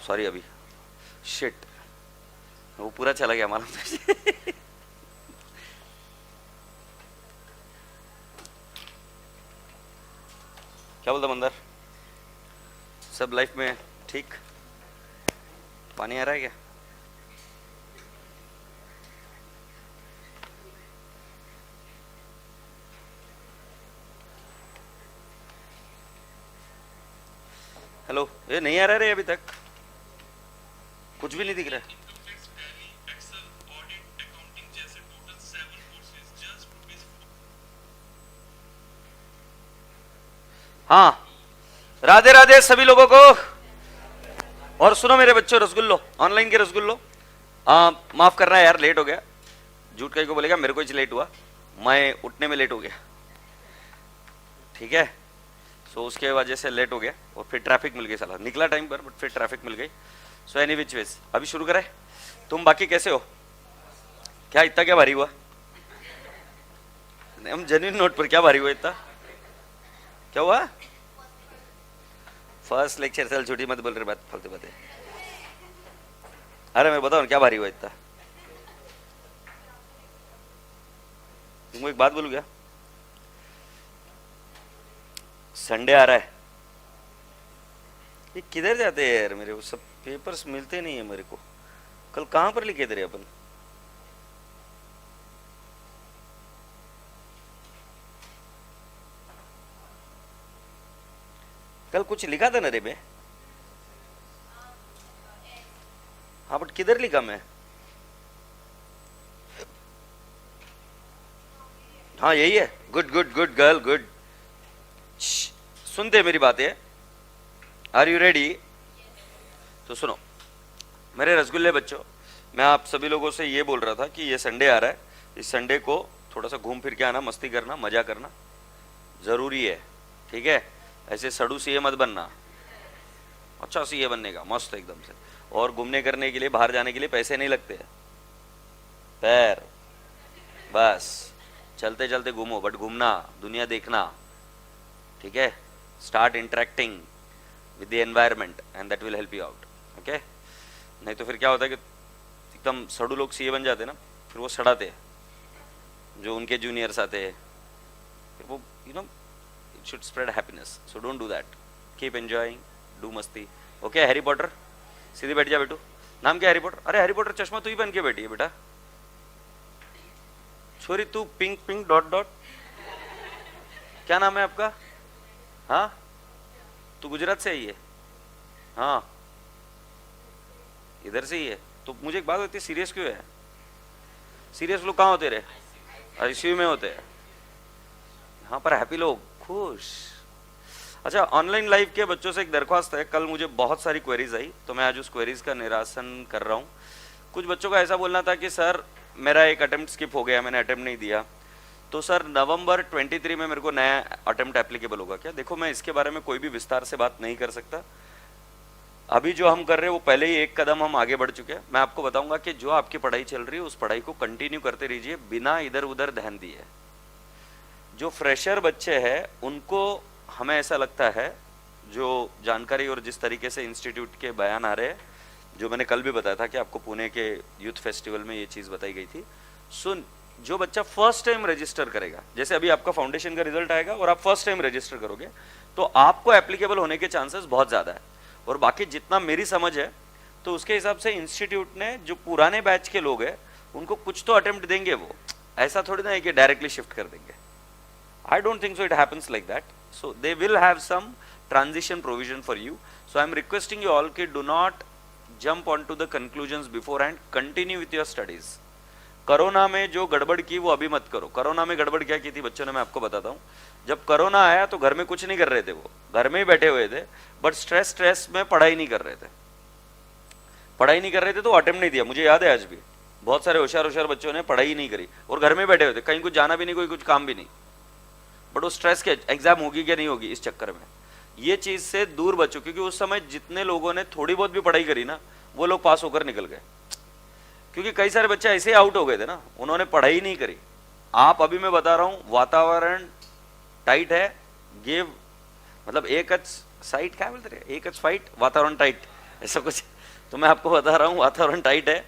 Sorry अभी shit वो पूरा चला गया मालूम। क्या बोलता मंदर, सब लाइफ में ठीक? पानी आ रहा है क्या? हेलो, ये नहीं आ रहा रे अभी तक, कुछ भी नहीं दिख रहा है। हाँ, राधे राधे सभी लोगों को। और सुनो मेरे बच्चों, रसगुल्लो, ऑनलाइन के रसगुल्लो, माफ करना यार, लेट हो गया। झूठ कहीं को बोलेगा, मेरे को ही लेट हुआ, मैं उठने में लेट हो गया, ठीक है। सो उसके वजह से लेट हो गया और फिर ट्रैफिक मिल गई, साला निकला टाइम पर बट फिर ट्रैफिक मिल गई। सो एनी विच वेज अभी शुरू करें। तुम बाकी कैसे हो? क्या इतना क्या भारी हुआ? हम जेन्युइन नोट पर, क्या भारी हुआ इतना? क्या हुआ? फर्स्ट लेक्चर, चल झूठी मत बोल रहे, बात फालतू बातें। अरे मैं बताऊँ क्या भारी हुआ इतना? तुमको एक बात बोलूँ क्या? संडे आ रहा है, ये किधर जाते हैं यार मेरे, वो सब पेपर्स मिलते नहीं है मेरे को। कल कहाँ पर लिखे थे अपन? कल कुछ लिखा था ना रे मैं। हाँ बट किधर लिखा मैं? हाँ यही है। Good good good girl good. सुनते मेरी बातें, आर यू रेडी? तो सुनो मेरे रसगुल्ले बच्चों, मैं आप सभी लोगों से ये बोल रहा था कि ये संडे आ रहा है, इस संडे को थोड़ा सा घूम फिर के आना, मस्ती करना, मजा करना जरूरी है, ठीक है। ऐसे सड़ू सीए मत बनना, अच्छा सीए बनने का मस्त एकदम से। और घूमने करने के लिए, बाहर जाने के लिए पैसे नहीं लगते, पैर बस चलते चलते घूमो, बट घूमना, दुनिया देखना, ठीक है। Start interacting with the environment and that will help you out, okay. नहीं तो फिर क्या होता है कि एकदम सड़ू लोग सीए बन जाते हैं ना, फिर वो सड़ाते हैं जो उनके जूनियर्स आते हैं, फिर वो you know it should spread happiness, so don't do that, keep enjoying, do मस्ती, ओके। हैरी पॉटर, सीधे बैठ जा बेटू। नाम क्या हैरी पॉटर? अरे हैरी पॉटर चश्मा तू ही पहन के बैठी है बेटा। छोरी तू पिंक पिंक डॉट डॉट, क्या नाम है आपका? हाँ, तू गुजरात से आई है? हाँ, इधर से ही है। तो मुझे एक बात होती है, सीरियस क्यों है? सीरियस लोग कहाँ होते रहे? आईसीयू में होते हैं। यहाँ पर हैप्पी लोग, खुश। अच्छा, ऑनलाइन लाइव के बच्चों से एक दरख्वास्त है, कल मुझे बहुत सारी क्वेरीज आई तो मैं आज उस क्वेरीज का निरासन कर रहा हूँ। कुछ बच्चों का ऐसा बोलना था कि सर मेरा एक अटेम्प्ट स्किप हो गया, मैंने अटेम्प्ट नहीं दिया, तो सर नवंबर 23 में मेरे को नया अटेम्प्ट एप्लीकेबल होगा क्या? देखो मैं इसके बारे में कोई भी विस्तार से बात नहीं कर सकता, अभी जो हम कर रहे हैं वो पहले ही एक कदम हम आगे बढ़ चुके हैं। मैं आपको बताऊंगा कि जो आपकी पढ़ाई चल रही है उस पढ़ाई को कंटिन्यू करते रहिए बिना इधर उधर ध्यान दिए। जो फ्रेशर बच्चे हैं उनको हमें ऐसा लगता है, जो जानकारी और जिस तरीके से इंस्टीट्यूट के बयान आ रहे हैं, जो मैंने कल भी बताया था कि आपको पुणे के यूथ फेस्टिवल में ये चीज़ बताई गई थी, सुन, जो बच्चा फर्स्ट टाइम रजिस्टर करेगा, जैसे अभी आपका फाउंडेशन का रिजल्ट आएगा और आप फर्स्ट टाइम रजिस्टर करोगे तो आपको एप्लीकेबल होने के चांसेस बहुत ज़्यादा है। और बाकी जितना मेरी समझ है तो उसके हिसाब से इंस्टीट्यूट ने जो पुराने बैच के लोग हैं उनको कुछ तो अटेम्प्ट देंगे, वो ऐसा थोड़ी ना है कि डायरेक्टली शिफ्ट कर देंगे। I don't think so it happens like that. So they will have some transition provision for you. So I am requesting you all कि do not jump onto the conclusions beforehand, continue with your studies. Corona में जो गड़बड़ की वो अभी मत करो। Corona में गड़बड़ क्या की थी बच्चों ने, मैं आपको बताता हूँ। जब कोरोना आया तो घर में कुछ नहीं कर रहे थे, वो घर में ही बैठे हुए थे, बट स्ट्रेस में पढ़ाई नहीं कर रहे थे, पढ़ाई नहीं कर रहे थे तो अटेम्प्ट नहीं दिया। मुझे याद है आज भी बहुत सारे होशियार बच्चों ने पढ़ाई नहीं करी और घर में बैठे हुए थे, कहीं कुछ जाना भी नहीं, कोई कुछ काम भी नहीं, बट वो स्ट्रेस के एग्जाम होगी क्या नहीं होगी इस चक्कर में ये चीज से दूर बचो। क्योंकि उस समय जितने लोगों ने थोड़ी बहुत भी पढ़ाई करी ना वो लोग पास होकर निकल गए, क्योंकि कई सारे बच्चे ऐसे आउट हो गए थे ना, उन्होंने पढ़ाई नहीं करी। आप अभी मैं बता रहा हूं वातावरण टाइट है, गिव मतलब एक साइट क्या बोलते रहे, एक फाइट वातावरण टाइट, ऐसा कुछ तो मैं आपको बता रहा हूँ वातावरण टाइट है,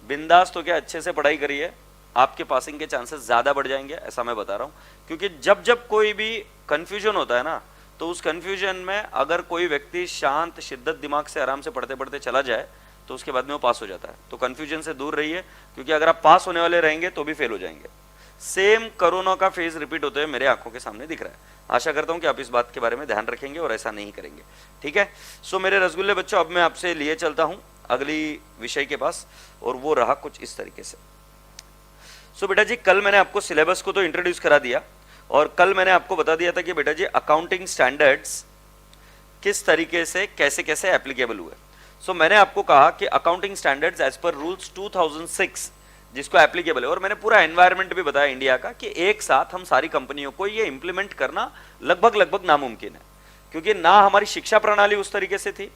बिंदास तो क्या अच्छे से पढ़ाई करिए, आपके पासिंग के चांसेस ज्यादा बढ़ जाएंगे, ऐसा मैं बता रहा हूँ। क्योंकि जब जब कोई भी कंफ्यूजन होता है ना, तो उस कंफ्यूजन में अगर कोई व्यक्ति शांत शिद्दत दिमाग से आराम से पढ़ते पढ़ते चला जाए तो उसके बाद में वो पास हो जाता है। तो कंफ्यूजन से दूर रहिए, क्योंकि अगर आप पास होने वाले रहेंगे तो भी फेल हो जाएंगे। सेम कोरोना का फेज रिपीट होते हुए मेरे आंखों के सामने दिख रहा है। आशा करता हूं कि आप इस बात के बारे में ध्यान रखेंगे और ऐसा नहीं करेंगे, ठीक है। सो मेरे रसगुल्ले बच्चों, अब मैं आपसे लिए चलता हूं अगली विषय के पास, और वो रहा कुछ इस तरीके से। सो बेटा जी, कल मैंने आपको सिलेबस को तो इंट्रोड्यूस करा दिया, और कल मैंने आपको बता दिया था कि बेटा जी अकाउंटिंग स्टैंडर्ड्स किस तरीके से कैसे कैसे एप्लीकेबल हुए। सो मैंने आपको कहा कि accounting standards as per rules 2006 जिसको एप्लीकेबल है, और मैंने पूरा एनवायरनमेंट भी बताया इंडिया का कि एक साथ हम सारी कंपनियों को ये इंप्लीमेंट करना लगभग नामुमकिन है, क्योंकि ना हमारी शिक्षा प्रणाली उस तरीके से थी,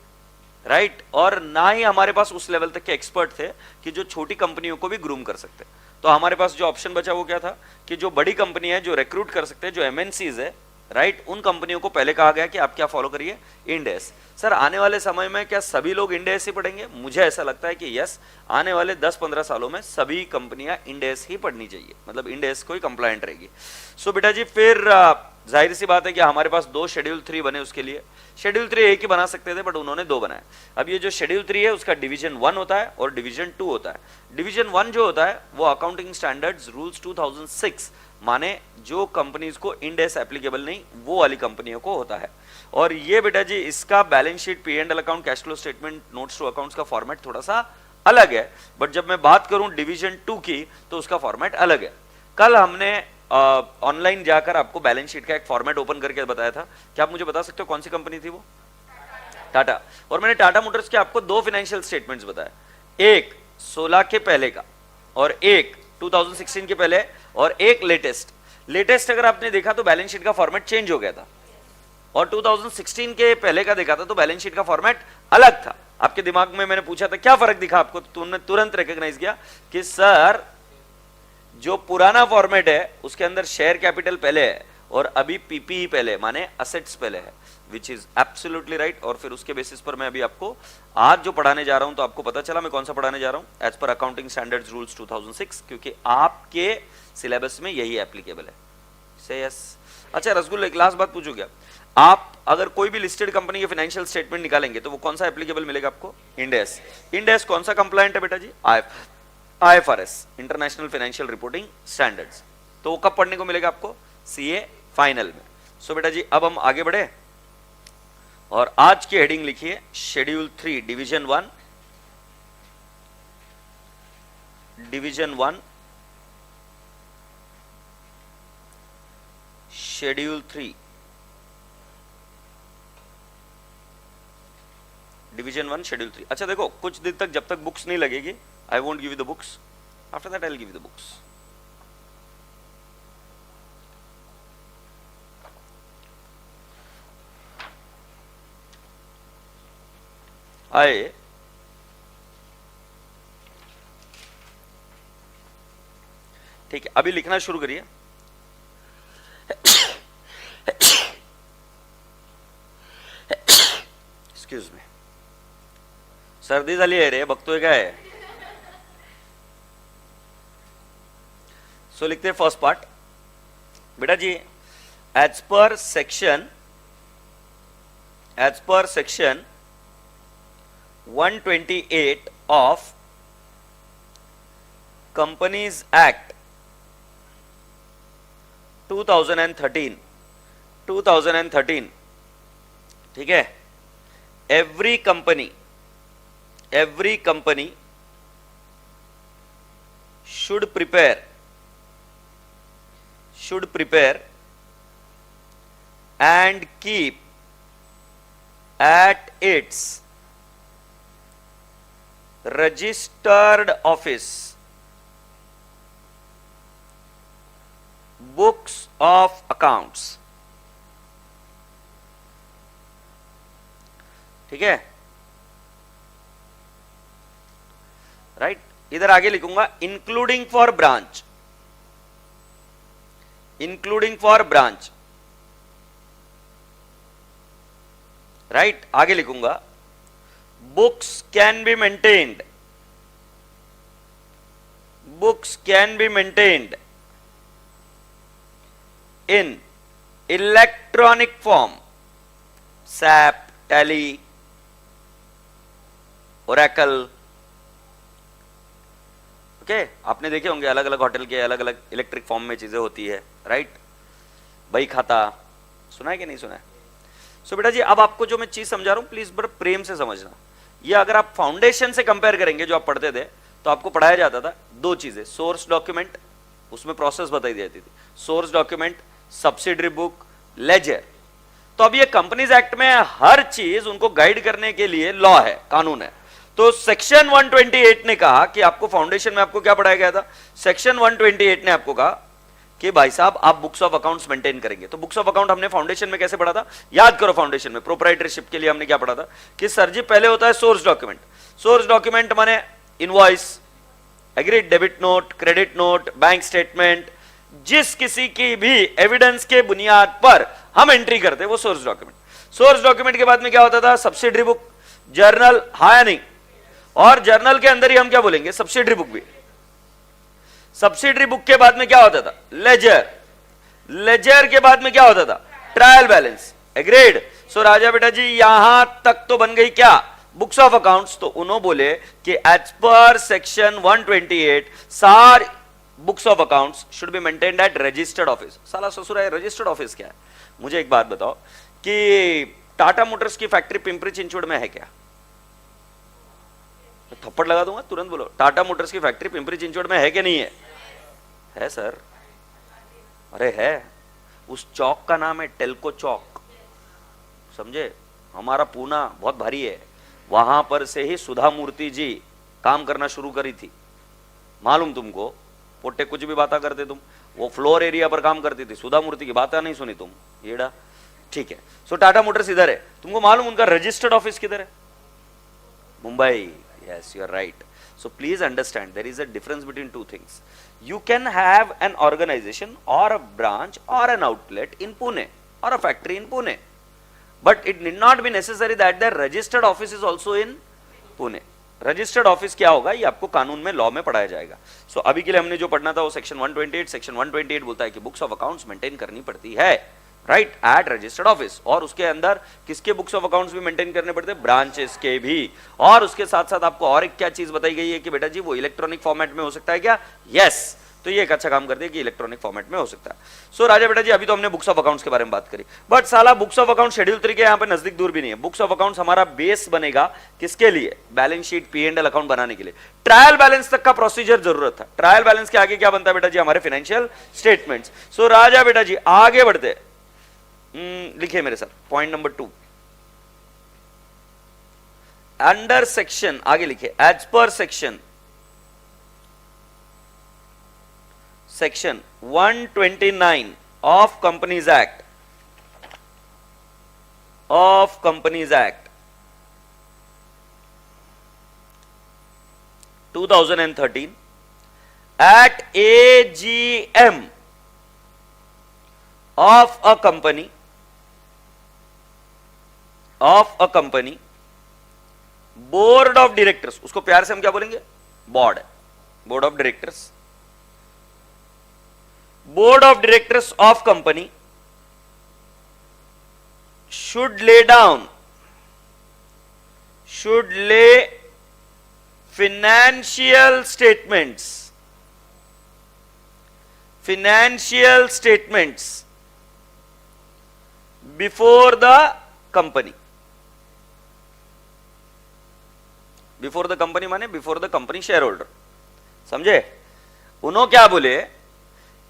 राइट, और ना ही हमारे पास उस लेवल तक के एक्सपर्ट थे कि जो छोटी कंपनियों को भी ग्रूम कर सकते। तो हमारे पास जो ऑप्शन बचा वो क्या था कि जो बड़ी कंपनी है जो रिक्रूट कर सकते हैं, जो एमएनसीज है, राइट, उन कंपनियों को पहले कहा गया कि आप क्या फॉलो करिए, इंड एस। सर आने वाले समय में क्या सभी लोग इंड एस ही पढ़ेंगे? मुझे ऐसा लगता है कि यस, आने वाले 10-15 सालों में सभी कंपनियां इंड एस ही पढ़नी चाहिए, मतलब इंड एस को ही कंप्लायंट रहेगी। सो बेटा जी फिर जाहिर सी बात है कि हमारे पास 2 शेड्यूल 3 बने। उसके लिए शेड्यूल 3 एक ही बना सकते थे, बट उन्होंने 2 बनाए। अब ये जो शेड्यूल 3 है उसका डिवीजन 1 होता है और डिवीजन 2 होता है। डिवीजन 1 जो होता है वो अकाउंटिंग स्टैंडर्ड्स रूल्स 2006, माने जो कंपनीज को इंड एस एप्लीकेबल नहीं वो वाली कंपनियों को होता है। और ये बेटा जी इसका balance sheet, P and L account, cash flow statement, notes to accounts का फॉर्मेट थोड़ा सा अलग है, बट जब मैं बात करूं डिवीजन 2 की तो उसका फॉर्मेट अलग है। कल हमने ऑनलाइन जाकर आपको बैलेंस शीट का एक फॉर्मेट ओपन करके बताया था। क्या आप मुझे बता सकते हो कौन सी कंपनी थी वो? टाटा। और मैंने टाटा मोटर्स के आपको 2 फाइनेंशियल स्टेटमेंट्स बताए, एक 16 के पहले का और एक 2016 के पहले, और एक लेटेस्ट अगर आपने देखा तो बैलेंस शीट का फॉर्मेट चेंज हो गया था, और 2016 के पहले का देखा था तो बैलेंस शीट का फॉर्मेट अलग था। आपके दिमाग में मैंने पूछा था क्या फर्क दिखा आपको, तुमने तुरंत रिकॉग्नाइज किया कि सर जो पुराना फॉर्मेट है उसके अंदर शेयर कैपिटल पहले है और अभी पीपी पहले, माने असेट्स पहले है, विच इज एब्सोल्युटली राइट। और फिर उसके बेसिस पर मैं अभी आपको आज जो पढ़ाने जा रहा हूं, तो आपको पता चला मैं कौन सा पढ़ाने जा रहा हूं, as per accounting standards rules 2006, क्योंकि आपके सिलेबस में यही एप्लीकेबल है। से यस। अच्छा रसगुल्ला, एक लास्ट बात पूछू क्या, आप अगर कोई भी लिस्टेड कंपनी के फाइनेंशियल स्टेटमेंट निकालेंगे तो वो कौन सा एप्लीकेबल मिलेगा आपको? End S. इंड एस कौन सा कंप्लायंट है बेटा जी? IFRS, international financial reporting standards. तो वो कब पढ़ने को मिलेगा आपको? CA फाइनल में। सो बेटा जी अब हम आगे बढ़े और आज की हेडिंग लिखिए schedule 3 division 1, schedule 3 division 1 schedule 3। अच्छा देखो, कुछ दिन तक जब तक बुक्स नहीं लगेगी, I won't give you the books. After that, I'll give you the books. आए ठीक है, अभी लिखना शुरू करिए। एक्सक्यूज मी, सर्दी झाली आहे रे, बघतोय काय? सो लिखते हैं फर्स्ट पार्ट बेटा जी, एज पर सेक्शन 128 ऑफ कंपनीज एक्ट 2013, ठीक है, every company should prepare and keep at its registered office books of accounts, ठीक है, राइट। इधर आगे लिखूंगा इंक्लूडिंग फॉर ब्रांच, राइट। आगे लिखूंगा books can be maintained, books can be maintained in electronic form, SAP, tally, Oracle. Okay, आपने देखे होंगे अलग अलग होटल के अलग अलग इलेक्ट्रिक फॉर्म में चीजें होती है, राइट। बही खाता सुना है कि नहीं सुना है? सो बेटा जी, अब आपको जो मैं चीज समझा रहा हूं प्लीज बड़ा प्रेम से समझना। ये अगर आप फाउंडेशन से कंपेयर करेंगे जो आप पढ़ते थे, तो आपको पढ़ाया जाता था दो चीजें, सोर्स डॉक्यूमेंट, उसमें प्रोसेस बताई जाती थी, source document, subsidiary book, ledger. तो अब ये कंपनीज एक्ट में हर चीज उनको गाइड करने के लिए लॉ है, कानून है। तो सेक्शन 128 ने कहा कि आपको फाउंडेशन में आपको क्या पढ़ाया गया था, सेक्शन 128 ने आपको कहा कि भाई साहब आप बुक्स ऑफ अकाउंट्स मेंटेन करेंगे। तो बुक्स ऑफ अकाउंट हमने फाउंडेशन में कैसे पढ़ा था, याद करो। फाउंडेशन में प्रोप्राइटरशिप के लिए हमने क्या पढ़ा था कि सर जी पहले होता है सोर्स डॉक्यूमेंट। सोर्स डॉक्यूमेंट माने invoice, agreed debit note, credit note, bank statement, जिस किसी की भी एविडेंस के बुनियाद पर हम एंट्री करते वो सोर्स डॉक्यूमेंट। सोर्स डॉक्यूमेंट के बाद में क्या होता था, सब्सिडरी बुक, जर्नल, हाँ नहीं, और जर्नल के अंदर ही हम क्या बोलेंगे, सब्सिडरी बुक भी। सब्सिडरी बुक के बाद में क्या होता था, लेजर। लेजर के बाद में क्या होता था, ट्रायल बैलेंस, एग्रीड। सो राजा बेटा जी यहां तक तो बन गई क्या, बुक्स ऑफ अकाउंट्स। तो उन्होंने बोले कि एज पर सेक्शन 128 सार books of accounts should be maintained eight registered office. साला ससुर है, रजिस्टर्ड ऑफिस क्या है? मुझे एक बात बताओ कि टाटा मोटर्स की फैक्ट्री पिंपरी चिंचवड़ में है क्या? थप्पड़ लगा दूंगा, तुरंत बोलो। टाटा मोटर्स की फैक्ट्री पिंपरी चिंचवड़ में है कि नहीं है? है सर, अरे है। उस चौक का नाम है टेल्को चौक, समझे? हमारा पूना बहुत भारी है, वहां पर से ही सुधा मूर्ति जी काम करना शुरू करी थी, मालूम तुमको? पोटे कुछ भी बातें करते तुम, वो फ्लोर एरिया पर काम करती थी, सुधा मूर्ति की बातें नहीं सुनी तुम, येड़ा। ठीक है, सो टाटा मोटर्स इधर है, तुमको मालूम उनका रजिस्टर्ड ऑफिस किधर है? Mumbai. Yes, you are right. So please understand there is a difference between two things. You can have an organization or a branch or an outlet in Pune or a factory in Pune, but it need not be necessary that the registered office is also in Pune. Registered office क्या होगा ये आपको कानून में, law में पढ़ाया जाएगा। सो अभी के लिए हमने जो पढ़ना था वो सेक्शन 128। सेक्शन 128 बोलता है कि बुक्स ऑफ अकाउंट्स मेंटेन करनी पड़ती है, राइट, एट रजिस्टर्ड ऑफिस। और उसके अंदर किसके बुक्स ऑफ अकाउंट्स भी मेंटेन करने पड़ते हैं, ब्रांचेस के भी। और उसके साथ साथ आपको और एक क्या चीज बताई गई है कि बेटा जी वो इलेक्ट्रॉनिक फॉर्मेट में हो सकता है क्या? यस। तो ये एक अच्छा काम करते हैं कि इलेक्ट्रॉनिक फॉर्मेट में हो सकता है। सो राजा बेटा जी अभी तो हमने बुक्स ऑफ अकाउंट्स के बारे में बात करी, बट साला बुक्स ऑफ अकाउंट शेड्यूल तरीके यहाँ पे नजदीक दूर भी नहीं है। बुक्स ऑफ अकाउंट्स हमारा बेस बनेगा किसके लिए, बैलेंस शीट, P&L अकाउंट बनाने के लिए। ट्रायल बैलेंस तक का प्रोसीजर जरूरत था। ट्रायल बैलेंस के आगे क्या बनता है बेटा जी, हमारे फाइनेंशियल स्टेटमेंट्स। सो राजा बेटा जी आगे बढ़ते, लिखिए मेरे साथ पॉइंट नंबर 2 अंडर सेक्शन, आगे लिखिए, एज पर section 129 of Companies Act, of Companies Act 2013, at AGM of a company, board of directors, उसको प्यार से हम क्या बोलेंगे, board, board of directors, board of directors of company should lay financial statements before the company. Before the company माने before the company share holder, समझे? उन्होंने क्या बोले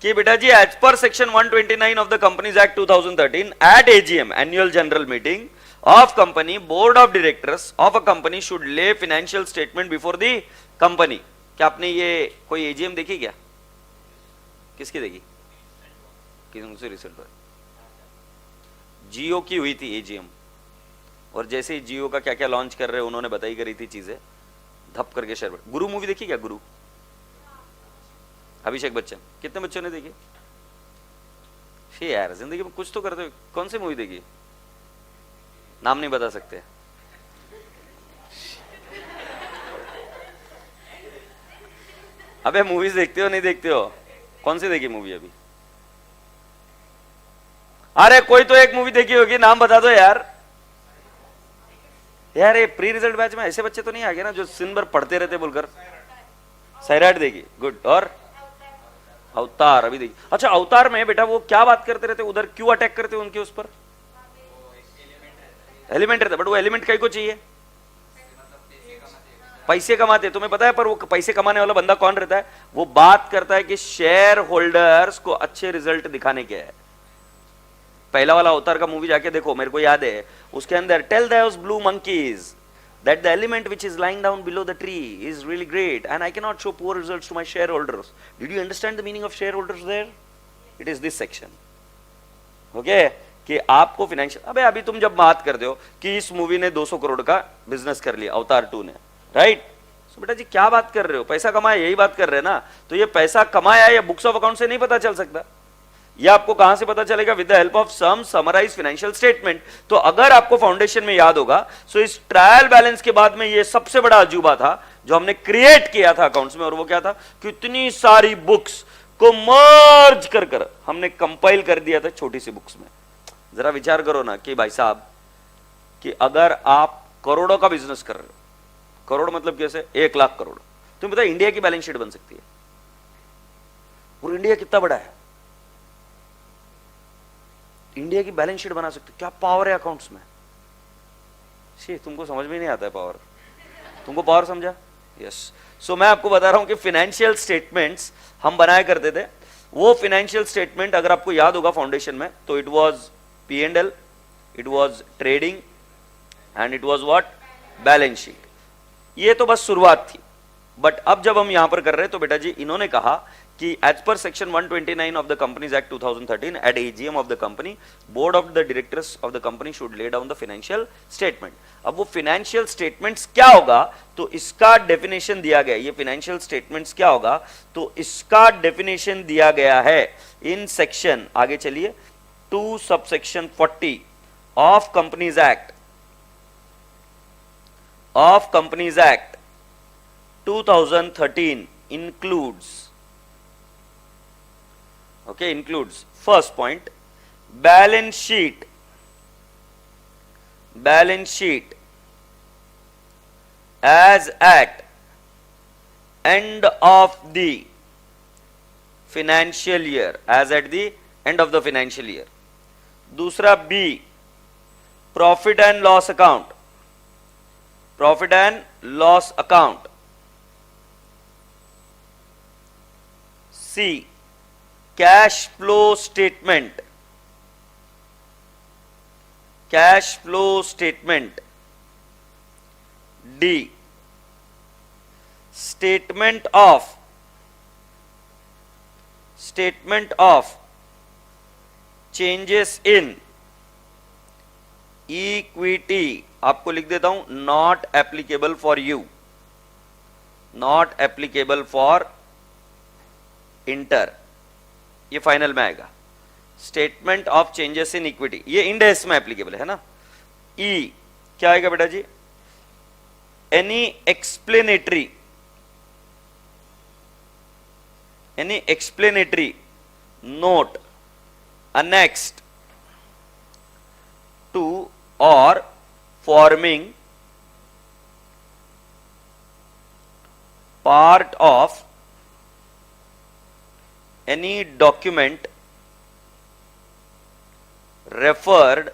कि बेटा जी एज पर section 129 of the companies act 2013 at AGM, annual general meeting of company, board of directors of a company should lay financial statement before the company. क्या आपने ये कोई एजीएम देखी क्या? किसकी देखी? किससे रिजल्ट हुआ? जियो की हुई थी एजीएम, और जैसे ही जियो का क्या क्या लॉन्च कर रहे हैं उन्होंने बताई करी थी चीजें, धप करके शेयर। गुरु मूवी देखी क्या? गुरु, अभिषेक बच्चन, कितने बच्चों ने देखी? यार जिंदगी में कुछ तो करते हो। कौन सी मूवी देखी? नाम नहीं बता सकते। अबे मूवीज देखते हो नहीं देखते हो? कौन सी देखी मूवी अभी? अरे कोई तो एक मूवी देखी होगी, नाम बता दो यार। यार ये प्री रिजल्ट बैच में ऐसे बच्चे तो नहीं आ गए ना जो दिन भर पढ़ते रहते बोलकर? सैराट देखी, गुड। और अवतार अभी देखी। अच्छा अवतार में बेटा वो क्या बात करते रहते उधर, क्यों अटैक करते उनके उस पर? एलिमेंट रहता, बट वो एलिमेंट कई को चाहिए? पैसे कमाते, तुम्हें पता है। पर वो पैसे कमाने वाला बंदा कौन रहता है? वो बात करता है कि शेयर होल्डर्स को अच्छे रिजल्ट दिखाने के है। पहला वाला अवतार का मूवी जाके देखो, मेरे को याद है उसके अंदर tell those blue monkeys that the element which is lying down below the tree is really great and I cannot show poor results to my shareholders. Did you understand the meaning of shareholders there? It is this section. Okay? कि आपको financial, अबे अभी तुम जब बात करते हो कि इस मूवी ने 200 करोड़ का बिजनेस कर लिया अवतार 2 ने, राइट? सो बेटा जी क्या बात कर रहे हो? पैसा कमाया, यही बात कर रहे हैं ना। तो ये पैसा कमाया या बुक्स ऑफ अकाउंट से नहीं पता चल सकता। ये आपको कहां से पता चलेगा? With the help of some summarise financial statement. तो अगर आपको फाउंडेशन में याद होगा, सो इस ट्रायल बैलेंस के बाद में ये सबसे बड़ा अजूबा था जो हमने क्रिएट किया था अकाउंट्स में, और वो क्या था कि इतनी सारी बुक्स को मर्ज कर कर हमने कंपाइल कर दिया था छोटी सी बुक्स में। जरा विचार करो ना कि भाई साहब कि अगर आप करोड़ों का बिजनेस कर रहे हो, करोड़ मतलब कैसे? 1 लाख करोड़, तुम्हें पता है इंडिया की बैलेंस शीट बन सकती है। और इंडिया कितना बड़ा है, इंडिया की बैलेंस शीट बना सकते, क्या पावर है अकाउंट्स में। तुमको समझ में नहीं आता है पावर, तुमको पावर समझा? यस। सो मैं आपको बता रहा हूं कि फाइनेंशियल स्टेटमेंट्स हम बनाया करते थे। वो फाइनेंशियल स्टेटमेंट अगर आपको याद होगा फाउंडेशन में, तो it was P&L, it was trading and it was what? Balance sheet. ये तो बस शुरुआत थी। बट अब जब हम यहां पर कर रहे हैं तो बेटा जी इन्होंने कहा कि एज पर section 129 of the companies act 2013 at AGM of the company, board of the directors of the company should lay down the financial statement. अब वो फाइनेंशियल स्टेटमेंट्स क्या होगा, तो इसका डेफिनेशन दिया गया। ये फाइनेंशियल स्टेटमेंट्स क्या होगा, तो इसका डेफिनेशन दिया गया है इन सेक्शन, आगे चलिए, 2 subsection 40 of Companies act 2013 includes, okay, includes first point, balance sheet as at end of the financial year, as at the end of the financial year. दूसरा B, profit and loss account, profit and loss account. C, cash flow statement, cash flow statement. D, statement of changes in equity, आपको लिख देता हूं, not applicable for you, not applicable for inter, ये final में आएगा। Statement of changes in equity, ये Ind AS में applicable है ना। ई क्या आएगा बेटा जी? Any explanatory note annexed to or forming part of any document referred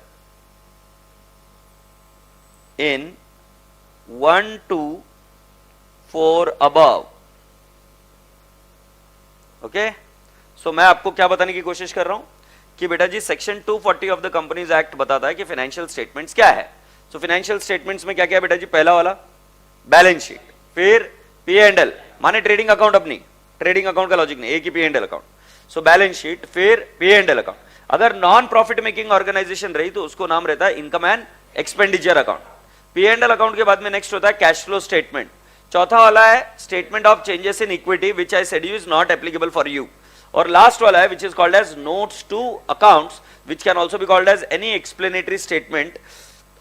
in 1 to 4 above. Okay, सो मैं आपको क्या बताने की कोशिश कर रहा हूं कि बेटा जी section 240 of the companies Act बताता है कि फाइनेंशियल स्टेटमेंट्स क्या है। सो फाइनेंशियल स्टेटमेंट्स में क्या क्या है बेटा जी? पहला वाला बैलेंस शीट, फिर P&L माने ट्रेडिंग अकाउंट, अपनी ट्रेडिंग अकाउंट का लॉजिक नहीं, एक ही P&L account. So balance sheet, फिर P&L अकाउंट। अगर नॉन प्रॉफिट मेकिंग ऑर्गेनाइजेशन रही तो उसको नाम रहता है income and expenditure account. P&L account के बाद में नेक्स्ट होता है कैश फ्लो स्टेटमेंट। चौथा वाला है statement of changes in equity which I said you is not applicable for you. और लास्ट वाला है which is called as notes to accounts, which can also be called as any explanatory statement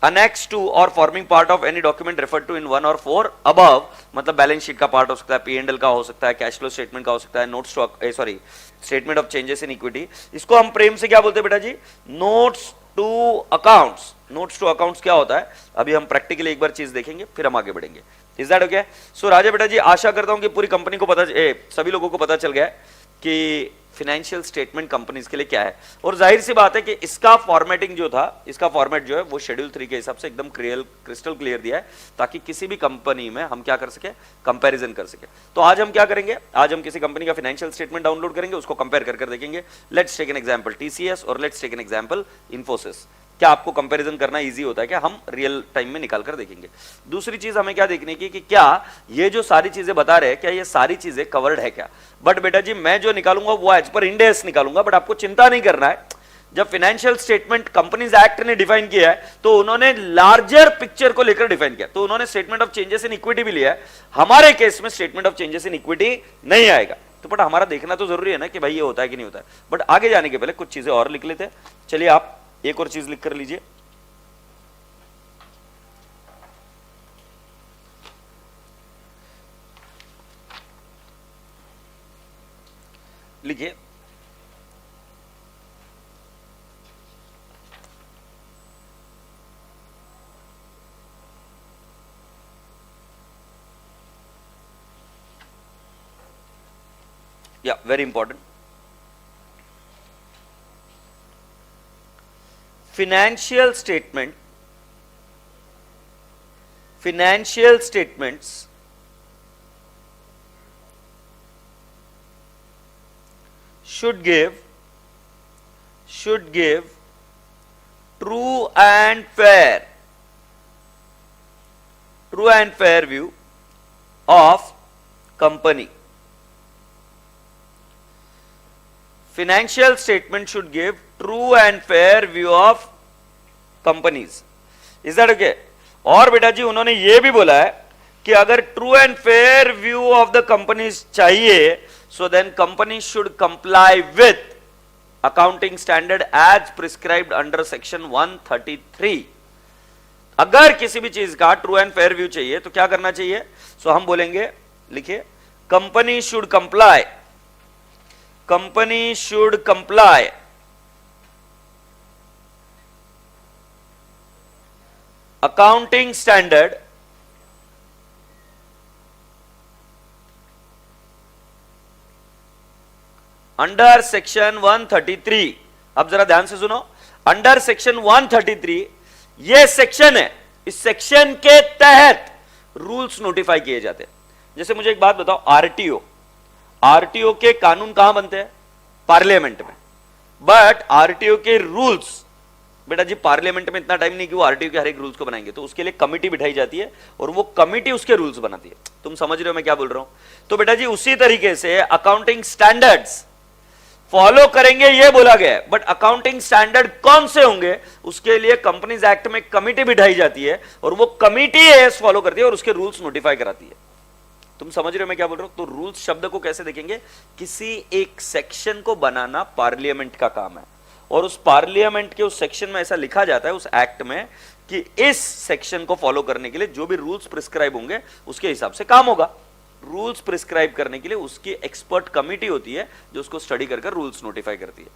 annex to or forming part of any document refer to in 1 और 4 above, मतलब balance sheet का part हो सकता है, P&L का हो सकता है, कैश फ्लो स्टेटमेंट का हो सकता है, notes to sorry statement of changes in equity. इसको हम प्रेम से क्या बोलते हैं बेटा जी? Notes to accounts. Notes to accounts क्या होता है अभी हम प्रैक्टिकली एक बार चीज देखेंगे, फिर हम आगे बढ़ेंगे। Is that okay? सो राजा बेटा जी, आशा करता हूं कि पूरी कंपनी को पता, सभी लोगों को पता चल गया है कि फाइनेंशियल स्टेटमेंट कंपनीज के लिए क्या है। और जाहिर सी बात है कि इसका फॉर्मेटिंग जो था, इसका फॉर्मेट जो है वो शेड्यूल 3 के हिसाब से एकदम क्रिस्टल क्लियर दिया है, ताकि किसी भी कंपनी में हम क्या कर सके, कंपैरिजन कर सके। तो आज हम क्या करेंगे, आज हम किसी कंपनी का फाइनेंशियल स्टेटमेंट डाउनलोड करेंगे, उसको कंपेयर कर देखेंगे। Let's take an example TCS और let's take an example Infosys. क्या आपको कंपैरिजन करना इजी होता है क्या? हम रियल टाइम में निकाल कर देखेंगे। दूसरी चीज हमें क्या देखने की कि क्या ये जो सारी चीजें बता रहे हैं, क्या ये सारी चीजें कवर्ड है क्या? बट बेटा जी मैं जो निकालूंगा वो एज पर इंड एस निकालूंगा, बट आपको चिंता नहीं करना है। जब फाइनेंशियल स्टेटमेंट कंपनीज एक्ट ने डिफाइन किया है तो उन्होंने लार्जर पिक्चर को लेकर डिफाइन किया, तो उन्होंने statement of changes in equity भी लिया है। हमारे केस में statement of changes in equity नहीं आएगा, तो बट हमारा देखना तो जरूरी है ना कि भाई ये होता है कि नहीं होता है। बट आगे जाने के पहले कुछ चीजें और लिख लेते हैं। चलिए आप एक और चीज लिख कर लीजिए। लिखिए या very important, financial statements should give true and fair view of company. Financial statement should give true and fair view of companies. Is that okay? और बेटा जी उन्होंने ये भी बोला है कि अगर true and fair view of the companies चाहिए, so then company should comply with accounting standard as prescribed under section 133। अगर किसी भी चीज का ट्रू एंड फेयर व्यू चाहिए तो क्या करना चाहिए? सो हम बोलेंगे, लिखिए, company should comply accounting standard under section 133। अब जरा ध्यान से सुनो, अंडर सेक्शन 133 ये सेक्शन है, इस सेक्शन के तहत रूल्स नोटिफाई किए जाते हैं। जैसे मुझे एक बात बताओ, आरटीओ के कानून कहां बनते हैं? पार्लियामेंट में। बट आरटीओ के रूल्स बेटा जी पार्लियामेंट में इतना टाइम नहीं कि वो आरटीओ के हर एक रूल्स को बनाएंगे, तो उसके लिए कमिटी बिठाई जाती है और वो कमिटी उसके रूल्स बनाती है। तुम समझ रहे हो मैं क्या बोल रहा हूं? तो बेटा जी उसी तरीके से अकाउंटिंग स्टैंडर्ड्स फॉलो करेंगे ये बोला गया है, बट अकाउंटिंग स्टैंडर्ड कौन से होंगे उसके लिए कंपनीज एक्ट में कमिटी बिठाई जाती है और वो कमिटी एएस फॉलो करती है और उसके रूल्स नोटिफाई कराती है। तुम समझ रहे हो मैं क्या बोल रहा हूं? तो रूल्स शब्द को कैसे देखेंगे? किसी एक सेक्शन को बनाना पार्लियामेंट का काम है और उस पार्लियामेंट के उस सेक्शन में ऐसा लिखा जाता है उस एक्ट में कि इस सेक्शन को फॉलो करने के लिए जो भी रूल्स प्रिस्क्राइब होंगे उसके हिसाब से काम होगा। रूल्स प्रिस्क्राइब करने के लिए उसकी एक्सपर्ट कमिटी होती है जो उसको स्टडी कर रूल्स नोटिफाई करती है।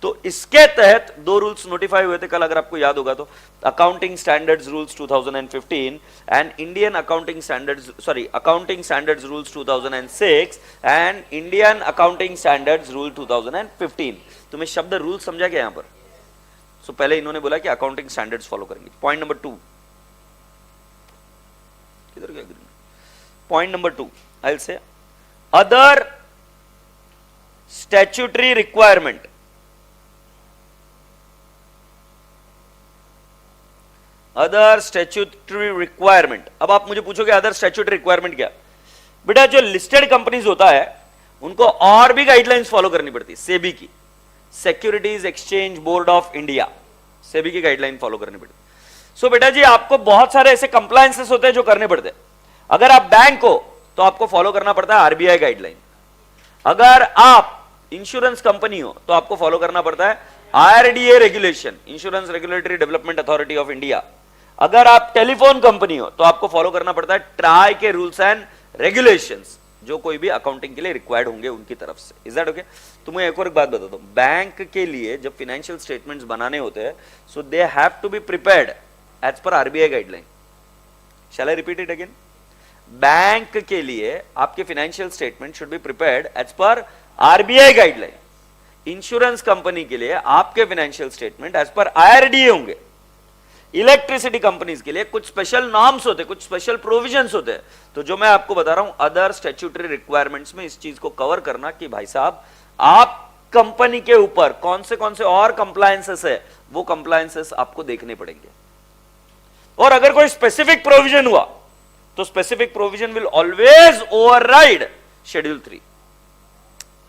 तो इसके तहत दो रूल्स नोटिफाई हुए थे कल, अगर आपको याद होगा तो, accounting standards rules 2015 and Indian accounting standards rules 2006 and Indian accounting standards rule 2015। तुम्हें शब्द रूल समझा क्या यहां पर? सो पहले इन्होंने बोला कि अकाउंटिंग स्टैंडर्ड्स फॉलो करेंगे। पॉइंट नंबर 2, किधर गया? Point number 2 I will say other statutory requirement. Other statutory requirement. अब आप मुझे पूछोगे अदर स्टैट्यूटरी रिक्वायरमेंट क्या? बेटा जो लिस्टेड कंपनीज होता है उनको और भी गाइडलाइंस फॉलो करनी पड़ती है। सेबी की, securities exchange board of India, SEBI की गाइडलाइन फॉलो करनी पड़ती है। सो बेटा जी आपको बहुत सारे ऐसे कंप्लायंसेस होते हैं जो करने पड़ते हैं। अगर आप बैंक हो तो आपको फॉलो करना पड़ता है आरबीआई गाइडलाइन। अगर आप इंश्योरेंस कंपनी हो तो आपको फॉलो करना पड़ता है RDA regulation, insurance regulatory development authority of India. अगर आप टेलीफोन कंपनी हो तो आपको फॉलो करना पड़ता है ट्राई के रूल्स एंड रेगुलेशंस, जो कोई भी अकाउंटिंग के लिए रिक्वायर्ड होंगे उनकी तरफ से। Is that okay? तुम्हें एक और बात बताता हूं, बैंक के लिए जब फाइनेंशियल स्टेटमेंट्स बनाने होते हैं, so they have to be prepared as per RBI guideline. Shall I repeat it again? Bank के लिए आपके financial statement should be prepared as per RBI guideline. Insurance company के लिए आपके financial statement as per IRDA होंगे। Electricity companies के लिए कुछ स्पेशल नॉर्म्स होते हैं, कुछ स्पेशल प्रोविजंस होते हैं। तो जो मैं आपको बता रहा हूं अदर स्टैट्यूटरी रिक्वायरमेंट्स में इस चीज को कवर करना कि भाई साहब आप कंपनी के ऊपर कौन से और कंप्लायंसेस है, वो कंप्लायंसेस आपको देखने पड़ेंगे। और अगर कोई स्पेसिफिक प्रोविजन हुआ तो specific provision will always override schedule 3।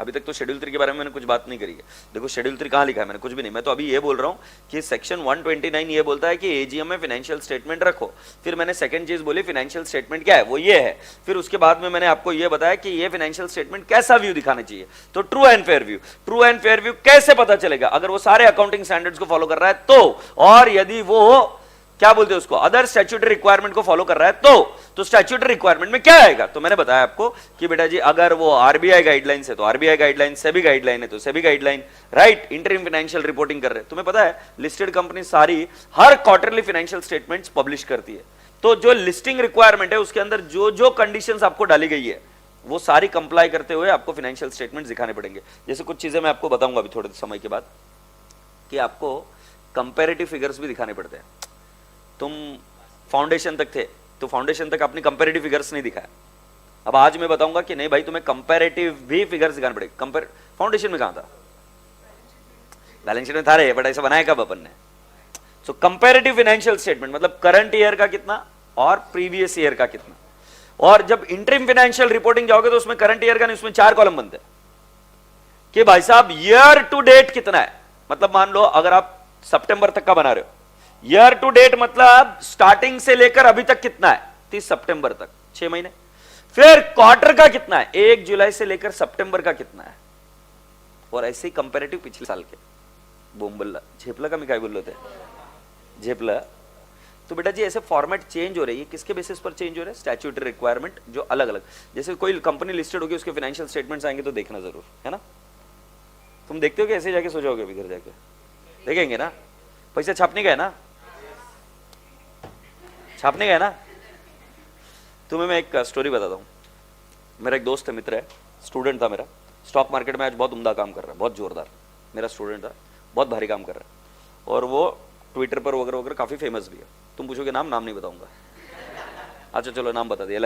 अभी तक तो शेड्यूल 3 के बारे में मैंने कुछ बात नहीं करी है। देखो शेड्यूल 3 कहां लिखा है, मैंने कुछ भी नहीं, मैं तो अभी ये बोल रहा हूं कि सेक्शन 129 ये बोलता है कि एजीएम में फाइनेंशियल स्टेटमेंट रखो। फिर मैंने सेकंड चीज बोली फाइनेंशियल स्टेटमेंट क्या है, वो ये है। फिर उसके बाद में मैंने आपको ये बताया कि ये फाइनेंशियल स्टेटमेंट कैसा व्यू दिखाना चाहिए, तो true and fair view. True and fair view कैसे पता चलेगा? अगर वो सारे अकाउंटिंग स्टैंडर्ड्स को फॉलो कर रहा है तो, और यदि वो क्या बोलते हैं उसको, अदर स्टैट्यूटरी रिक्वायरमेंट को फॉलो कर रहा है तो स्टैट्यूटरी रिक्वायरमेंट में क्या आएगा? तो मैंने बताया आपको कि बेटा जी अगर वो आरबीआई गाइडलाइन है तो आरबीआई गाइडलाइन, सेबी गाइडलाइन है तो SEBI guideline, right? Interim financial reporting कर रहे हैं। तुम्हें पता है लिस्टेड कंपनी सारी हर क्वार्टरली फाइनेंशियल स्टेटमेंट्स पब्लिश करती है। तो जो लिस्टिंग रिक्वायरमेंट है उसके अंदर जो जो कंडीशंस आपको डाली गई है वो सारी कंप्लाई करते हुए आपको फाइनेंशियल स्टेटमेंट्स दिखाने पड़ेंगे। जैसे कुछ चीजें मैं आपको बताऊंगा अभी थोड़े समय के बाद कि आपको कंपैरेटिव फिगर्स भी दिखाने पड़ते हैं। तुम फाउंडेशन तक थे तो फाउंडेशन तक अपनी कंपैरेटिव फिगर्स नहीं दिखाया। अब आज मैं बताऊंगा कि नहीं भाई तुम्हें कंपैरेटिव भी फिगर्स दिखाने पड़ेगे। कंपेयर फाउंडेशन में कहां था? बैलेंस शीट में था रे, बट ऐसा बनाया कब अपन ने? सो कंपैरेटिव फाइनेंशियल स्टेटमेंट मतलब करंट ईयर का कितना और प्रीवियस ईयर का कितना। और जब इंटरिम फाइनेंशियल रिपोर्टिंग जाओगे तो उसमें करंट ईयर का नहीं, उसमें 4 कॉलम बनते हैं कि भाई साहब ईयर टू डेट कितना है। मतलब मान लो अगर आप सितंबर तक का बना रहे हो, ईयर टू डेट मतलब स्टार्टिंग से लेकर अभी तक कितना है, 30 सितंबर तक, 6 महीने। फिर क्वार्टर का कितना है, 1 जुलाई से लेकर सितंबर का कितना है। और ऐसे ही कंपैरेटिव पिछले साल के। बोम्बल्ला झेपला का मैं क्या बोल रहे थे, झेपला। तो बेटा जी ऐसे फॉर्मेट चेंज हो रही है, किसके बेसिस पर चेंज हो रहा है? स्टैट्यूटरी रिक्वायरमेंट जो अलग अलग, जैसे कोई कंपनी लिस्टेड होगी उसके फाइनेंशियल स्टेटमेंट्स आएंगे तो देखना जरूर है ना। तुम देखते हो कि ऐसे जाके सो जाओगे अभी घर जाके? देखेंगे ना, पैसा छापने का है ना, छापने का है ना। तुम्हें मैं एक स्टोरी बताता हूँ। मेरा एक दोस्त है, मित्र है, स्टूडेंट था मेरा, स्टॉक मार्केट में आज बहुत उम्दा काम कर रहा है, बहुत जोरदार। मेरा स्टूडेंट था, बहुत भारी काम कर रहा है और वो ट्विटर पर वगैरह वगैरह काफ़ी फेमस भी है। तुम पूछोगे नाम नहीं बताऊंगा। अच्छा चलो नाम बता दिया,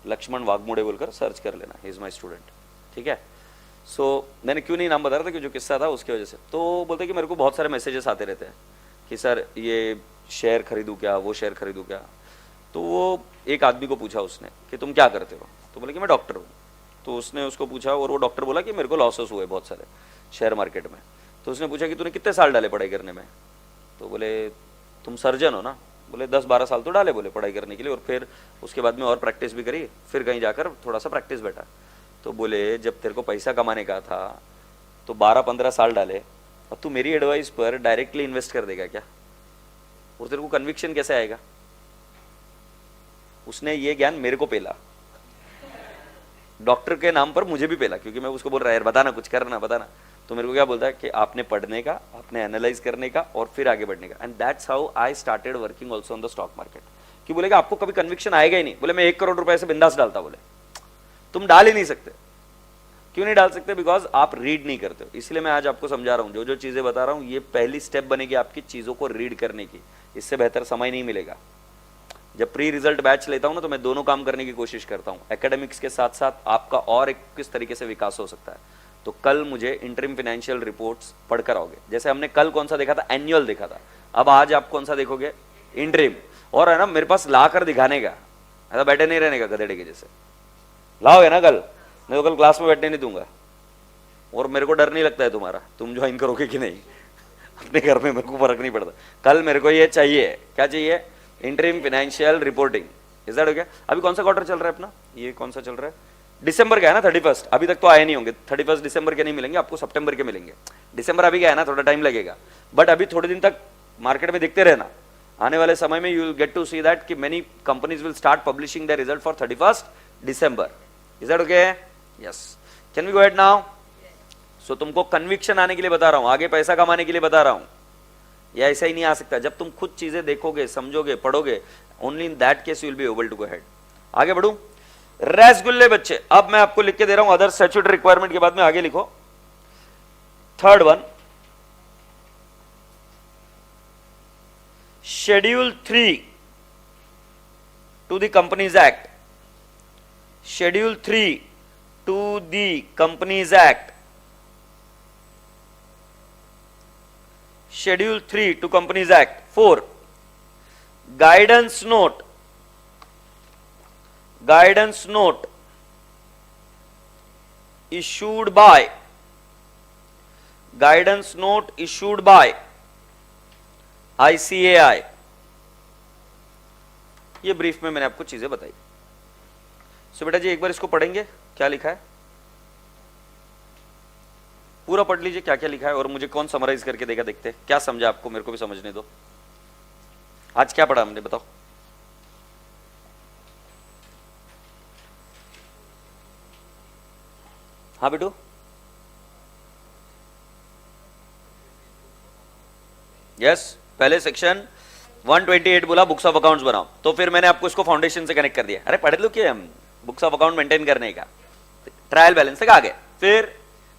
लक्ष्मण वाघमोड़े बोलकर सर्च कर लेना, ही इज़ माई स्टूडेंट, ठीक है। सो मैंने क्यों नहीं नाम बता रहा था कि जो किस्सा था उसकी वजह से। तो बोलते कि मेरे को बहुत सारे मैसेजेस आते रहते हैं कि सर ये शेयर खरीदूँ क्या, वो शेयर खरीदूँ क्या। तो वो एक आदमी को पूछा उसने कि तुम क्या करते हो, तो बोले कि मैं डॉक्टर हूँ। तो उसने उसको पूछा और वो डॉक्टर बोला कि मेरे को लॉसेस हुए बहुत सारे शेयर मार्केट में। तो उसने पूछा कि तूने कितने साल डाले पढ़ाई करने में? तो बोले तुम सर्जन हो ना? बोले 10-12 साल तो डाले बोले पढ़ाई करने के लिए, और फिर उसके बाद में और प्रैक्टिस भी करी, फिर कहीं जाकर थोड़ा सा प्रैक्टिस बैठा। तो बोले जब तेरे को पैसा कमाने का था तो 12-15 साल डाले, और तू मेरी एडवाइस पर डायरेक्टली इन्वेस्ट कर देगा क्या? और तेरे को कन्विक्शन कैसे आएगा? उसने ये ज्ञान मेरे को पेला, डॉक्टर के नाम पर मुझे भी पेला, क्योंकि मैं उसको बोल रहा है यार बताना, कुछ करना, बताना। तो मेरे को क्या बोलता है कि आपने पढ़ने का, आपने एनालाइज करने का और फिर आगे बढ़ने का। And that's how I started working also on the stock market. कि बोलेगा आपको कभी कन्विक्शन आएगा ही नहीं। बोले मैं 1 करोड़ रुपए से बिंदास डालता। बोले तुम डाल ही नहीं सकते। क्यों नहीं डाल सकते? बिकॉज आप रीड नहीं करते हो। इसलिए मैं आज आपको समझा रहा हूँ, जो जो चीजें बता रहा हूँ ये पहली स्टेप बनेगी आपकी चीजों को रीड करने की। इससे बेहतर समय नहीं मिलेगा। जब प्री रिजल्ट बैच लेता हूं ना तो मैं दोनों काम करने की कोशिश करता हूं, एकेडमिक्स के साथ साथ आपका और एक किस तरीके से विकास हो सकता है। तो कल मुझे इंटरिम फाइनेंशियल रिपोर्ट्स पढ़कर आओगे। जैसे हमने कल कौन सा देखा था, एनुअल देखा था, अब आज आप कौन सा देखोगे, इंटरिम। और है ना मेरे पास ला कर दिखाने का, ऐसा बैठे नहीं रहने का गधेड़े के जैसे। लाओगे ना कल, मैं तो कल क्लास में बैठने नहीं दूंगा। और मेरे को डर नहीं लगता है तुम्हारा, तुम ज्वाइन करोगे कि नहीं अपने घर में, मेरे को फर्क नहीं पड़ता। कल मेरे को ये चाहिए, क्या चाहिए, interim financial reporting. Is that okay? अभी कौन सा क्वार्टर चल रहा है अपना, ये कौन सा चल रहा है, दिसंबर का है ना, 31। अभी तक तो आए नहीं होंगे, 31 दिसंबर के नहीं मिलेंगे आपको, सितंबर के मिलेंगे। दिसंबर अभी क्या है ना, थोड़ा टाइम लगेगा, बट अभी थोड़े दिन तक मार्केट में दिखते रहना। आने वाले समय में you will get to see that कि many companies will start publishing the result for 31st December. Is that okay? Yes. Can we go ahead now? So तुमको कन्विक्शन आने के लिए बता रहा हूं, आगे पैसा कमाने के लिए बता रहा हूं. ये ऐसा ही नहीं आ सकता. जब तुम खुद चीजें देखोगे, समझोगे, पढ़ोगे, only in that case you will be able to go ahead. आगे बढ़ू. रसगुल्ले बच्चे, अब मैं आपको लिख के दे रहा हूं अदर स्टैट्यूटरी रिक्वायरमेंट के बाद में आगे लिखो. Third one, schedule 3 to the Companies Act. Schedule 3 to the Companies Act. Schedule 3 to Companies Act. 4. Guidance note. Guidance note issued by. Guidance note issued by ICAI. ये ब्रीफ में मैंने आपको चीजें बताई. सो बेटा जी एक बार इसको पढ़ेंगे, क्या लिखा है पूरा पढ़ लीजिए, क्या क्या लिखा है, और मुझे कौन समराइज करके देगा, देखते हैं क्या समझा आपको, मेरे को भी समझने दो. आज क्या पढ़ा हमने, बताओ. हाँ बेटू. यस, पहले सेक्शन 128 बोला बुक्स ऑफ अकाउंट्स बनाओ, तो फिर मैंने आपको इसको फाउंडेशन से कनेक्ट कर दिया. अरे पढ़ लो कि हम बुक्स ऑफ अकाउंट मेंटेन करने का, ट्रायल बैलेंस तक आ गए. फिर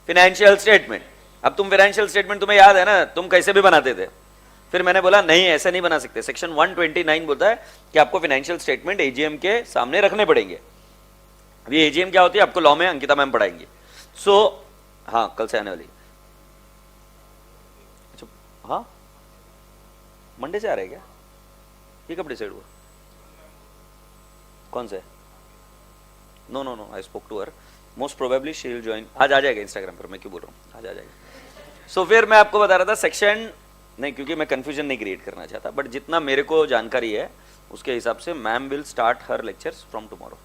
फाइनेंशियल स्टेटमेंट. अब तुम फाइनेंशियल स्टेटमेंट तुम्हें याद है ना, तुम कैसे भी बनाते थे. फिर मैंने बोला नहीं ऐसा नहीं बना सकते. सेक्शन 129 बोलता है कि आपको फाइनेंशियल स्टेटमेंट एजीएम के सामने रखने पड़ेंगे. अभी एजीएम क्या होती है आपको लॉ में अंकिता मैम पढ़ाएंगे. सो हाँ, कल से आने वाली. अच्छा हाँ, मंडे से आ रहे क्या? ये कब डिसाइड हुआ? कौन से? No no no, I spoke to her. Most probably she will join. आज आ जाएगा इंस्टाग्राम पर, मैं क्यों बोल रहा हूँ, आज आ जाएगा. सो फिर मैं आपको बता रहा था सेक्शन नहीं, क्योंकि मैं कंफ्यूजन नहीं क्रिएट करना चाहता, बट जितना मेरे को जानकारी है उसके हिसाब से ma'am will start her lectures from tomorrow,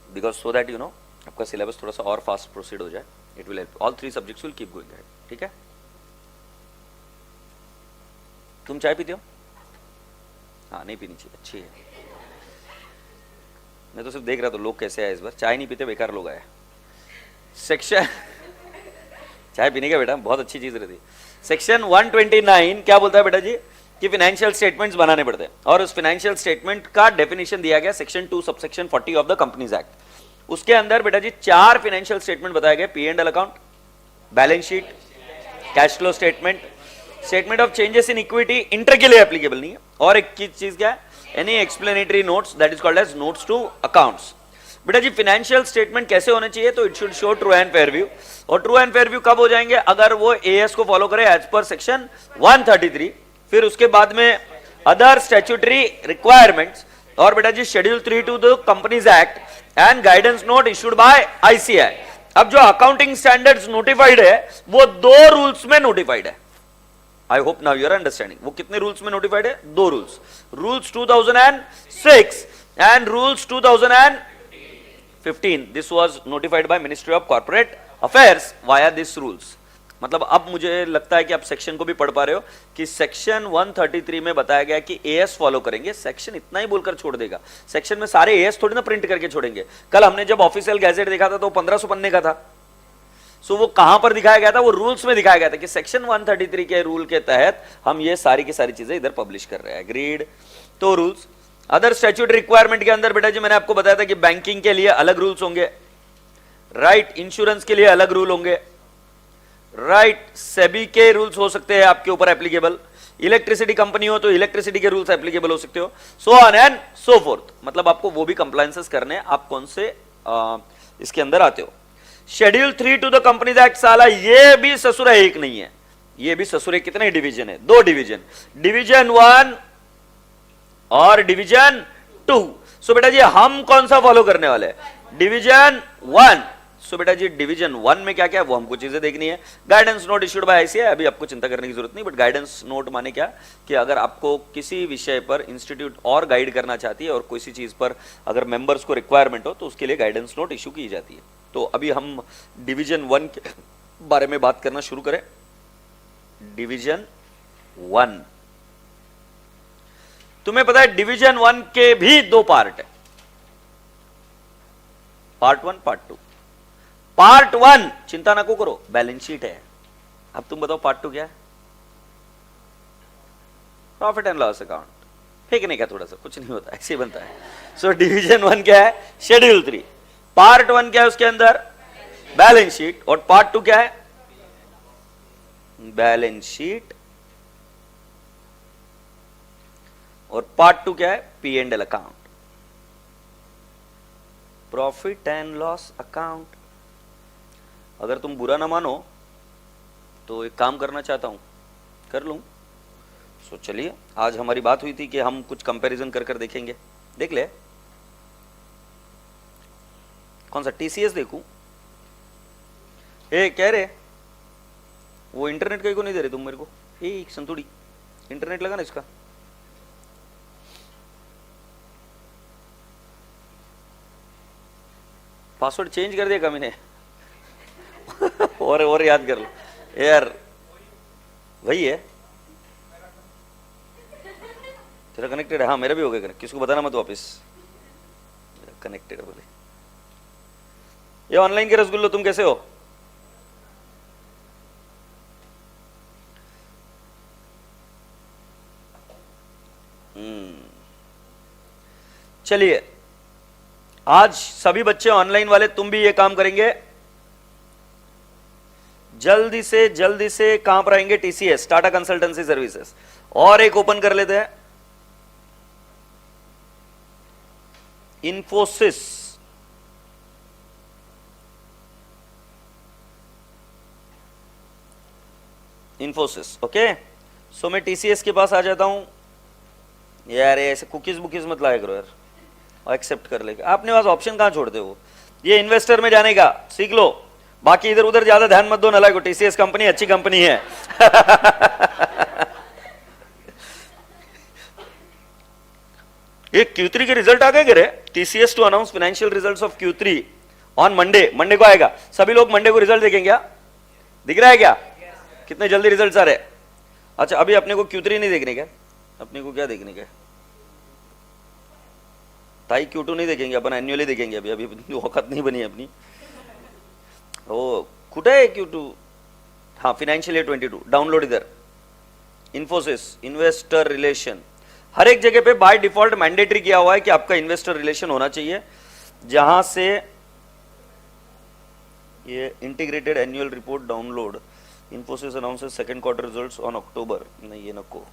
because so that you know आपका सिलेबस थोड़ा सा और फास्ट प्रोसीड हो जाए. It will help. All 3 subjects will keep going ahead. ठीक है. तुम चाय पीते हो? हाँ, नहीं पीनी चाहिए, अच्छी है. मैं तो सिर्फ देख रहा था लोग कैसे आए इस बार. चाय नहीं पीते, बेकार लोग आए. सेक्शन चाय पीने का बेटा बहुत अच्छी चीज रहती. सेक्शन 129 क्या बोलता है बेटा जी कि फाइनेंशियल स्टेटमेंट्स बनाने पड़ते हैं, और उस फाइनेंशियल स्टेटमेंट का डेफिनेशन दिया गया section 2 subsection 40 of the companies act. उसके अंदर बेटा जी 4 फाइनेंशियल स्टेटमेंट बताए गए. P&L account, balance sheet, cash flow statement, statement of changes in equity, inter के लिए एप्लीकेबल नहीं है. और एक चीज क्या है, any explanatory notes that is called as notes to accounts. बेटा जी फाइनेंशियल स्टेटमेंट कैसे होने चाहिए, तो it should show true and fair view. और ट्रू एंड फेयर व्यू कब हो जाएंगे, अगर वो एएस को फॉलो करे एज पर सेक्शन 133. फिर उसके बाद में अदर स्टैट्यूटरी रिक्वायरमेंट्स, और बेटा जी schedule 3 to the companies Act and guidance note issued by ICAI. अब जो अकाउंटिंग स्टैंडर्ड्स नोटिफाइड है वो 2 रूल्स में नोटिफाइड है. I hope now you are understanding. वो कितने रूल्स में नोटिफाइड है? 2 rules. Rules 2006 and rules 2015. This was notified by ministry of corporate affairs via this rules. मतलब अब मुझे लगता है कि आप सेक्शन को भी पढ़ पा रहे हो कि सेक्शन 133 में बताया गया कि एएस फॉलो करेंगे. सेक्शन इतना ही बोलकर छोड़ देगा. सेक्शन में सारे एएस थोड़ी ना प्रिंट करके छोड़ेंगे. कल हमने जब ऑफिशियल गैजेट देखा था तो 1500 पन्ने का था. सो वो कहां पर दिखाया गया था, वो रूल्स में दिखाया गया था कि सेक्शन 133 के रूल के तहत हम ये सारी की सारी चीजें इधर पब्लिश कर रहे हैं. एग्रीड. तो रूल्स अदर स्टैट्यूटरी रिक्वायरमेंट के अंदर बेटा जी मैंने आपको बताया था कि बैंकिंग के लिए अलग रूल्स होंगे, राइट. इंश्योरेंस के लिए अलग रूल होंगे, राइट. सेबी के रूल्स हो सकते हैं आपके ऊपर एप्लीकेबल. इलेक्ट्रिसिटी कंपनी हो तो इलेक्ट्रिसिटी के रूल्स एप्लीकेबल हो सकते हो. So on and so fourth. मतलब आपको वो भी कंप्लायंसेस करने, आप कौन से इसके अंदर आते हो. Schedule 3 to the companies act, साला ये भी ससुर है, एक नहीं है, ये भी ससुर है. कितने डिवीजन है? 2 डिवीजन, डिवीजन 1 और डिवीजन 2. सो बेटा जी हम कौन सा फॉलो करने वाले हैं? डिवीजन 1. सो बेटा जी डिवीजन 1 में क्या क्या है वो हमको चीजें देखनी है. Guidance note issued by ICAI. अभी आपको चिंता करने की जरूरत नहीं, बट गाइडेंस नोट माने क्या कि अगर आपको किसी विषय पर इंस्टीट्यूट और गाइड करना चाहती है और किसी चीज पर अगर मेंबर्स को रिक्वायरमेंट हो तो उसके लिए गाइडेंस नोट इशू की जाती है. तो अभी हम डिवीजन 1 के बारे में बात करना शुरू करें. डिवीजन 1। तुम्हें पता है डिवीजन 1 के भी 2 पार्ट है, पार्ट 1 पार्ट 2। पार्ट 1 चिंता ना को करो, बैलेंस शीट है। अब तुम बताओ पार्ट 2 क्या है? Profit and loss account. फेंकने का थोड़ा सा, कुछ नहीं होता, ऐसे बनता है। सो डिवीजन 1 क्या है? शेड्यूल 3। पार्ट 1 क्या है उसके अंदर? Balance sheet. और पार्ट 2 क्या है? Balance sheet. और पार्ट 2 क्या है? P and L account, profit and loss account. अगर तुम बुरा ना मानो तो एक काम करना चाहता हूं, कर लूं। सो चलिए, आज हमारी बात हुई थी कि हम कुछ कंपैरिजन कर कर देखेंगे। देख ले, कौन सा टीसीएस देखूं? कह रहे वो इंटरनेट कहीं को नहीं दे रहे तुम मेरे को। संतुड़ी, इंटरनेट लगा ना इसका। पासवर्ड चेंज कर दिया कमी ने। और याद कर लो यार, वही है तेरा कनेक्टेड है। हाँ मेरा भी हो गया कनेक्ट, किसको बताना मत वापिस। कनेक्टेड बोले। ये ऑनलाइन के रसगुल्लो, तुम कैसे हो? चलिए, आज सभी बच्चे ऑनलाइन वाले तुम भी ये काम करेंगे। जल्दी से कहां पर आएंगे? TCS, Tata consultancy services. और एक ओपन कर लेते हैं, इंफोसिस। इंफोसिस, ओके। सो मैं टीसीएस के पास आ जाता हूं। यार ऐसे कुकीज बुकीज मत लाया करो यार, एक्सेप्ट कर लेगा। आपने पास ऑप्शन कहां छोड़ते हो? ये इन्वेस्टर में जाने का सीख लो, बाकी इधर उधर ज्यादा ध्यान मत दो ना। लागो, टीसीएस कंपनी अच्छी कंपनी है। ये Q3 के रिजल्ट आ गए रे। TCS to announce financial results of Q3 on Monday. Monday को आएगा, सभी लोग मंडे को रिजल्ट देखेंगे क्या? दिख रहा है क्या कितने जल्दी रिजल्ट आ रहे? अच्छा, अभी अपने को Q3 नहीं देखने क्या? अपने को क्या देखने का? ताई Q2 नहीं देखेंगे अपन, एनुअली देखेंगे। अभी अभी औकात नहीं बनी अपनी। ओ कुठे है Q2? हाँ, फाइनेंशियल ईयर 22 डाउनलोड इधर। इन्फोसिस इन्वेस्टर रिलेशन, हर एक जगह पे बाय डिफॉल्ट मैंडेटरी किया हुआ है कि आपका इन्वेस्टर रिलेशन होना चाहिए, जहां से ये integrated annual report download. Infosys announces second quarter results on October. नहीं, ये नको।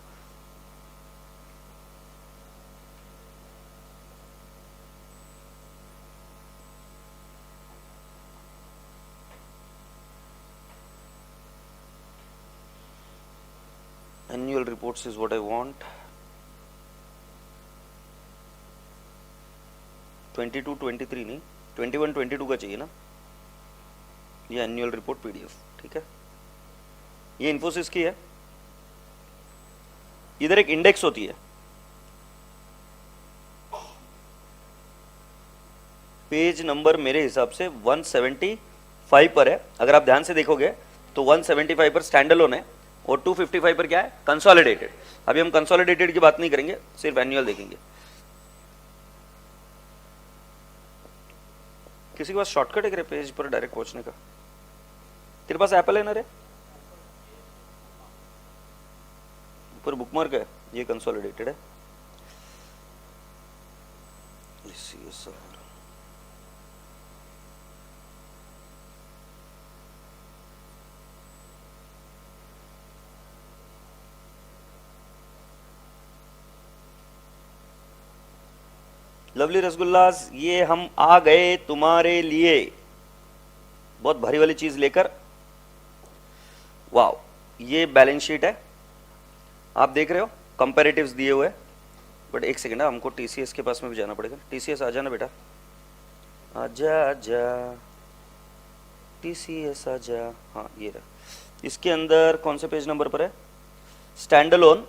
Annual reports is what I want. 22, 23 नहीं, 21, 22 का चाहिए ना ये एनुअल रिपोर्ट पीडीएफ। ठीक है, ये इन्फोसिस की है। इधर एक इंडेक्स होती है, पेज नंबर मेरे हिसाब से 175 पर है। अगर आप ध्यान से देखोगे तो 175 पर स्टैंडअलोन है और 255 पर क्या है? कंसोलिडेटेड। अभी हम कंसोलिडेटेड की बात नहीं करेंगे, सिर्फ एनुअल देखेंगे। किसी के पास शॉर्टकट है क्या पेज पर डायरेक्ट पहुंचने का? तेरे पास एप्पल है ना रे? ऊपर बुकमार्क है, ये कंसोलिडेटेड है। लवली रसगुल्लास, ये हम आ गए तुम्हारे लिए बहुत भारी वाली चीज लेकर। वाह, ये बैलेंस शीट है, आप देख रहे हो, कंपैरेटिव्स दिए हुए। बट एक सेकेंड, हमको टीसीएस के पास में भी जाना पड़ेगा। टीसीएस आ जाना बेटा, आजा आजा टीसीएस आजा। हाँ ये रहा, इसके अंदर कौन से पेज नंबर पर है? स्टैंडअलोन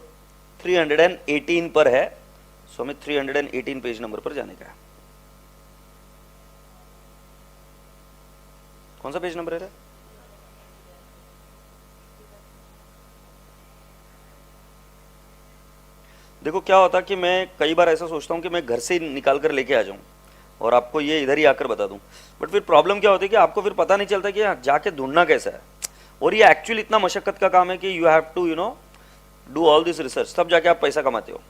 318 पर है। सो हमें 318 पेज नंबर पर जाने का है। कौन सा पेज नंबर है? देखो क्या होता कि मैं कई बार ऐसा सोचता हूँ कि मैं घर से निकाल कर लेके आ जाऊँ और आपको ये इधर ही आकर बता दूँ, बट फिर प्रॉब्लम क्या होती है कि आपको फिर पता नहीं चलता कि जाके ढूंढना कैसा है, और ये एक्चुअली इतना मशक्कत का काम है कि you have to do all this research, तब जाके आप पैसा कमाते हो।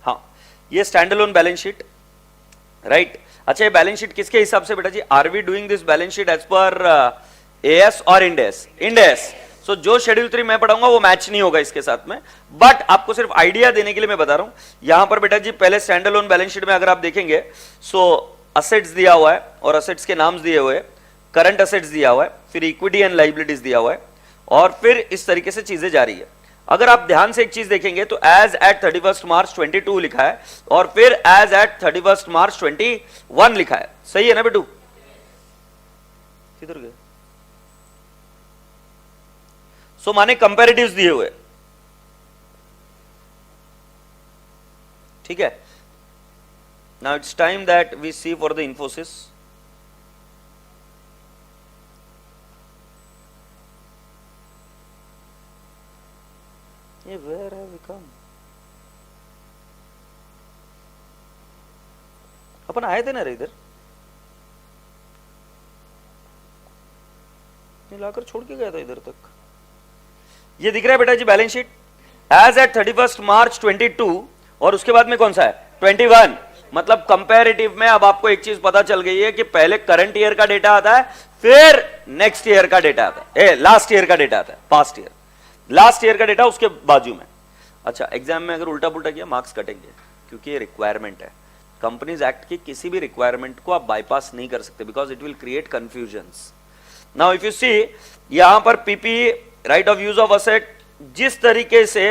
हाँ, ये stand alone balance sheet, right. अच्छा, ये बैलेंस शीट किसके हिसाब से बेटा जी? Are we doing this balance sheet as per AS or Ind AS? इंडेस। सो जो शेड्यूल 3 मैं पढ़ाऊंगा वो मैच नहीं होगा इसके साथ में, बट आपको सिर्फ आइडिया देने के लिए मैं बता रहा हूं। यहां पर बेटा जी पहले स्टैंड अलोन बैलेंस शीट में अगर आप देखेंगे, सो असेट्स दिया हुआ है और असेट्स के नाम्स दिए हुए, करंट असेट्स दिया हुआ है, फिर इक्विटी एंड लाइबिलिटीज दिया हुआ है, और फिर इस तरीके से चीजें जारी है। अगर आप ध्यान से एक चीज देखेंगे तो एज एट 31 मार्च 22 लिखा है, और फिर एज एट 31 मार्च 21 लिखा है। सही है ना बेटू? किधर गए? सो माने कंपैरेटिव्स दिए हुए, ठीक है। Now it's time that we see for the Infosys. ये वेयर हैव वी कम? अपन आए थे ना इधर, लाकर छोड़ के गया था इधर तक। ये दिख रहा है बेटा जी बैलेंस शीट एज एट 31 मार्च 22, और उसके बाद में कौन सा है? 21। मतलब कंपैरेटिव में अब आपको एक चीज पता चल गई है कि पहले करंट ईयर का डेटा आता है, फिर नेक्स्ट ईयर का डेटा आता है, लास्ट ईयर का डेटा आता है, पास्ट ईयर, लास्ट ईयर का डेटा उसके बाजू में। अच्छा, एग्जाम में अगर उल्टा पुल्टा किया मार्क्स कटेंगे, क्योंकि ये रिक्वायरमेंट है। कंपनीज एक्ट की किसी भी रिक्वायरमेंट को आप बाईपास नहीं कर सकते, because it will create confusions. Now if you see यहां पर PP, right of use of asset, जिस तरीके से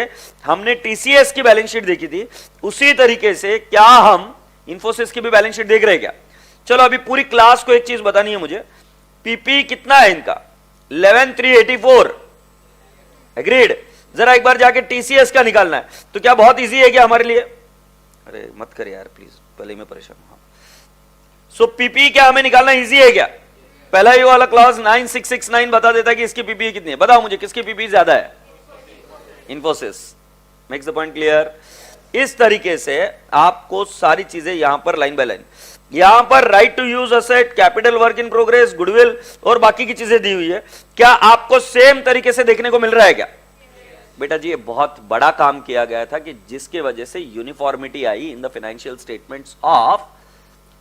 हमने टीसीएस की बैलेंस शीट देखी थी, उसी तरीके से क्या हम इंफोसिस की भी बैलेंस शीट देख रहे हैं क्या? चलो अभी पूरी क्लास को एक चीज बतानी है मुझे, पीपी कितना है इनका? 11,384, एग्रीड। जरा एक बार जाके टीसीएस का निकालना है, तो क्या बहुत इजी है क्या हमारे लिए? अरे मत कर यार प्लीज, पहले मैं परेशान हूं। सो पीपी क्या हमें निकालना इजी है क्या? पहला ही वाला क्लॉज 9669 बता देता है कि इसकी पीपी कितनी है। बताओ मुझे किसकी पीपी ज्यादा है? Infosys. Makes the point clear? इस तरीके से आपको सारी चीजें यहां पर लाइन बाय लाइन, यहां पर right to use asset, capital work in progress, goodwill और बाकी की चीजें दी हुई है। क्या आपको सेम तरीके से देखने को मिल रहा है क्या? बेटा जी ये बहुत बड़ा काम किया गया था कि जिसके वजह से uniformity I in the financial statements of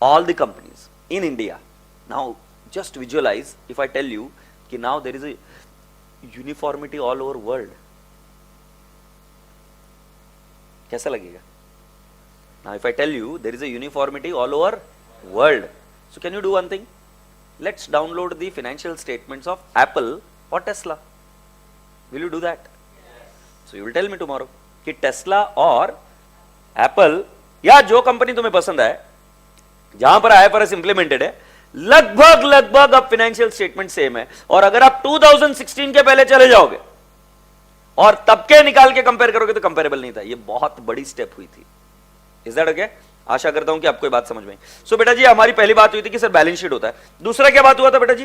all the companies in India. Now just visualize if I tell you कि now there is a uniformity all over world, कैसा लगेगा? Now if I tell you there is a uniformity all over world, so can you do one thing? Let's download the financial statements of Apple or Tesla. Will you do that? Yes. So you will tell me tomorrow कि Tesla और Apple या जो company तुम्हें पसंद है, जहां पर IFRS implemented है, लगभग अब फाइनेंशियल स्टेटमेंट सेम है। और अगर आप 2016 के पहले चले जाओगे और तब के निकाल के कंपेयर करोगे तो कंपेरेबल नहीं था। ये बहुत बड़ी स्टेप हुई थी। Is that okay? आशा करता हूं कि आपको ये बात समझ में आई। सो बेटा जी हमारी पहली बात हुई थी कि सर बैलेंस शीट होता है। दूसरा क्या बात हुआ था बेटा जी?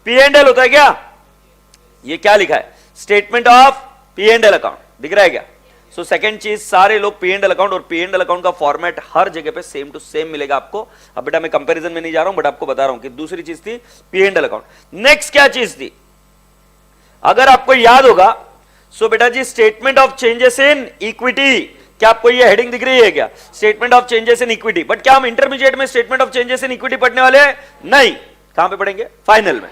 पी एंड एल होता है क्या? ये क्या लिखा है? Statement of P and L account दिख रहा है क्या? सो सेकंड चीज, सारे लोग पी एंड एल अकाउंट, और पी एंड एल अकाउंट का फॉर्मेट हर जगह पे सेम टू सेम मिलेगा आपको। अब बेटा मैं कंपैरिजन में नहीं जा रहा हूं, बट आपको बता रहा हूं कि दूसरी चीज थी P and L account. Next क्या चीज थी? अगर आपको याद होगा, सो बेटा जी statement of changes in equity. क्या आपको ये हेडिंग दिख रही है क्या? Statement of changes in equity. But क्या हम इंटरमीडिएट में statement of changes in equity पढ़ने वाले हैं? नहीं। कहां पे पढ़ेंगे? फाइनल में।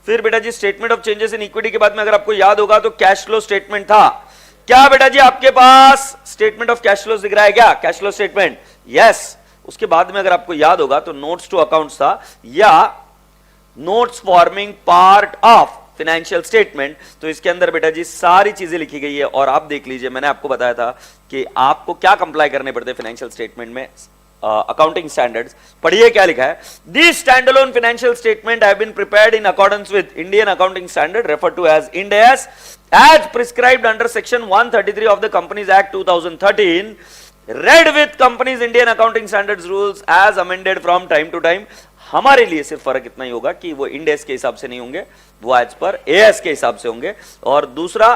फिर बेटा जी statement of changes in equity के बाद में अगर आपको याद होगा तो कैश फ्लो स्टेटमेंट था। क्या बेटा जी आपके पास स्टेटमेंट ऑफ कैश फ्लोज दिख रहा है क्या? Cash flow statement, yes. उसके बाद में अगर आपको याद होगा तो नोट्स टू अकाउंट्स था, या notes forming part of financial statement. तो इसके अंदर बेटा जी सारी चीजें लिखी गई है। और आप देख लीजिए, मैंने आपको बताया था कि आपको क्या कंप्लाई करने पड़ते हैं फाइनेंशियल स्टेटमेंट में, अकाउंटिंग स्टैंडर्ड्स। पढ़िए क्या लिखा है? These standalone financial statement have been prepared in accordance with Indian accounting standard referred to as Ind AS as prescribed under section 133 of the Companies Act 2013, read with Companies Indian accounting standards rules as amended from time to time। हमारे लिए सिर्फ फर्क इतना ही होगा कि वो end S के हिसाब से नहीं होंगे, वो एज पर एएस के हिसाब से होंगे। और दूसरा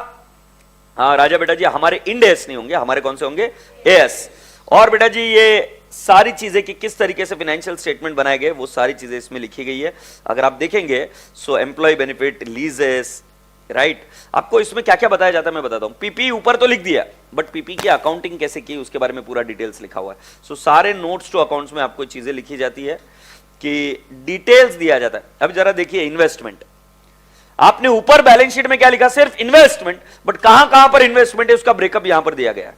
हाँ राजा बेटा जी, हमारे इंड एस नहीं होंगे, हमारे कौन से होंगे, एस। और बेटा जी ये सारी चीजें कि किस तरीके से फाइनेंशियल स्टेटमेंट बनाए गए वो सारी चीजें इसमें लिखी गई है। अगर आप देखेंगे सो एम्प्लॉय बेनिफिट, लीजेस, राइट, आपको इसमें क्या क्या बताया जाता है मैं बताता हूं। पीपी ऊपर तो लिख दिया, बट पीपी की अकाउंटिंग कैसे की उसके बारे में पूरा डिटेल्स लिखा हुआ है। सो सारे नोट्स टू अकाउंट्स में आपको चीजें लिखी जाती है कि डिटेल्स दिया जाता है। अब जरा देखिए इन्वेस्टमेंट, आपने ऊपर बैलेंस शीट में क्या लिखा, सिर्फ इन्वेस्टमेंट, बट कहां कहां पर इन्वेस्टमेंट है उसका ब्रेकअप यहां पर दिया गया है।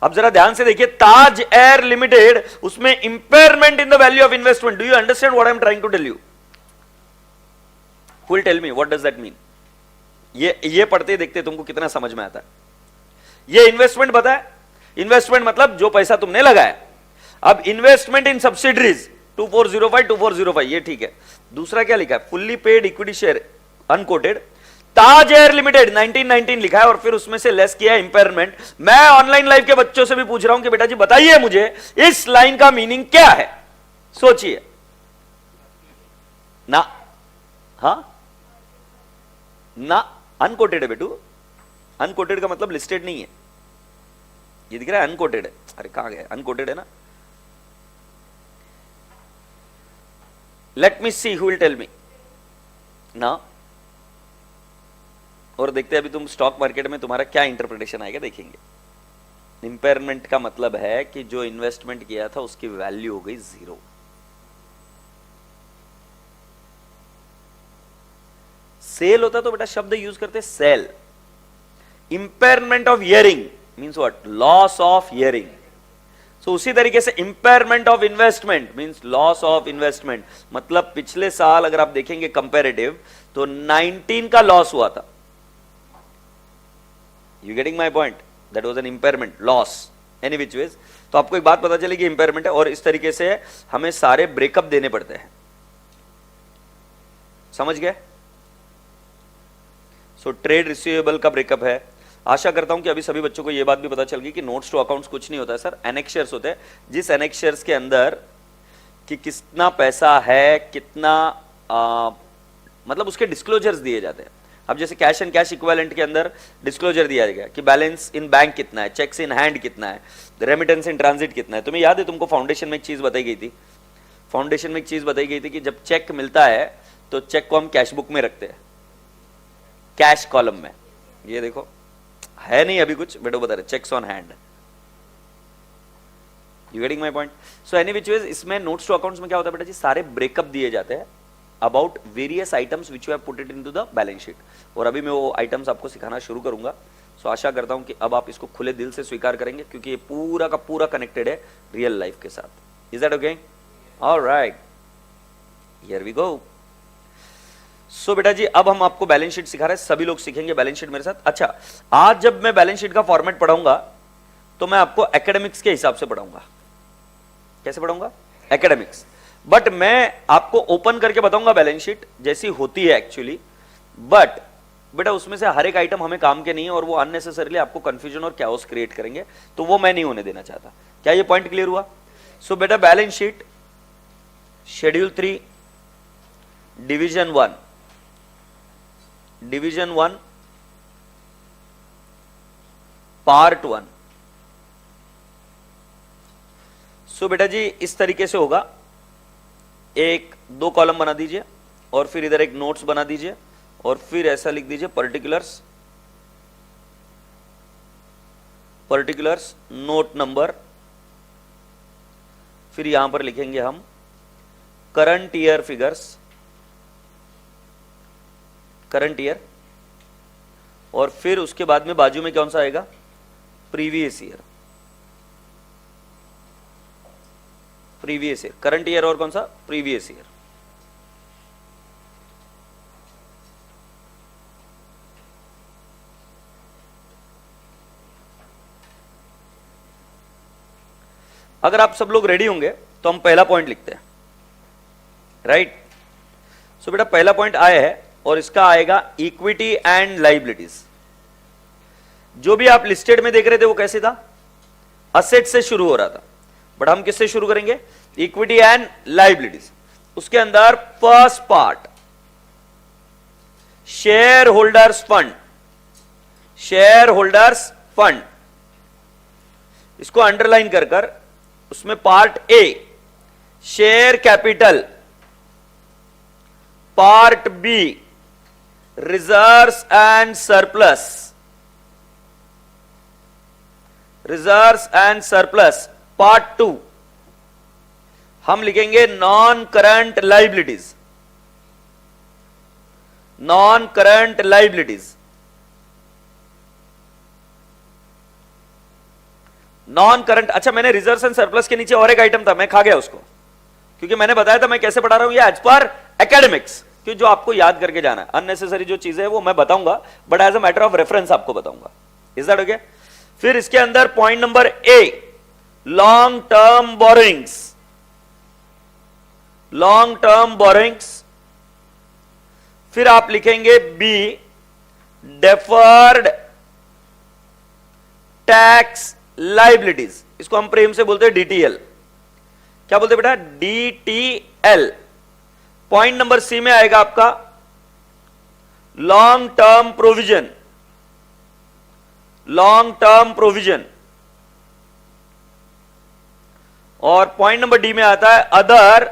अब जरा ध्यान से देखिए, ताज एयर लिमिटेड, उसमें impairment in the value of investment. Do you understand what I am trying to tell you? Who will tell me what does that mean? ये पढ़ते देखते तुमको कितना समझ में आता है। ये इन्वेस्टमेंट बताए, इन्वेस्टमेंट मतलब जो पैसा तुमने लगाया। अब इन्वेस्टमेंट इन सब्सिडरीज 2405 2405 ये ठीक है। दूसरा क्या लिखा है, fully paid equity share unquoted, Taj air Limited 1919 लिखा है और फिर उसमें से लेस किया इंपेयरमेंट। मैं ऑनलाइन लाइव के बच्चों से भी पूछ रहा हूं कि बेटा जी बताइए मुझे इस लाइन का मीनिंग क्या है, सोचिए ना। हां ना, अनकोटेड है बेटू, अनकोटेड का मतलब लिस्टेड नहीं है। ये दिख रहा है अनकोटेड है, अरे कहां गया, अनकोटेड है ना। Let me see who will tell me ना। और देखते हैं अभी तुम स्टॉक मार्केट में तुम्हारा क्या इंटरप्रिटेशन आएगा, देखेंगे। इंपेयरमेंट का मतलब है कि जो इन्वेस्टमेंट किया था उसकी वैल्यू हो गई जीरो। सेल होता तो बेटा शब्द यूज करते सेल। Impairment of hearing means what, loss of hearing. So उसी तरीके से impairment of investment means loss of investment. मतलब पिछले साल अगर आप देखेंगे कंपैरेटिव तो 19 का लॉस हुआ था। You getting my point? That was an impairment, loss, any which ways। तो आपको एक बात पता चलेगी इंपेयरमेंट है, और इस तरीके से हमें सारे ब्रेकअप देने पड़ते हैं, समझ गए। सो ट्रेड रिसीवेबल का ब्रेकअप है। आशा करता हूं कि अभी सभी बच्चों को यह बात भी पता चल गई कि नोट्स टू अकाउंट्स कुछ नहीं होता है सर, एनेक्शर्स होते हैं। जिस एनेक्शर्स के अंदर कि कितना पैसा है, कितना मतलब उसके डिस्क्लोजर्स दिए जाते हैं। अब जैसे कैश एंड कैश इक्विवेलेंट के अंदर डिस्क्लोजर दिया गया कि बैलेंस इन बैंक कितना है, चेक्स इन हैंड कितना है, रेमिटेंस इन ट्रांजिट कितना है। तुम्हें याद है तुमको फाउंडेशन में एक चीज बताई गई थी, फाउंडेशन में एक चीज बताई गई थी कि जब चेक मिलता है तो चेक को हम कैश बुक में रखते हैं, कैश कॉलम में। ये देखो है नहीं अभी कुछ बेटो बता रहे, cheques on hand. You getting my point? So any which ways इसमें नोट्स टू अकाउंट्स में क्या होता है बेटा जी, सारे ब्रेकअप दिए जाते हैं about various items which you have put it into the balance sheet. और अभी मैं वो आइटम्स आपको सिखाना शुरू करूंगा। सो आशा करता हूं कि अब आप इसको खुले दिल से स्वीकार करेंगे, क्योंकि ये पूरा का पूरा कनेक्टेड है रियल लाइफ के साथ। Is that okay? Alright, here we go. So बेटा जी अब हम आपको बैलेंस शीट सिखा रहे हैं, सभी लोग सीखेंगे बैलेंस शीट मेरे साथ। अच्छा, आज जब मैं बैलेंस शीट का फॉर्मेट पढ़ाऊंगा तो मैं आपको एकेडमिक्स के हिसाब से पढ़ाऊंगा। कैसे पढ़ाऊंगा? एकेडमिक्स। बट मैं आपको ओपन करके बताऊंगा बैलेंस शीट जैसी होती है एक्चुअली, बट बेटा उसमें से हर एक आइटम हमें काम के नहीं है और वो अननेसेसरीली आपको कंफ्यूजन और कैओस क्रिएट करेंगे, तो वो मैं नहीं होने देना चाहता। क्या ये पॉइंट क्लियर हुआ? सो बेटा balance sheet schedule 3 division 1 part 1। सो बेटा जी इस तरीके से होगा, एक दो कॉलम बना दीजिए और फिर इधर एक नोट्स बना दीजिए और फिर ऐसा लिख दीजिए पर्टिकुलर्स नोट नंबर। फिर यहां पर लिखेंगे हम current year figures, current year, और फिर उसके बाद में बाजू में कौन सा आएगा? Previous year. Previous year, current year और कौन सा? Previous year. अगर आप सब लोग रेडी होंगे तो हम पहला पॉइंट लिखते हैं, राइट। सो बेटा पहला पॉइंट आया है और इसका आएगा इक्विटी एंड लायबिलिटीज। जो भी आप लिस्टेड में देख रहे थे वो कैसे था? असेट से शुरू हो रहा था, बट हम किससे शुरू करेंगे? Equity and liabilities. उसके अंदर first part shareholders fund, shareholders fund, इसको अंडरलाइन कर कर उसमें part A share capital, part B reserves and surplus, reserves and surplus, part two हम लिखेंगे non current liabilities, non current liabilities, non current. अच्छा, मैंने reserves and surplus के नीचे और एक आइटम था, मैं खा गया उसको, क्योंकि मैंने बताया था मैं कैसे पढ़ा रहा हूं ये एज पर एकेडमिक्स, कि जो आपको याद करके जाना है। अननेसेसरी जो चीजें है वो मैं बताऊंगा, but as a matter of reference आपको बताऊंगा। Is that okay? फिर इसके अंदर point number A long term borrowings, long term borrowings. फिर आप लिखेंगे बी डेफर्ड टैक्स लाइबिलिटीज, इसको हम प्रेम से बोलते हैं डीटीएल। क्या बोलते हैं बेटा? डीटीएल। पॉइंट नंबर सी में आएगा आपका long term provision, long term provision. और पॉइंट नंबर डी में आता है other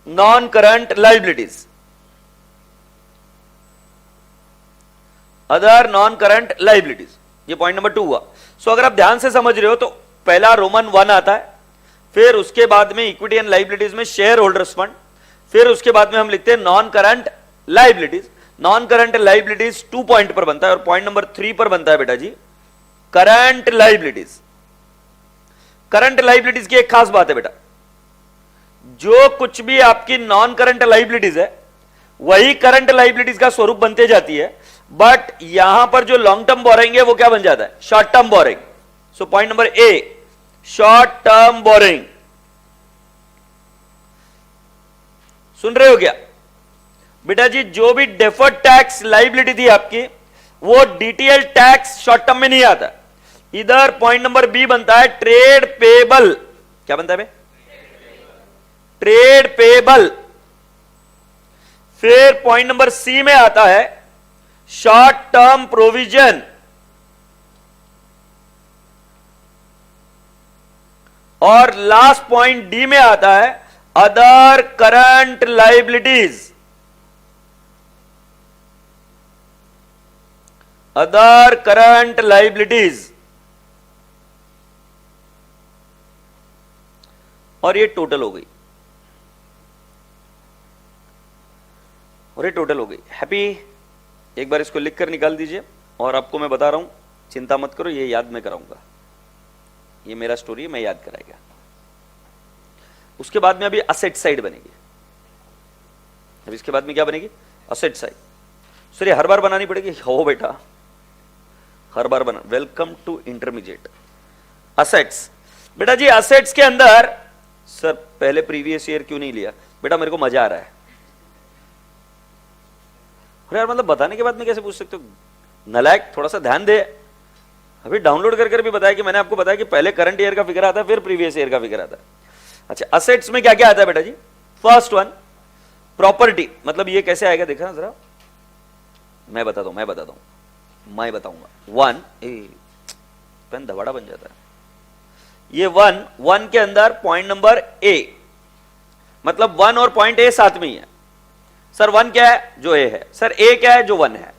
non current liabilities, other non current liabilities. ये पॉइंट नंबर 2 हुआ। सो अगर आप ध्यान से समझ रहे हो तो पहला रोमन 1 आता है, फिर उसके बाद में इक्विटी एंड लाइबिलिटीज में शेयर होल्डर्स फंड, फिर उसके बाद में हम लिखते हैं non current liabilities. Non current liabilities 2 point पर बनता है, और पॉइंट नंबर 3 पर बनता है बेटा जी करंट लाइबिलिटीज। करंट लाइबिलिटीज की एक खास बात है बेटा, जो कुछ भी आपकी नॉन करंट लाइबिलिटीज है वही करंट लाइबिलिटीज का स्वरूप बनते जाती है, बट यहां पर जो लॉन्ग टर्म बोरिंग है वो क्या बन जाता है? Short term borrowing. So point number A short term borrowing. सुन रहे हो क्या बेटा जी? जो भी डेफर्ड टैक्स लाइबिलिटी थी आपकी, वो डीटीएल टैक्स शॉर्ट टर्म में नहीं आता। इधर पॉइंट नंबर बी बनता है ट्रेड पेबल। क्या बनता है? Trade payable. फिर पॉइंट नंबर सी में आता है शॉर्ट टर्म प्रोविजन, और लास्ट पॉइंट डी में आता है other current liabilities, other current liabilities. और ये टोटल हो गई, और ये टोटल हो गई। हैप्पी? एक बार इसको लिख कर निकाल दीजिए। और आपको मैं बता रहा हूं, चिंता मत करो, ये याद मैं कराऊंगा, ये मेरा स्टोरी है, मैं याद कराएगा। उसके बाद में अभी असेट साइड बनेगी। अभी इसके बाद में क्या बनेगी? Asset side. सर ये हर बार बनानी पड़ेगी? हो बेटा, हर बार बना। Welcome to intermediate. असेट्स बेटा जी, असेट्स के अंदर सर पहले प्रीवियस ईयर क्यों नहीं लिया? बेटा मेरे को मजा आ रहा है। अरे यार, मतलब बताने के बाद में कैसे पूछ सकते हो? नालायक, थोड़ा सा ध्यान दे। अभी डाउनलोड कर भी बताया कि मैंने आपको बताया कि पहले करंट ईयर का फिगर आता है, फिर प्रीवियस ईयर का फिगर आता है। अच्छा, असेट्स में क्या क्या आता है बेटा जी? First one property. मतलब ये कैसे आएगा देखा ना जरा, मैं बताता हूं, मैं बताऊंगा। वन पेन दवाड़ा बन जाता है। ये वन के अंदर पॉइंट नंबर ए, मतलब 1 और पॉइंट ए साथ में ही है। सर 1 क्या है? जो ए है। सर ए क्या है? जो 1 है।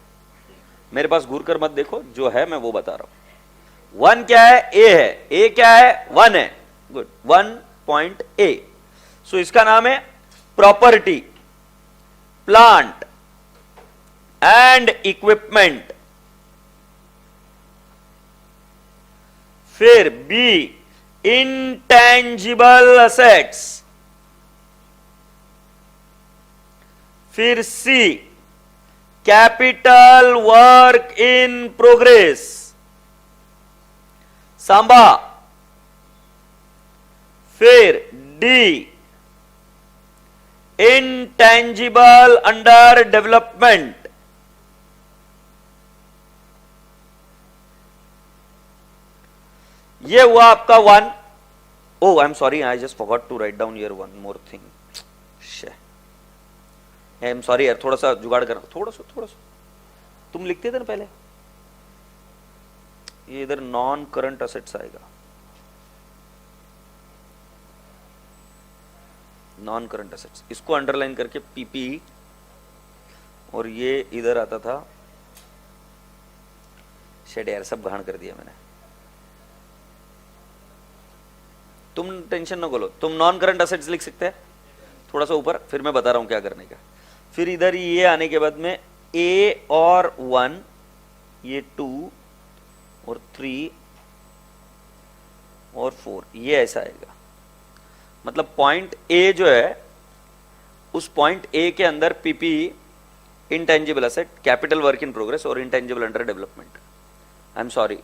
मेरे पास घूर कर मत देखो, जो है मैं वो बता रहा हूं। 1 क्या है? ए है। ए क्या है? 1 है। Good, 1 point A. सो इसका नाम है प्रॉपर्टी, प्लांट एंड इक्विपमेंट। फिर बी इंटेंजिबल असेट्स। फिर C capital work in progress, Samba. फिर डी इंटेंजिबल अंडर डेवलपमेंट। ये हुआ आपका 1। Oh, I'm sorry, I just forgot to write down here one more thing. I'm sorry यार, थोड़ा सा जुगाड़ करना, थोड़ा सा तुम लिखते थे ना पहले, ये इधर नॉन करंट असेट्स आएगा, नॉन करंट असेट्स, इसको अंडरलाइन करके पीपी, और ये इधर आता था, शेड यार सब घाण कर दिया मैंने, तुम टेंशन न लो, तुम नॉन करंट असेट्स लिख सकते हैं थोड़ा सा ऊपर, फिर मैं बता रहा हूं क्या करने का। फिर इधर ये आने के बाद में ए और 1, ये 2 और 3 और 4, ये ऐसा आएगा। मतलब पॉइंट ए जो है, उस पॉइंट ए के अंदर PP, intangible asset, capital work in progress और intangible under development, I am sorry,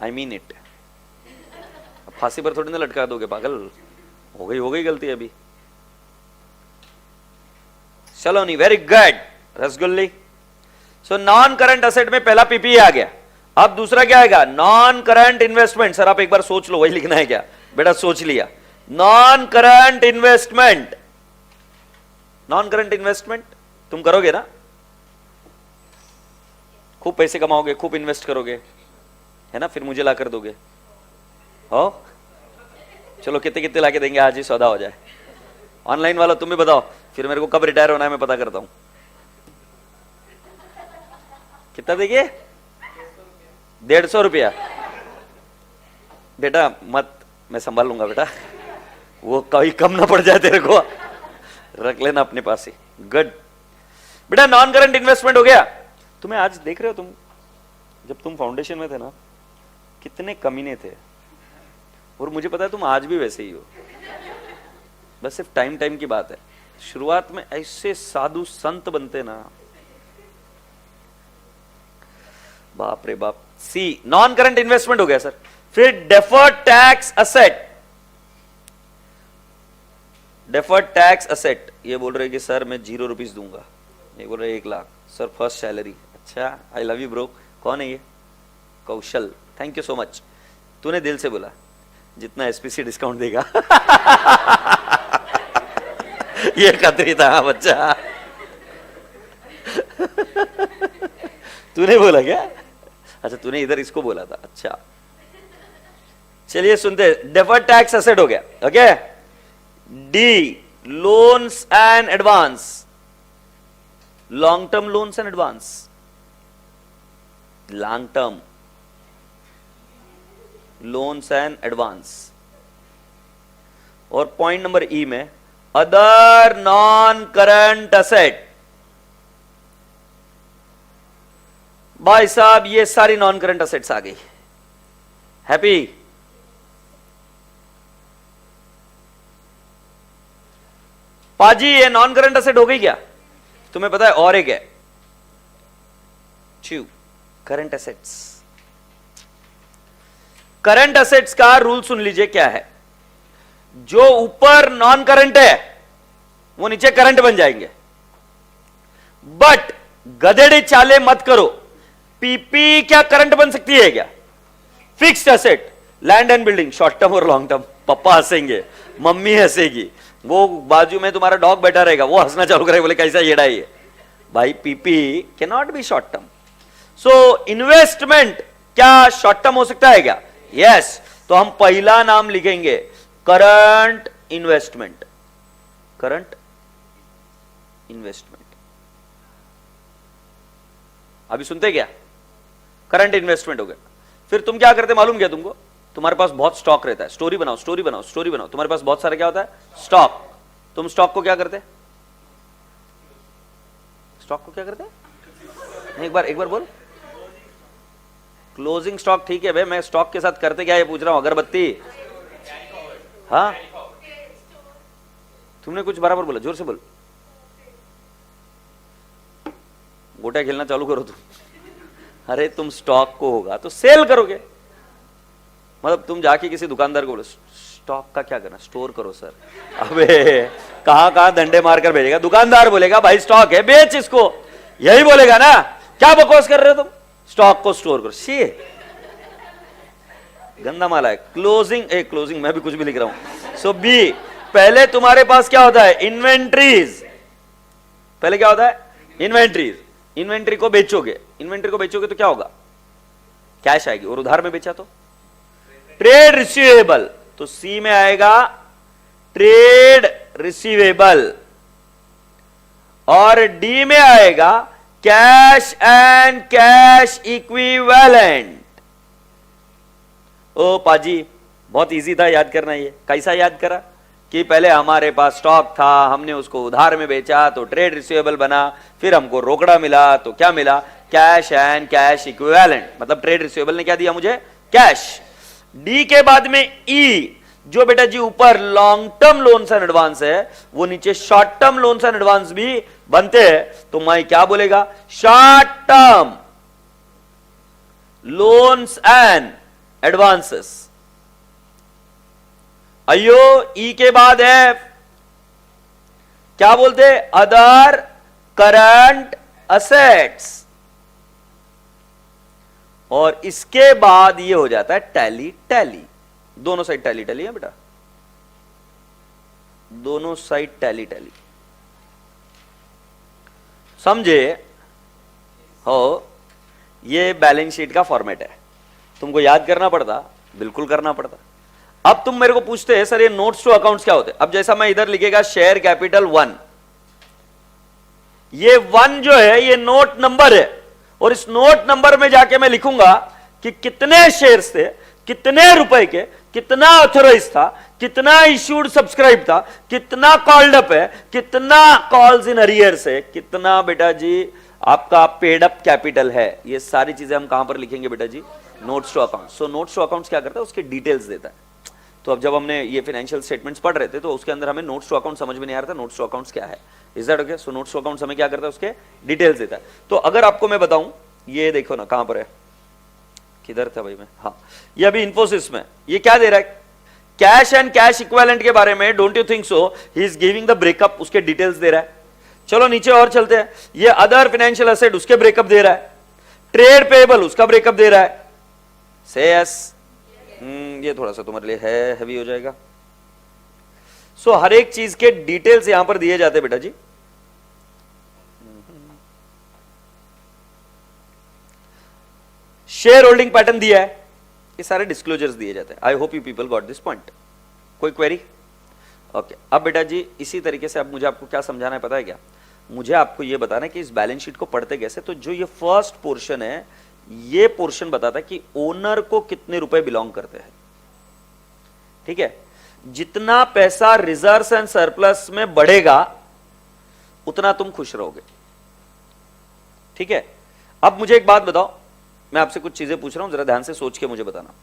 I mean it. फांसी पर थोड़ी ना लटका दोगे पागल, हो गई गलती अभी। चलो नहीं, वेरी गुड रसगुल्ली। सो नॉन करंट असेट में पहला पीपी आ गया। अब दूसरा क्या आएगा, नॉन करंट इन्वेस्टमेंट। सर आप एक बार सोच लो, वही लिखना है क्या बेटा, सोच लिया। Non current investment, non current investment तुम करोगे ना, खूब पैसे कमाओगे, खूब इन्वेस्ट करोगे, है ना, फिर मुझे ला कर दोगे। हो चलो कितने कितने लाके देंगे, आज ही सौदा हो जाए। ऑनलाइन वाला तुम भी बताओ, फिर मेरे को कब रिटायर होना है मैं पता करता हूं। कितना देंगे, 150 रुपया। बेटा मत, मैं संभाल लूंगा बेटा, वो कभी कम ना पड़ जाए तेरे को, रख लेना अपने पास ही। गुड बेटा, नॉन करंट इन्वेस्टमेंट हो गया। तुम्हें आज देख रहे हो, तुम जब तुम फाउंडेशन में थे ना, कितने कमीने थे, और मुझे पता है तुम आज भी वैसे ही हो, बस सिर्फ टाइम की बात है। शुरुआत में ऐसे साधु संत बनते ना, बाप रे बाप। सी नॉन करंट इन्वेस्टमेंट हो गया सर। फिर deferred tax asset, deferred tax asset, ये बोल रहे कि सर मैं 0 रुपीज दूंगा, ये बोल रहे 1 लाख सर फर्स्ट सैलरी। अच्छा, आई लव यू ब्रो। कौन है ये, कौशल, थैंक यू सो मच। तूने दिल से बोला जितना एसपीसी डिस्काउंट देगा ये खतरी था बच्चा तूने बोला क्या, अच्छा तूने इधर इसको बोला था, अच्छा चलिए सुनते। डेफर्ड टैक्स असेट हो गया, okay. D loans and advance, long term loans and advance, long term loans and advance. और पॉइंट नंबर ई में अदर नॉन करंट असेट। भाई साहब ये सारी नॉन करंट असेट्स आ गई। हैप्पी, पाजी ये नॉन करंट असेट हो गई क्या, तुम्हें पता है और एक है करंट असेट्स। करंट असेट्स का रूल सुन लीजिए क्या है, जो ऊपर नॉन करंट है वो नीचे करंट बन जाएंगे। बट गधेड़े चाले मत करो, पीपी क्या करंट बन सकती है क्या। Fixed asset, land and building, short term और लॉन्ग टर्म। पापा हंसेंगे, मम्मी हंसेगी, वो बाजू में तुम्हारा डॉग बैठा रहेगा, वो हंसना चालू करेगा, बोले कैसा येड़ा है भाई। PP can not B short term. So investment क्या शॉर्ट टर्म हो सकता है क्या, यस। तो हम पहला नाम लिखेंगे करंट इन्वेस्टमेंट, करंट इन्वेस्टमेंट। अभी सुनते क्या, करंट इन्वेस्टमेंट हो गया। फिर तुम क्या करते मालूम क्या तुमको, तुम्हारे पास बहुत स्टॉक रहता है, स्टोरी बनाओ स्टोरी बनाओ स्टोरी बनाओ, तुम्हारे पास बहुत सारा क्या होता है स्टॉक। तुम स्टॉक को क्या करते, स्टॉक को क्या करते, एक बार बोल। क्लोजिंग स्टॉक, ठीक है भाई, मैं स्टॉक के साथ करते क्या ये पूछ रहा हूं, अगरबत्ती। हाँ तुमने कुछ बराबर बोला, जोर से बोल। गोटा खेलना चालू करो तुम। अरे तुम स्टॉक को होगा तो सेल करोगे, मतलब तुम जाके किसी दुकानदार को बोलो स्टॉक का क्या करना, स्टोर करो सर। अबे कहां डंडे मारकर भेजेगा, दुकानदार बोलेगा भाई स्टॉक है बेच इसको, यही बोलेगा ना। क्या बकवास कर रहे हो तुम, स्टॉक को स्टोर करो, शी गंदा माला है। क्लोजिंग मैं भी कुछ भी लिख रहा हूं। सो बी, पहले तुम्हारे पास क्या होता है, इन्वेंट्रीज। पहले क्या होता है इन्वेंट्री, इन्वेंट्री को बेचोगे, इन्वेंट्री को बेचोगे तो क्या होगा, कैश आएगी, और उधार में बेचा तो ट्रेड रिसीवेबल, तो सी में आएगा ट्रेड रिसीवेबल, और डी में आएगा कैश एंड कैश इक्विवेलेंट। ओ पाजी बहुत इजी था याद करना, ये कैसा याद करा कि पहले हमारे पास स्टॉक था, हमने उसको उधार में बेचा तो ट्रेड रिसीवेबल बना, फिर हमको रोकड़ा मिला तो क्या मिला, कैश एंड कैश इक्विवेलेंट, मतलब ट्रेड रिसीवेबल ने क्या दिया मुझे, कैश। डी के बाद में ई, जो बेटा जी ऊपर long term loans and advance है, वो नीचे short term loans and advance भी बनते हैं, तो मैं क्या बोलेगा, short term loans and advances. अयो ई के बाद है क्या बोलते, अदर करंट असेट्स, और इसके बाद ये हो जाता है टैली, टैली दोनों साइड टैली टैली है बेटा, दोनों साइड टैली टैली, समझे हो। ये बैलेंस शीट का फॉर्मेट है, तुमको याद करना पड़ता, बिल्कुल करना पड़ता। अब तुम मेरे को पूछते हैं सर ये नोट्स टू अकाउंट्स क्या होते हैं, अब जैसा मैं इधर लिखेगा शेयर कैपिटल 1, ये 1 जो है ये नोट नंबर है, और इस नोट नंबर में जाके मैं लिखूंगा कि कितने शेयर्स थे, कितने रुपए के, कितना ऑथराइज था, कितना इश्यूड सब्सक्राइब था, कितना कॉल्ड अप है, कितना कॉल्स इन अरियर्स है, कितना बेटा जी आपका पेड अप कैपिटल है। ये सारी चीजें हम कहां पर लिखेंगे बेटा जी, notes to accounts. So notes to accounts क्या करता है, उसके डिटेल्स देता है। तो अब जब हमने ये फाइनेंशियल स्टेटमेंट्स पढ़ रहे थे तो उसके अंदर हमें नोट्स टू अकाउंट समझ में नहीं आ रहा था, नोट्स टू अकाउंट्स क्या है, is that okay. So notes to accounts हमें क्या करता है, उसके डिटेल्स देता है। तो अगर आपको मैं बताऊं, ये देखो ना कहां पर है, किधर था भाई मैं, हाँ ये अभी इन्फोसिस में, ये क्या दे रहा है, कैश एंड कैश इक्विवेलेंट के बारे में, don't you think so, he is giving the breakup, उसके डिटेल्स दे रहा है। चलो नीचे और चलते हैं, ये अदर फाइनेंशियल एसेट उसके ब्रेकअप दे रहा है, ट्रेड पेएबल उसका ब्रेकअप दे रहा है, से यस। ये थोड़ा सा तुम्हारे लिए है हैवी हो जाएगा। सो हर एक चीज के डिटेल्स यहां पर दिए जाते हैं बेटा जी। शेयर होल्डिंग पैटर्न दिया है, ये सारे डिस्क्लोजर्स दिए जाते हैं। आई hope you people got this point. कोई क्वेरी? ओके अब बेटा जी इसी तरीके से अब मुझे आपको क्या समझाना है पता है क्या, मुझे आपको ये बताना है कि इस बैलेंस शीट को पढ़ते कैसे। तो जो ये फर्स्ट पोर्शन है, ये पोर्शन बताता है कि ओनर को कितने रुपए बिलोंग करते हैं, ठीक है। जितना पैसा रिजर्व्स एंड सरप्लस में बढ़ेगा उतना तुम खुश रहोगे, ठीक है। अब मुझे एक बात बताओ, मैं आपसे कुछ चीजें पूछ रहा हूं, जरा ध्यान से सोच के मुझे बताना।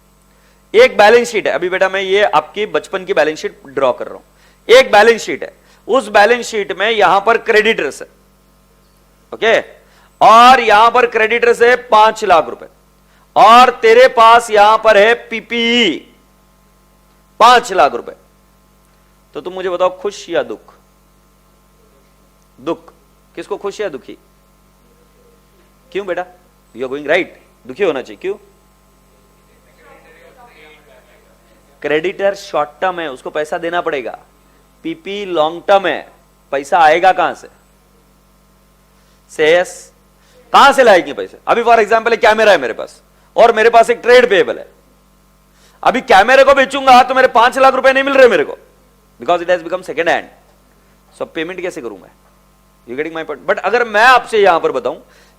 एक बैलेंस शीट है, अभी बेटा मैं ये आपकी बचपन की बैलेंस शीट ड्रॉ कर रहा हूं। एक बैलेंस शीट है, उस बैलेंस शीट में यहां पर क्रेडिटर्स है, ओके, और यहां पर क्रेडिटर्स है 5 लाख रुपए, और तेरे पास यहां पर है पीपीई 5 लाख रुपए। तो तुम मुझे बताओ खुश या दुख? दुख। किसको खुश या दुखी? क्यों बेटा? यू आर गोइंग राइट, दुखी होना चाहिए। क्यों? क्रेडिटर शॉर्ट टर्म है, उसको पैसा देना पड़ेगा। पीपी लॉन्ग टर्म है, पैसा आएगा कहां से? सेस कहां से लाएंगे पैसे? अभी फॉर एग्जांपल एक कैमरा है मेरे पास, और मेरे पास एक ट्रेड पेएबल है। अभी कैमरे को बेचूंगा तो मेरे 5 लाख रुपए नहीं मिल रहे मेरे को, because it has become second hand. So payment कैसे करूं मैं? You getting my point? But अगर मैं आपसे यहां पर बताऊं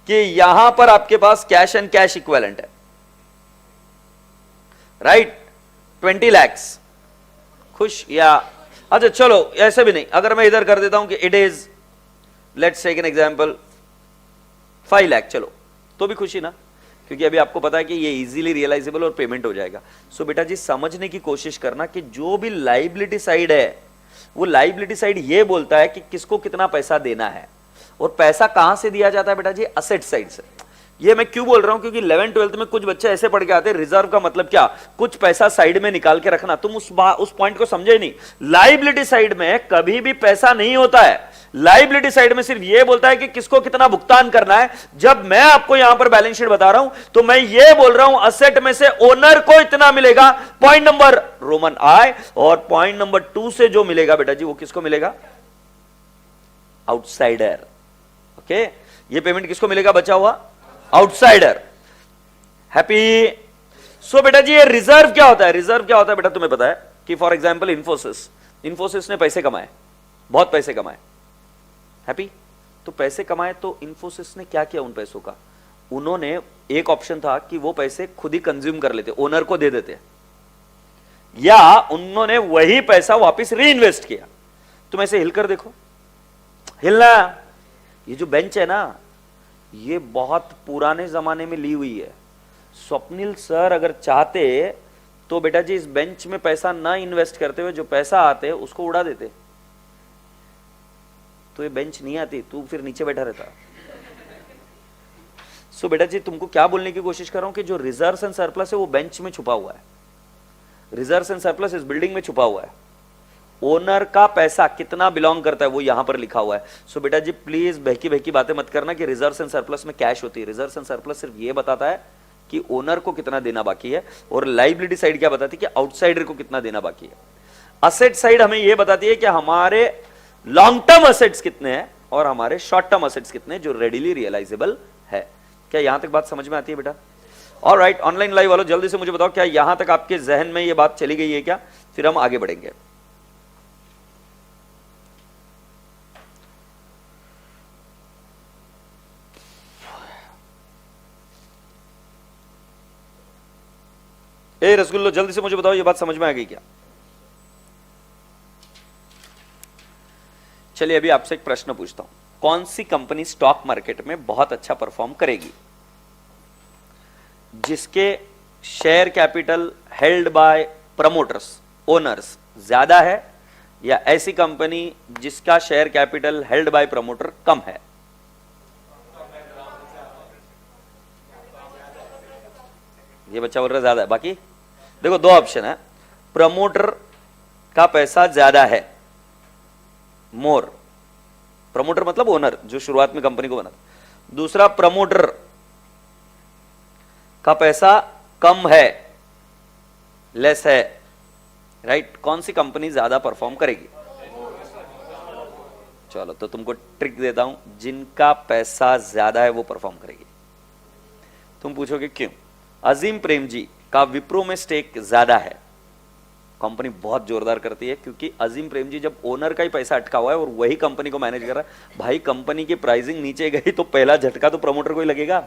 कि यहां पर आपके पास कैश एंड कैश इक्विवेलेंट है, राइट, 20 lakhs, खुश या? अच्छा चलो ऐसे भी नहीं, अगर मैं इधर कर देता हूं कि it is let's take an example 5 lakh, चलो तो भी खुशी ना, क्योंकि अभी आपको पता है कि ये इजीली रियलाइजेबल और पेमेंट हो जाएगा। सो बेटा जी समझने की कोशिश करना कि जो भी लाइबिलिटी साइड है, वो लाइबिलिटी साइड ये बोलता है कि किसको कितना पैसा देना है, और पैसा कहां से दिया जाता है बेटा जी? असेट साइड से। ये मैं क्यों बोल रहा हूं, क्योंकि 11th 12th में कुछ बच्चे ऐसे पढ़ के आते हैं, रिजर्व का मतलब क्या, कुछ पैसा साइड में निकाल के रखना। तुम उस पॉइंट को समझे नहीं। लाइबिलिटी साइड में कभी भी पैसा नहीं होता है, लाइबिलिटी साइड में सिर्फ ये बोलता है कि किसको कितना भुगतान करना है। जब मैं आपको यहां पर बैलेंस शीट बता रहा हूं तो मैं ये बोल रहा हूं असेट में से ओनर को इतना मिलेगा, पॉइंट नंबर रोमन आई, और पॉइंट नंबर 2 से जो मिलेगा बेटा जी वो किसको मिलेगा? Outsider, okay. ये पेमेंट किसको मिलेगा बचा हुआ? आउटसाइडर। हैप्पी। सो बेटा जी ये रिजर्व क्या होता है? रिजर्व क्या होता है बेटा तुम्हें पता है कि फॉर एग्जांपल इंफोसिस ने पैसे कमाए, बहुत पैसे कमाए। हैप्पी। तो पैसे कमाए तो इंफोसिस ने क्या किया उन पैसों का? उन्होंने एक ऑप्शन था कि वो पैसे खुद ही कंज्यूम कर लेते, ओनर को दे देते, या उन्होंने वही पैसा वापस री इन्वेस्ट किया। तुम ऐसे हिलकर देखो, हिलना। ये जो बेंच है ना, ये बहुत पुराने जमाने में ली हुई है। स्वप्निल सर अगर चाहते तो बेटा जी इस बेंच में पैसा ना इन्वेस्ट करते हुए जो पैसा आते उसको उड़ा देते, तो ये बेंच नहीं आती, तू फिर नीचे बैठा रहता। सो बेटा जी तुमको क्या बोलने की कोशिश कर रहा हूं कि जो रिजर्व्स एंड सरप्लस है वो बेंच में छुपा हुआ है, रिजर्व्स एंड सरप्लस इस बिल्डिंग में छुपा हुआ है। ओनर का पैसा कितना बिलोंग करता है वो यहां पर लिखा हुआ है। सो बेटा जी प्लीज बहकी बहकी बातें मत करना कि रिजर्व्स एंड सरप्लस में कैश होती है। रिजर्व्स एंड सरप्लस सिर्फ ये बताता है कि ओनर को कितना देना बाकी है, और लाइबिलिटी साइड क्या बताती है कि आउटसाइडर को कितना देना बाकी है। असेट साइड हमें यह बताती है कि हमारे लॉन्ग टर्म असेट्स कितने हैं और हमारे शॉर्ट टर्म असेट्स कितने जो रेडिली रियलाइजेबल है। क्या यहां तक बात समझ में आती है बेटा? ऑलराइट, ऑनलाइन लाइव वालों जल्दी से मुझे बताओ क्या यहां तक आपके जहन में यह बात चली गई है क्या? फिर हम आगे बढ़ेंगे। ए रसगुल्लो जल्दी से मुझे बताओ ये बात समझ में आ गई क्या? चलिए अभी आपसे एक प्रश्न पूछता हूं, कौन सी कंपनी स्टॉक मार्केट में बहुत अच्छा परफॉर्म करेगी? जिसके share capital held by promoters, owners ज्यादा है, या ऐसी कंपनी जिसका share capital held by promoter कम है? ये बच्चा बोल रहा है ज्यादा है। बाकी देखो दो ऑप्शन है, प्रमोटर का पैसा ज्यादा है, मोर, प्रमोटर मतलब ओनर जो शुरुआत में कंपनी को बना। दूसरा प्रमोटर का पैसा कम है, लेस है, राइट? कौन सी कंपनी ज्यादा परफॉर्म करेगी? चलो तो तुमको ट्रिक देता हूं, जिनका पैसा ज्यादा है वो परफॉर्म करेगी। तुम पूछोगे क्यों? अजीम प्रेम जी का विप्रो में स्टेक ज्यादा है, कंपनी बहुत जोरदार करती है, क्योंकि अजीम प्रेम जी जब ओनर का ही पैसा अटका हुआ है और वही कंपनी को मैनेज कर रहा है, भाई कंपनी की प्राइसिंग नीचे गई तो पहला झटका तो प्रमोटर को ही लगेगा,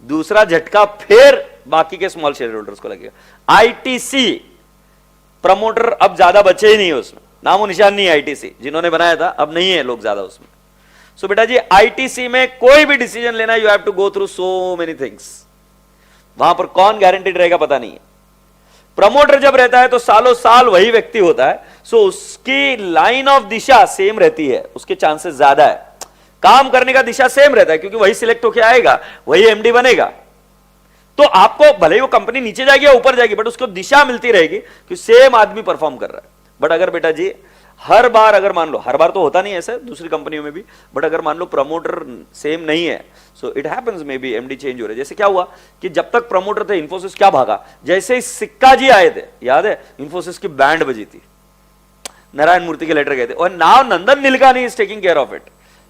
दूसरा झटका फिर बाकी के स्मॉल शेयर होल्डर्स को लगेगा। आईटीसी प्रमोटर अब ज्यादा बचे ही नहीं है उसमें, नामो निशान नहीं है। आईटीसी जिन्होंने बनाया था अब नहीं है लोग ज्यादा उसमें। सो बेटा जी आईटीसी में कोई भी डिसीजन लेना you have to go through so many things, वहां पर कौन गारंटीड रहेगा पता नहीं है। प्रमोटर जब रहता है तो सालों साल वही व्यक्ति होता है, सो उसकी लाइन ऑफ दिशा सेम रहती है, उसके चांसेस ज्यादा है, काम करने का दिशा सेम रहता है, क्योंकि वही सिलेक्ट होकर आएगा, वही एमडी बनेगा। तो आपको भले ही वो कंपनी नीचे जाएगी या ऊपर जाएगी, बट उसको दिशा मिलती रहेगी कि सेम आदमी परफॉर्म कर रहा है। बट अगर बेटा जी हर बार, अगर मान लो, हर बार तो होता नहीं ऐसा दूसरी कंपनियों में भी, बट अगर मान लो प्रमोटर सेम नहीं है, so it happens, may be MD change हो रहे। जैसे क्या हुआ कि जब तक प्रमोटर थे इंफोसिस क्या भागा, जैसे ही सिक्का जी आए थे, याद है इंफोसिस की बैंड बजी थी, नारायण मूर्ति के लेटर गए थे, और now Nandan Nilekani is taking care of it.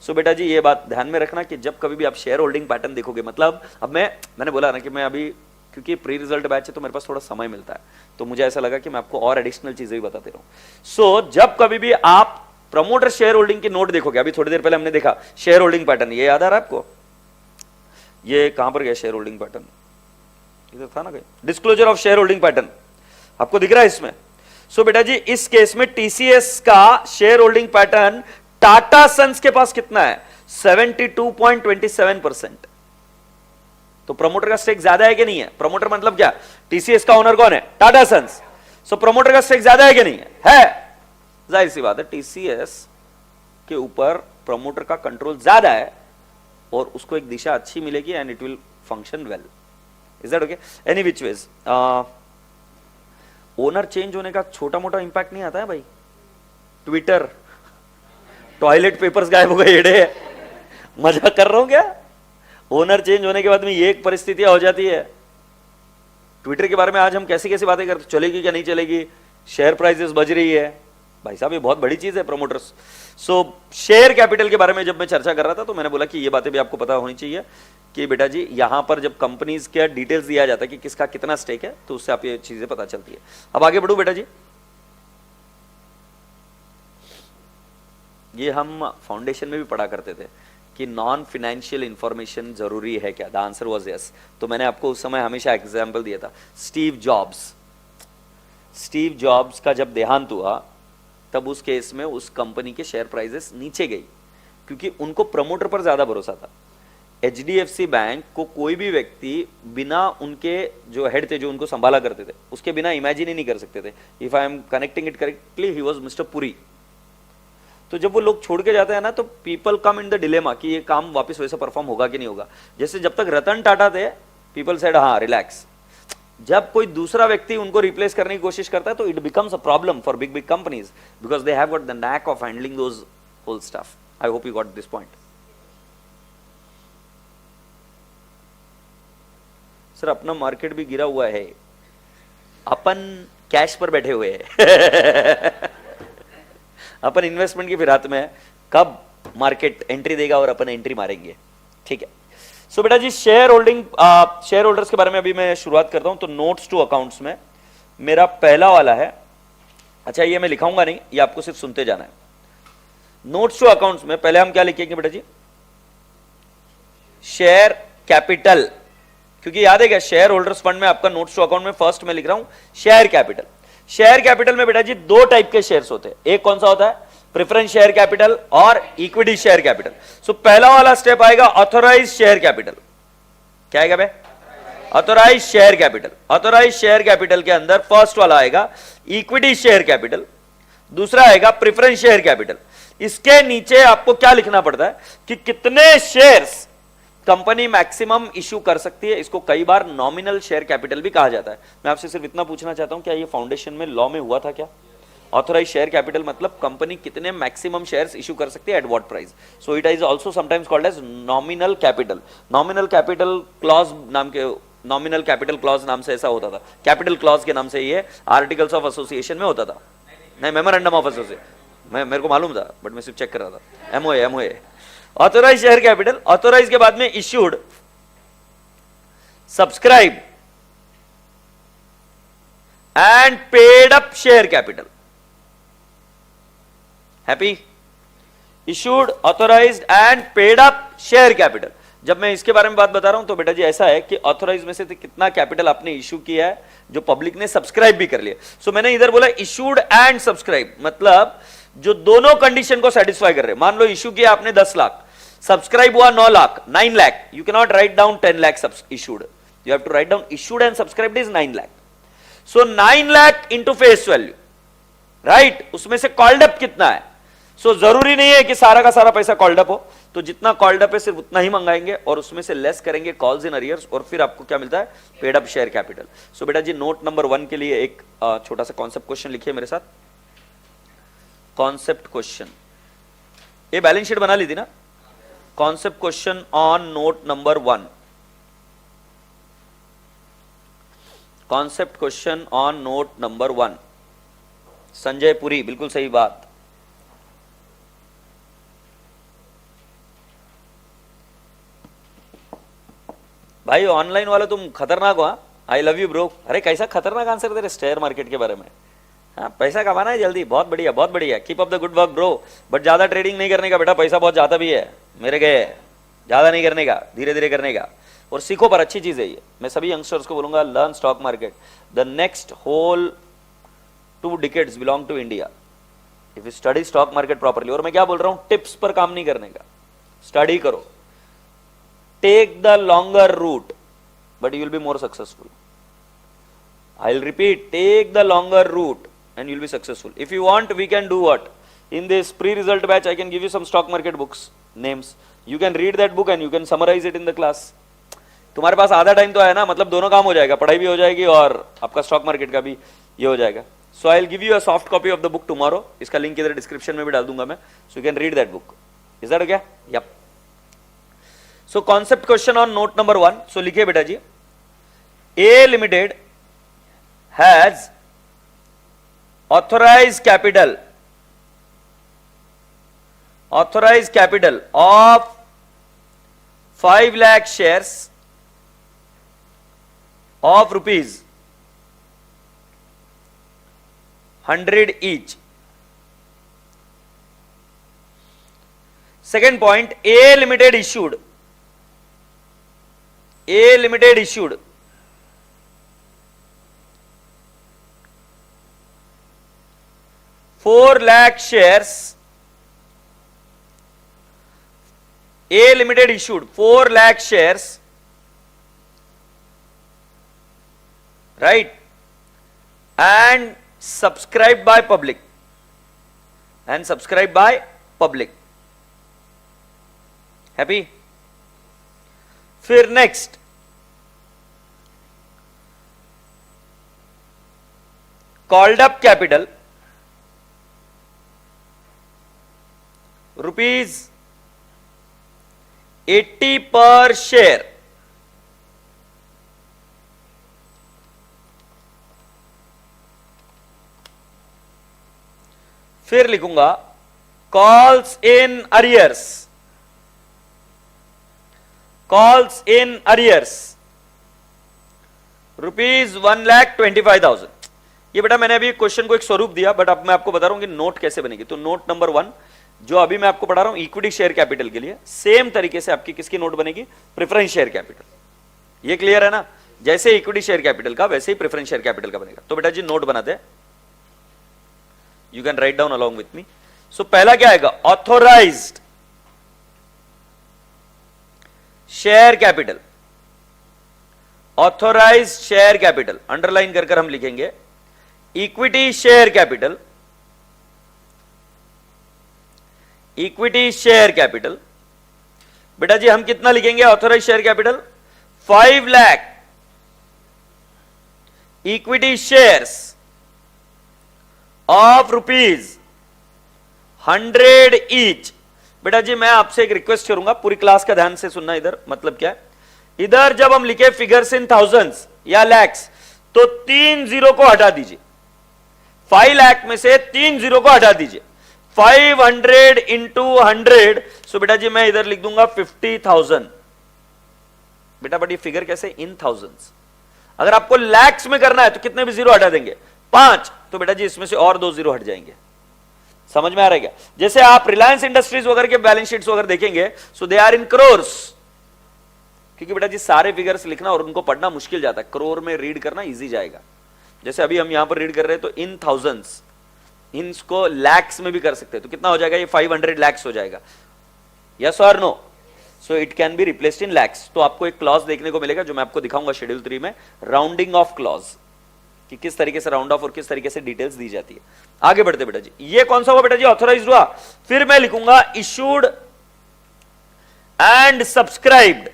So बेटा जी ये बात ध्यान में रखना कि जब कभी भी आप शेयर होल्डिंग पैटर्न देखोगे, मतलब अब मैंने बोला ना कि मैं अभी, क्योंकि प्री रिजल्ट बैच है तो मेरे पास थोड़ा समय मिलता है, तो मुझे ऐसा लगा कि मैं आपको और एडिशनल चीजें भी बताते रहूं। सो जब कभी भी आप प्रमोटर शेयर होल्डिंग की नोट देखोगे, अभी थोड़ी देर पहले हमने देखा शेयर होल्डिंग पैटर्न, ये याद आ रहा है आपको? ये कहां पर गया शेयर होल्डिंग पैटर्न? इधर था ना कहीं, disclosure of share holding pattern आपको दिख रहा है इसमें। सो बेटा जी इस केस में टीसीएस का share holding pattern Tata Sons के पास कितना है? 72.27%। तो प्रमोटर का स्टेक ज्यादा है कि नहीं है? प्रमोटर मतलब क्या? टीसीएस का ओनर कौन है? टाटा सन्स। सो प्रमोटर का स्टेक ज्यादा है कि नहीं है? जाहिर सी बात है टीसीएस के ऊपर प्रमोटर का कंट्रोल ज्यादा है और उसको एक दिशा अच्छी मिलेगी and it will function well. Is that okay? Any which veg owner change होने का छोटा मोटा इंपैक्ट नहीं आता है भाई। ट्विटर, टॉयलेट पेपर्स गायब हो गए, एड़े मजाक कर रहा हूं क्या? ओनर चेंज होने के बाद में ये एक परिस्थितियां हो जाती है। ट्विटर के बारे में आज हम कैसी कैसी बातें करते, चलेगी क्या नहीं चलेगी, शेयर प्राइसेस बज रही है, भाई साहब ये बहुत बड़ी चीज है प्रोमोटर्स। सो शेयर कैपिटल के बारे में जब मैं चर्चा कर रहा था तो मैंने बोला कि ये बातें भी आपको पता होनी चाहिए कि बेटा जी यहां पर जब कंपनीज के डिटेल्स दिया जाता है कि किसका कितना स्टेक है तो उससे आप ये चीजें पता चलती है। अब आगे बढ़ू बेटा जी, ये हम फाउंडेशन में भी पढ़ा करते थे कि नॉन फाइनेंशियल इंफॉर्मेशन जरूरी है क्या? The answer was yes. तो मैंने आपको उस समय हमेशा एग्जांपल दिया था, स्टीव जॉब्स का जब देहांत हुआ तब उस केस में उस कंपनी के शेयर प्राइसेस नीचे गई क्योंकि उनको प्रमोटर पर ज्यादा भरोसा था। HDFC बैंक को कोई भी व्यक्ति बिना उनके जो हेड थे, जो उनको संभाला करते थे, उसके बिना इमेजिन ही नहीं कर सकते थे। If I am connecting it correctly, he was mister Puri. तो जब वो लोग छोड़ के जाते हैं ना तो people come in the dilemma कि ये काम वापस वैसे परफॉर्म होगा कि नहीं होगा। जैसे जब तक रतन टाटा थे, पीपल सेड हाँ रिलैक्स। जब कोई दूसरा व्यक्ति उनको रिप्लेस करने की कोशिश करता है तो it becomes a problem for big companies because they have got the knack of handling those whole stuff. I hope you got this point. Sir अपना मार्केट भी गिरा हुआ है, अपन कैश पर बैठे हुए हैं अपन इन्वेस्टमेंट की फिरात में है, कब मार्केट एंट्री देगा और अपन एंट्री मारेंगे। ठीक है। सो बेटा जी शेयर होल्डर्स के बारे में अभी मैं शुरुआत करता हूं। तो नोट्स टू अकाउंट्स में मेरा पहला वाला है, अच्छा ये मैं लिखाऊंगा नहीं, ये आपको सिर्फ सुनते जाना है। नोट्स टू अकाउंट्स में पहले हम क्या लिखेंगे बेटा जी? शेयर कैपिटल, क्योंकि याद है क्या शेयर होल्डर्स फंड में आपका नोट्स टू अकाउंट में फर्स्ट में लिख रहा हूं शेयर कैपिटल। शेयर कैपिटल में बेटा जी दो टाइप के शेयर्स होते हैं, एक कौन सा होता है? प्रेफरेंस शेयर कैपिटल और इक्विटी शेयर कैपिटल। सो पहला वाला स्टेप आएगा ऑथोराइज शेयर कैपिटल। क्या आएगा बे? Authorise share capital. Authorise share capital के अंदर फर्स्ट वाला आएगा इक्विटी शेयर कैपिटल, दूसरा आएगा प्रेफरेंस शेयर कैपिटल। इसके नीचे आपको क्या लिखना पड़ता है कि कितने शेयर्स कंपनी मैक्सिमम इश्यू कर सकती है। इसको कई बार नॉमिनल शेयर कैपिटल भी कहा जाता है। मैं आपसे सिर्फ इतना पूछना चाहता हूं, क्या ये फाउंडेशन में लॉ में हुआ था क्या? ऑथोराइज शेयर कैपिटल मतलब कंपनी कितने मैक्सिमम शेयर्स इश्यू कर सकती है, at what price. So it is also sometimes called as nominal capital. Nominal capital clause नाम के, नॉमिनल कैपिटल क्लॉज नाम से ऐसा होता था, कैपिटल क्लॉज के नाम से ये आर्टिकल्स ऑफ एसोसिएशन में होता था, नहीं मेमोरेंडम ऑफ एसोसिएशन। मेरे को मालूम था बट मैं सिर्फ चेक कर रहा था। MOA authorise share capital. Authorise के बाद में issued, subscribe and paid up share capital. Happy? Issued, authorised and paid up share capital. जब मैं इसके बारे में बात बता रहा हूं तो बेटा जी ऐसा है कि ऑथोराइज में से कितना कैपिटल आपने इश्यू किया है जो पब्लिक ने सब्सक्राइब भी कर लिया। सो मैंने इधर बोला इश्यूड एंड सब्सक्राइब, मतलब जो दोनों कंडीशन को सेटिस्फाई कर रहे हैं। मान लो इश्यू किया आपने 10 लाख, सब्सक्राइब हुआ 9 lakh, 9 lakh. You can not write down 10 lakh issued, you have to write down issued and subscribed is 9 lakh. So 9 lakh into face value, right? उसमें से कॉल्ड अप कितना है? सो जरूरी नहीं है कि सारा का सारा पैसा कॉल्ड अप हो, तो जितना कॉल्ड अप है सिर्फ उतना ही मंगाएंगे और उसमें से लेस करेंगे कॉल्स इन अरियर्स और फिर आपको क्या मिलता है? Paid up share capital. So बेटा जी नोट नंबर 1 के लिए एक छोटा सा कॉन्सेप्ट क्वेश्चन लिखिए मेरे साथ। कॉन्सेप्ट क्वेश्चन, ये बैलेंस शीट बना ली थी ना? Concept question on note number 1। Concept question on note number 1। Sanjay Puri, बिल्कुल सही बात। भाई ऑनलाइन वाला तुम खतरनाक हो। I love you bro. अरे कैसा खतरनाक आंसर दे रहे शेयर मार्केट के बारे में। हाँ पैसा कमाना है जल्दी, बहुत बढ़िया बहुत बढ़िया, keep up the good work bro. But ज्यादा ट्रेडिंग नहीं करने का बेटा, पैसा बहुत जाता भी है मेरे गए। ज्यादा नहीं करने का, धीरे धीरे करने का और सीखो। पर अच्छी चीज है ये, मैं सभी यंगस्टर्स को बोलूंगा learn stock market. The next whole 2 decades belong to India if you study stock market properly. और मैं क्या बोल रहा हूं, टिप्स पर काम नहीं करने का, स्टडी करो। Take the longer route but you will be more successful. I will repeat, take the longer route and you'll be successful. If you want, we can do what? In this pre-result batch, I can give you some stock market books, names. You can read that book and you can summarize it in the class. तुम्हारे पास आधा time तो है ना, मतलब दोनों काम हो जाएगा, पढ़ाई भी हो जाएगी और आपका स्टॉक मार्केट का भी ये हो जाएगा। So I'll give you a soft copy of the book tomorrow. इसका लिंक इधर डिस्क्रिप्शन में भी डाल दूंगा मैं, so you can read that book. Is that okay? Yep. So concept question on note number 1. So लिखिए बेटा जी, A Limited has authorized capital authorized capital of 5 lakh shares of rupees 100 each. Second point, A Limited issued 4 lakh shares. A Limited issued 4 lakh shares, right, and subscribed by public, happy. फिर next, called up capital rupees 80 per share. फिर लिखूंगा calls in arrears rupees 1,25,000. ये बेटा मैंने अभी question को एक स्वरूप दिया, बट अब मैं आपको बता रहा हूं कि नोट कैसे बनेगी. तो नोट नंबर 1 जो अभी मैं आपको पढ़ा रहा हूं इक्विटी शेयर कैपिटल के लिए, सेम तरीके से आपकी किसकी नोट बनेगी, प्रेफरेंस शेयर कैपिटल. ये क्लियर है ना? जैसे इक्विटी शेयर कैपिटल का वैसे ही प्रेफरेंस शेयर कैपिटल का बनेगा. तो बेटा जी नोट बनाते हैं, you can write down along with me. So पहला क्या आएगा, authorised share capital. Authorised share capital underline कर हम लिखेंगे equity share capital. Equity share capital बेटा जी हम कितना लिखेंगे, authorise share capital 5 lakh equity shares of rupees 100 each. बेटा जी मैं आपसे एक रिक्वेस्ट करूंगा, पूरी क्लास का ध्यान से सुनना. इधर मतलब क्या है, इधर जब हम लिखे फिगर्स इन थाउजेंड्स या लैक्स तो 3 जीरो को हटा दीजिए. 5 लाख में से 3 जीरो को हटा दीजिए. 500 इंटू 100. सो बेटा जी मैं इधर लिख दूंगा 50,000. बेटा बट ये फिगर कैसे, इन थाउजेंड्स. अगर आपको लैक्स में करना है तो कितने भी जीरो हटा देंगे, 5. तो बेटा जी इसमें से और 2 जीरो हट जाएंगे. समझ में आ रहा है क्या? जैसे आप रिलायंस इंडस्ट्रीज वगैरह के बैलेंस शीट्स वगैरह देखेंगे, सो दे आर इन करोर्स. क्योंकि बेटा जी सारे फिगर्स लिखना और उनको पढ़ना मुश्किल जाता है, करोड़ में रीड करना इजी जाएगा. जैसे अभी हम यहां पर रीड कर रहे हैं तो इन थाउजेंड्स, इनको लैक्स में भी कर सकते हैं. तो कितना हो जाएगा, ये 500 लैक्स हो जाएगा. यस और no? So it can be replaced in lakhs. तो आपको एक क्लॉज देखने को मिलेगा जो मैं आपको दिखाऊंगा शेड्यूल 3 में, राउंडिंग ऑफ क्लॉज, कि किस तरीके से राउंड ऑफ और किस तरीके से डिटेल्स दी जाती है. आगे बढ़ते बेटा जी, ये कौन सा हुआ बेटा जी, ऑथोराइज्ड हुआ. फिर मैं लिखूंगा issued and subscribed.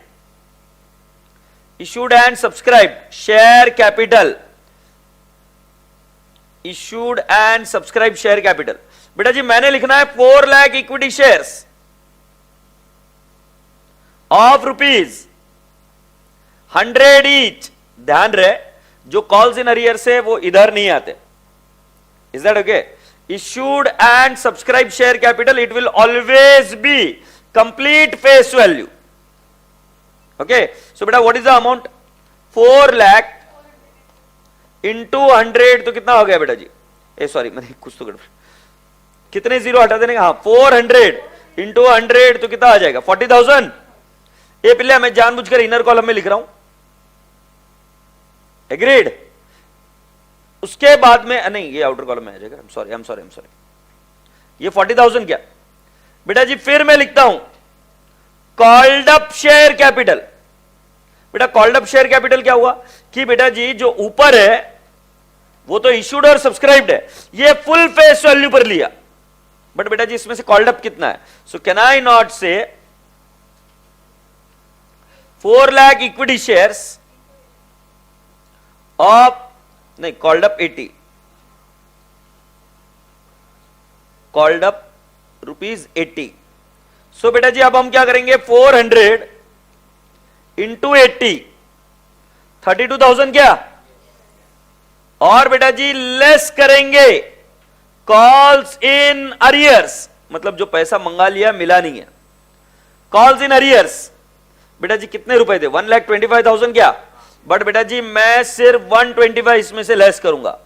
Issued and subscribed share capital. Issued and subscribe share capital. बेटा जी मैंने लिखना है 4 lakh equity shares of rupees 100 each. ध्यान रहे जो कॉल्स इन अरियर से वो इधर नहीं आते. Is that okay? Issued and subscribe share capital, it will always be complete face value. Okay, so बेटा what is the amount, 4 lakh into 100. तो कितना हो गया बेटा जी, सॉरी मैंने कुछ तो गड़बड़, कितने जीरो हटा देने का, हाँ 400 इंटू 100 तो कितना आ जाएगा, 40,000. ये पहले मैं जानबूझकर इनर कॉलम में लिख रहा हूं, एग्रीड. उसके बाद में नहीं, ये आउटर कॉलम में आ जाएगा. आई एम सॉरी. ये 40,000 क्या बेटा जी, फिर मैं लिखता हूं कॉल्ड अप शेयर कैपिटल. बेटा कॉल्ड अप शेयर कैपिटल क्या हुआ कि बेटा जी जो ऊपर है वो तो इशूड और सब्सक्राइब्ड है, ये फुल फेस वैल्यू पर लिया. बट बेटा जी इसमें से कॉल्ड अप कितना है, सो कैन आई नॉट से 4 लाख इक्विटी शेयर्स ऑफ, नहीं called up 80, called up rupees 80. सो बेटा जी अब हम क्या करेंगे, 400 इंटू 80, 32,000 क्या, और बेटा जी लेस करेंगे कॉल्स इन अरियर्स, मतलब जो पैसा मंगा लिया मिला नहीं है। कॉल्स इन अरियर्स, बेटा जी कितने रुपए थे? 1,25,000 क्या? बट बेटा जी मैं सिर्फ 125 इसमें से लेस करूंगा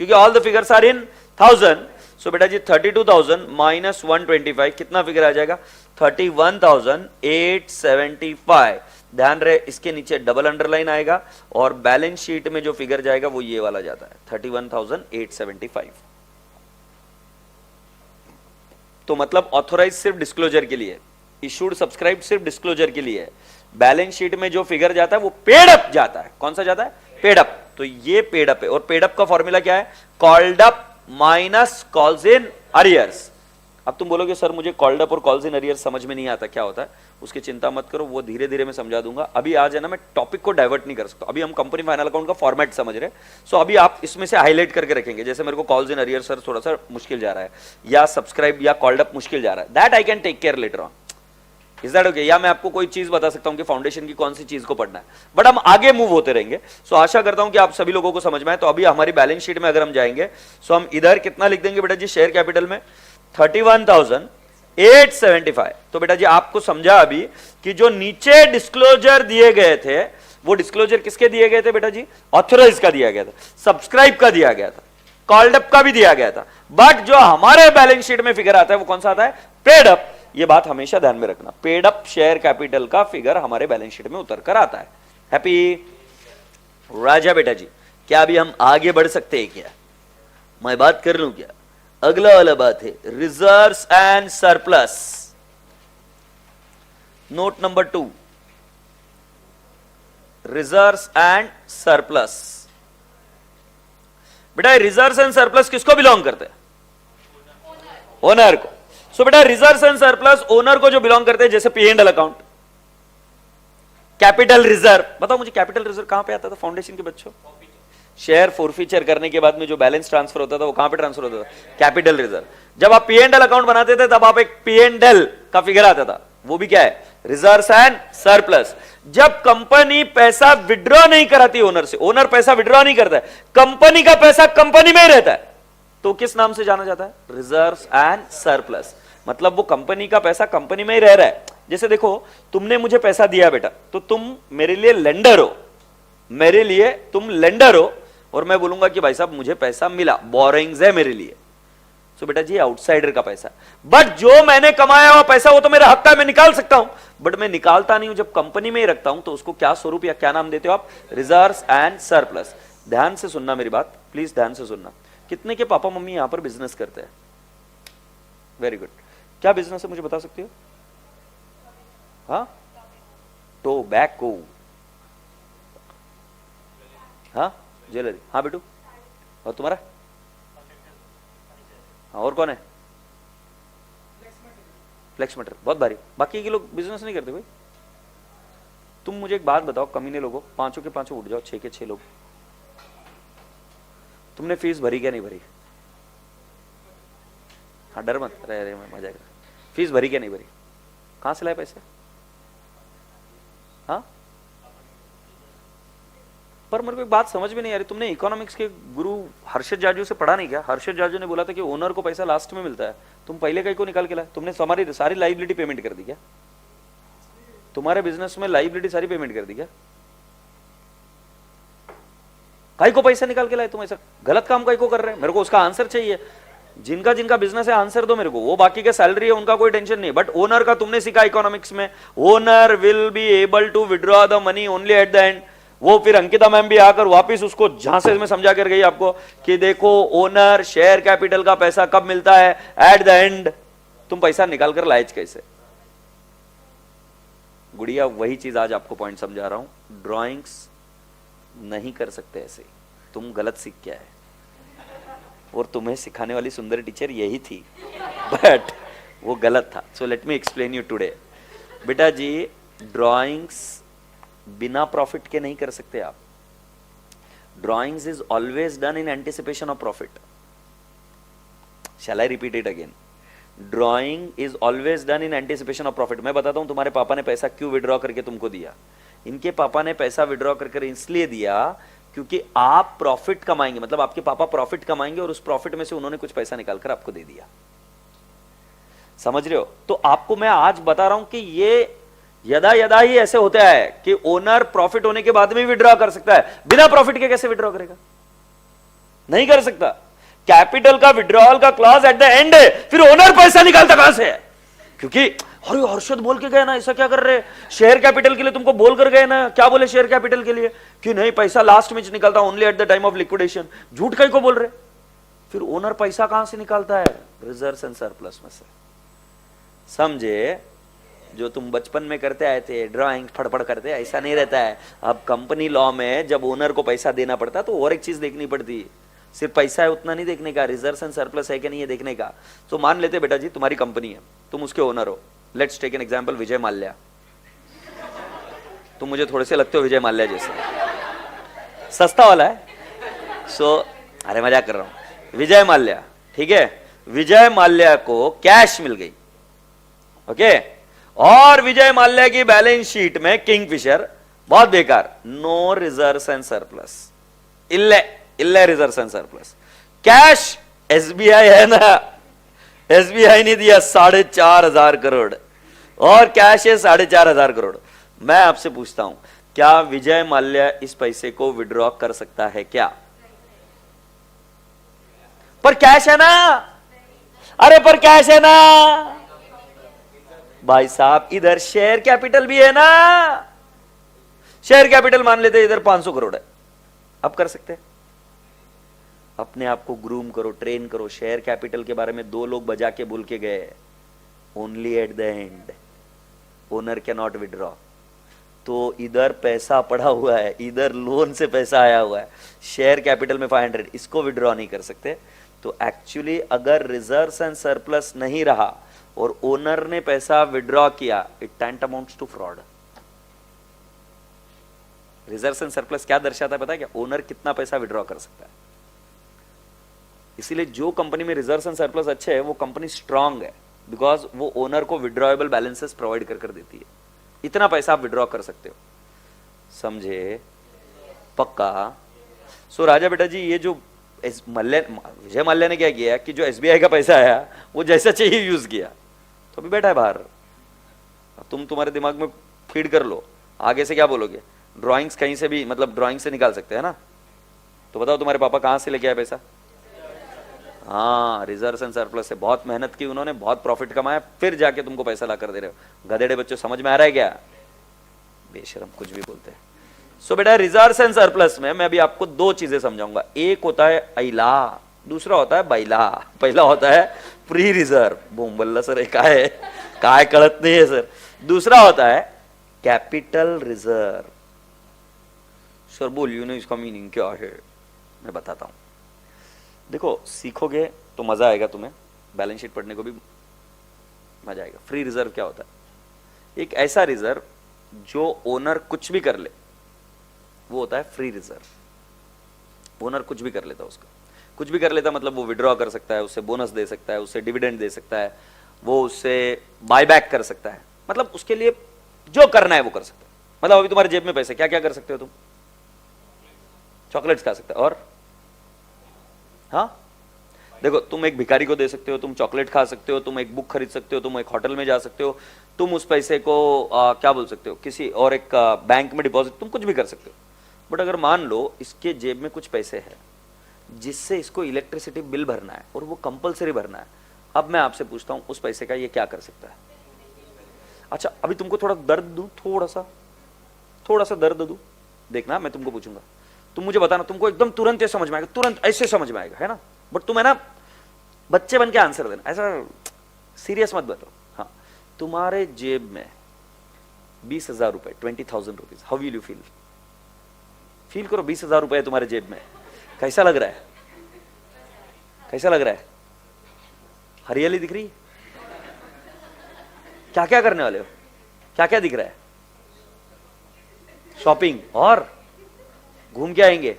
क्योंकि all the figures are in 1000। So बेटा जी 32,000 माइनस 125 कितना फिगर आ जाएगा? 31,875। ध्यान रहे इसके नीचे डबल अंडरलाइन आएगा और बैलेंस शीट में जो फिगर जाएगा वो ये वाला जाता है 31,875। तो मतलब ऑथोराइज सिर्फ डिस्क्लोजर के लिए, इशूड सब्सक्राइब सिर्फ डिस्क्लोजर के लिए है। बैलेंस शीट में जो फिगर जाता है वो पेड अप जाता है। कौन सा जाता है? Paid up. तो ये पेड अप है और पेड अप का फॉर्मूला क्या है? Called up minus calls in arrears. अब तुम बोलोगे सर मुझे कॉल्ड अप और कॉल्स इन अरियर्स समझ में नहीं आता क्या होता है, उसकी चिंता मत करो, वो धीरे धीरे मैं समझा दूंगा। अभी आज है ना मैं टॉपिक को डाइवर्ट नहीं कर सकता, अभी हम कंपनी फाइनल अकाउंट का फॉर्मेट समझ रहे। सो अभी आप इसमें से हाईलाइट करके रखेंगे, जैसे मेरे को कॉल्स इन अरियर्स सर थोड़ा सा मुश्किल जा रहा है या सब्सक्राइब या कॉल्ड अप मुश्किल जा रहा है, that I can take care later on. Is that okay? या मैं आपको कोई चीज बता सकता हूं कि फाउंडेशन की कौन सी चीज को पढ़ना है, बट हम आगे मूव होते रहेंगे। सो आशा करता हूं कि आप सभी लोगों को समझ में आए। तो अभी हमारी बैलेंस शीट में अगर हम जाएंगे सो हम इधर कितना लिख देंगे बेटा जी? शेयर कैपिटल में 31,875। तो बेटा जी आपको समझा अभी कि जो नीचे डिस्क्लोजर दिए गए थे वो डिस्क्लोजर किसके दिए गए थे बेटा जी? ऑथोराइज का दिया गया था, सब्सक्राइब का दिया गया था, कॉल्ड अप का भी दिया गया था, बट जो हमारे बैलेंस शीट में फिगर आता है वो कौन सा आता है? Paid up. ये बात हमेशा ध्यान में रखना, पेड अप शेयर कैपिटल का फिगर हमारे बैलेंस शीट में उतर कर आता है। हैप्पी? राजा बेटा जी क्या अभी हम आगे बढ़ सकते हैं क्या? मैं बात कर लूं क्या? अगला वाला बात है reserves and surplus. Note number 2, reserves and surplus. बेटा रिजर्व्स एंड सरप्लस किसको बिलोंग करते हैं? ओनर को। सो बेटा रिजर्व्स एंड सरप्लस ओनर को जो बिलोंग करते हैं, जैसे P and L account, capital reserve. बताओ मुझे कैपिटल रिजर्व कहां पे आता था फाउंडेशन के बच्चों? शेयर फोरफीचर करने के बाद में जो बैलेंस ट्रांसफर होता था वो कहां पे ट्रांसफर होता था? Capital reserve. जब आप पी एंड एल अकाउंट बनाते थे तब आप एक पी एंड एल का फिगर आता था, वो भी क्या है? Reserves and surplus. जब कंपनी पैसा विड्रॉ नहीं कराती ओनर से, ओनर पैसा विड्रॉ नहीं करता है, कंपनी का पैसा कंपनी में ही रहता है, तो किस नाम से जाना जाता है? Reserves and surplus. मतलब वो कंपनी का पैसा कंपनी में ही रह रहा है। जैसे देखो तुमने मुझे पैसा दिया बेटा, तो तुम मेरे लिए लेंडर हो, मेरे लिए तुम लेंडर हो, और मैं बोलूंगा कि भाई साहब मुझे पैसा मिला, बोरिंग्स है मेरे लिए। सो बेटा जी आउटसाइडर का पैसा, बट जो मैंने कमाया हुआ पैसा वो तो मेरा हक है, मैं निकाल सकता हूं, बट मैं निकालता नहीं हूं, जब कंपनी में ही रखता हूं तो उसको क्या स्वरूप या क्या नाम देते हो आप? Reserves and surplus. ध्यान से सुनना मेरी बात, प्लीज ध्यान से सुनना। कितने के पापा मम्मी यहां पर बिजनेस करते हैं? Very good. क्या बिजनेस है मुझे बता सकते हो? हाँ, टोबैको। हाँ, ज्वेलरी। हाँ बेटू, और तुम्हारा? हाँ, और कौन है? Flex material. बहुत भारी। बाकी के लोग बिजनेस नहीं करते भाई। तुम मुझे एक बात बताओ, कमीने लोगों, पांचों के पांचों उठ जाओ, 6 के 6 लोग, तुमने फीस भरी क्या नहीं भरी? हाँ डर मत, रहे मैं मजा कर। फीस भरी क्या नहीं भरी? कहां से लाए पैसे? हाँ, पर मेरे को एक बात समझ में नहीं आ रही, तुमने इकोनॉमिक्स के गुरु हर्षद जाजू से पढ़ा नहीं क्या? हर्षद जाजू ने बोला था कि ओनर को पैसा लास्ट में मिलता है, तुम पहले कहीं को निकाल के लाए? तुमने हमारी सारी लाइबिलिटी पेमेंट कर दी क्या? तुम्हारे बिजनेस में लाइबिलिटी सारी पेमेंट कर दी क्या? कहीं को पैसा निकाल के लाए तुम? ऐसा गलत काम कहीं को कर रहे हैं? मेरे को उसका आंसर चाहिए। जिनका जिनका बिजनेस है आंसर दो मेरे को, वो बाकी के सैलरी है उनका कोई टेंशन नहीं, बट ओनर का तुमने सीखा इकोनॉमिक्स में, owner will be able to withdraw the money only at the end. वो फिर अंकिता मैम भी आकर वापिस उसको झांसे में समझा कर गई आपको कि देखो ओनर शेयर कैपिटल का पैसा कब मिलता है? Eight the and. तुम पैसा निकाल कर लाए कैसे? गुड़िया वही चीज आज आपको पॉइंट समझा रहा हूं, ड्रॉइंग्स नहीं कर सकते ऐसे, तुम गलत सीख के आए और तुम्हें सिखाने वाली सुंदर टीचर यही थी, बट वो गलत था। So let me explain you today. बेटा जी ड्रॉइंग्स बिना प्रॉफिट के नहीं कर सकते आप। Drawings is always done in anticipation of profit. Shall I repeat it again? Drawing is always done in anticipation of profit. मैं बताता हूं तुम्हारे पापा ने पैसा क्यों विड्रॉ करके तुमको दिया। इनके पापा ने पैसा विड्रॉ करके इसलिए दिया क्योंकि आप प्रॉफिट कमाएंगे, मतलब आपके पापा प्रॉफिट कमाएंगे और उस प्रॉफिट में से उन्होंने कुछ पैसा निकालकर आपको दे दिया। समझ रहे हो? तो आपको मैं आज बता रहा हूं कि ये यदा यदा ही ऐसे होता है कि ओनर प्रॉफिट होने के बाद में विड्रॉ कर सकता है, बिना प्रॉफिट के कैसे विड्रॉ करेगा? नहीं कर सकता। कैपिटल का विड्रॉल का क्लॉज एट द एंड है, फिर ओनर पैसा निकालता कहां से है? क्योंकि अरे हर्षद बोल के गए ना, ऐसा क्या कर रहे? शेयर कैपिटल के लिए तुमको बोल कर गए ना, क्या बोले शेयर कैपिटल के लिए? कि नहीं पैसा लास्ट में निकलता, only at the time of liquidation. झूठ कहीं को बोल रहे? फिर ओनर पैसा कहां से निकालता है? रिजर्व्स एंड सरप्लस में से। समझे? जो तुम बचपन में करते आए थे, ड्राइंग फड़फड़ करते, ऐसा नहीं रहता है। अब कंपनी लॉ में जब ओनर को पैसा देना पड़ता है तो और एक चीज देखनी पड़ती है, सिर्फ पैसा है उतना नहीं देखने का, रिजर्व्स एंड सरप्लस है कि नहीं है देखने का। तो मान लेते बेटा जी तुम्हारी कंपनी है, तुम उसके ओनर हो। Let's take an example, Vijay Mallya. तुम मुझे थोड़े से लगते हो विजय माल्या जैसे, सस्ता वाला है। अरे मजाक कर रहा हूं। विजय माल्या, ठीक है, विजय माल्या को कैश मिल गई, ओके, और विजय माल्या की बैलेंस शीट में किंगफिशर बहुत बेकार, नो रिजर्व्स एंड सरप्लस, इल्ले reserves and surplus. Cash SBI है ना, एसबीआई ने दिया 4,500 करोड़ और कैश है 4,500 करोड़। मैं आपसे पूछता हूं, क्या विजय माल्या इस पैसे को विड्रॉ कर सकता है क्या? पर कैश है ना, अरे पर कैश है ना भाई साहब, इधर शेयर कैपिटल भी है ना। शेयर कैपिटल मान लेते इधर 500 करोड़ है, अब कर सकते हैं। अपने आप को ग्रूम करो, ट्रेन करो। शेयर कैपिटल के बारे में 2 लोग बजा के बोल के गए, only at the and owner can not withdraw. तो इधर पैसा पड़ा हुआ है, इधर लोन से पैसा आया हुआ है, शेयर कैपिटल में 500, इसको विड्रॉ नहीं कर सकते। तो एक्चुअली अगर रिजर्व्स एंड सरप्लस नहीं रहा और ओनर ने पैसा विड्रॉ किया, it tantamounts to fraud. Reserves and surplus क्या दर्शाता है पता है क्या? ओनर कितना पैसा विड्रॉ कर सकता है। इसीलिए जो कंपनी में रिजर्व्स एंड सरप्लस अच्छे है वो कंपनी स्ट्रांग है, बिकॉज वो ओनर को विड्रॉएबल बैलेंसेस प्रोवाइड कर देती है। इतना पैसा आप विड्रॉ कर सकते हो, समझे? पक्का? सो राजा बेटा जी, ये जो विजय माल्या ने क्या किया कि जो एसबीआई का पैसा आया वो जैसा चाहिए यूज किया, तो अभी बैठा है बाहर। अब तुम तुम्हारे दिमाग में फीड कर लो, आगे से क्या बोलोगे? ड्राइंग्स कहीं से भी, मतलब ड्राइंग से निकाल सकते हैं ना। तो बताओ तुम्हारे पापा कहां से लेके आए पैसा? हाँ, रिजर्व्स एंड सरप्लस से। बहुत मेहनत की उन्होंने, बहुत प्रॉफिट कमाया, फिर जाके तुमको पैसा ला कर दे रहे हो। गधेड़े बच्चों, समझ में आ रहा है क्या? बेशरम कुछ भी बोलते हैं। सो बेटा, रिजर्व्स एंड सरप्लस में मैं अभी आपको 2 चीजें समझाऊंगा। एक होता है अइला, दूसरा होता है बैला। पहला होता है फ्री रिजर्व, बूम बल्ला सर, काय कड़त नहीं है सर। दूसरा होता है कैपिटल रिजर्व। सर बोलिए ना, इसका मीनिंग क्या है? मैं बताता हूं। देखो, सीखोगे तो मजा आएगा तुम्हें, बैलेंस शीट पढ़ने को भी मजा आएगा। फ्री रिजर्व क्या होता है? एक ऐसा रिजर्व जो ओनर कुछ भी कर ले, वो होता है फ्री रिजर्व। ओनर कुछ भी कर लेता, उसका कुछ भी कर लेता मतलब वो विड्रॉ कर सकता है, उससे बोनस दे सकता है, उससे डिविडेंड दे सकता है, वो उससे बायबैक कर सकता है, मतलब उसके लिए जो करना है वो कर सकता है। मतलब अभी तुम्हारे जेब में पैसे, क्या क्या कर सकते हो तुम? चॉकलेट्स खा सकते हो, और हाँ देखो, तुम एक भिखारी को दे सकते हो, तुम चॉकलेट खा सकते हो, तुम एक बुक खरीद सकते हो, तुम एक होटल में जा सकते हो, तुम उस पैसे को क्या बोल सकते हो, किसी और एक बैंक में डिपॉजिट, तुम कुछ भी कर सकते हो। बट अगर मान लो इसके जेब में कुछ पैसे हैं जिससे इसको इलेक्ट्रिसिटी बिल भरना है और वो कंपलसरी भरना है, अब मैं आपसे पूछता हूं उस पैसे का ये क्या कर सकता है? अच्छा, अभी तुमको थोड़ा दर्द दूं, थोड़ा सा दर्द दूं, देखना मैं तुमको पूछूंगा, तुम मुझे बताना, तुमको एकदम तुरंत ये समझ में आएगा, तुरंत ऐसे समझ में आएगा, है ना? बट तुम है ना बच्चे बन के आंसर देना, ऐसा सीरियस मत बताओ। हाँ, तुम्हारे जेब में 20,000 रुपए, 20,000 rupees, how will you feel? Feel करो, 20,000 रुपए है तुम्हारे जेब में, कैसा लग रहा है? कैसा लग रहा है? हरियाली दिख रही? क्या क्या करने वाले हो? क्या क्या दिख रहा है? शॉपिंग, और घूम के आएंगे,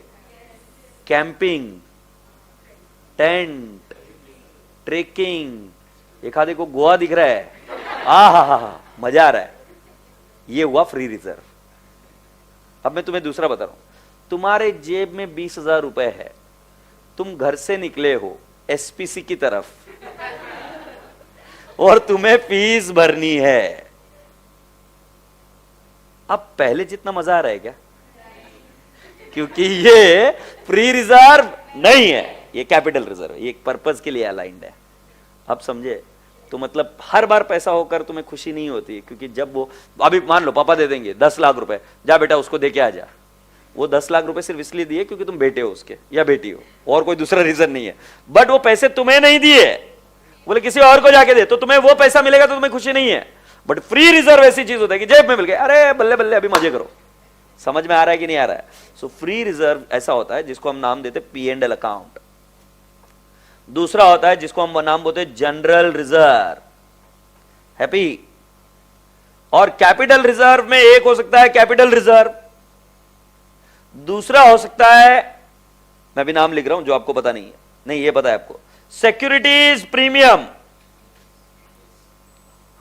कैंपिंग, टेंट, ट्रेकिंग, एक आधे को गोवा दिख रहा है, हा, मजा आ रहा है। ये हुआ फ्री रिजर्व। अब मैं तुम्हें दूसरा बता रहा हूं, तुम्हारे जेब में 20,000 रुपए है, तुम घर से निकले हो एसपीसी की तरफ, और तुम्हें फीस भरनी है। अब पहले जितना मजा आ रहा है क्या? क्योंकि ये फ्री रिजर्व नहीं है, ये कैपिटल रिजर्व है, ये एक पर्पस के लिए अलाइंड है। अब समझे? तो मतलब हर बार पैसा होकर तुम्हें खुशी नहीं होती, क्योंकि जब वो अभी मान लो पापा दे देंगे 10 लाख रुपए, जा बेटा उसको दे के आ जा। वो 10 लाख रुपए सिर्फ इसलिए दिए क्योंकि तुम बेटे हो उसके या बेटी हो, और कोई दूसरा रीजन नहीं है। बट वो पैसे तुम्हें नहीं दिए, बोले किसी और को जाके दे, तो तुम्हें वो पैसा मिलेगा तो तुम्हें खुशी नहीं है। बट फ्री रिजर्व ऐसी चीज होता है कि जेब में मिल गए, अरे बल्ले बल्ले अभी मजे करो। समझ में आ रहा है कि नहीं आ रहा है? सो फ्री रिजर्व ऐसा होता है जिसको हम नाम देते P&L अकाउंट। दूसरा होता है जिसको हम नाम बोलते हैं जनरल रिजर्व। हैप्पी? और कैपिटल रिजर्व में एक हो सकता है कैपिटल रिजर्व, दूसरा हो सकता है, मैं भी नाम लिख रहा हूं जो आपको पता नहीं है, नहीं ये पता है आपको, सिक्योरिटीज प्रीमियम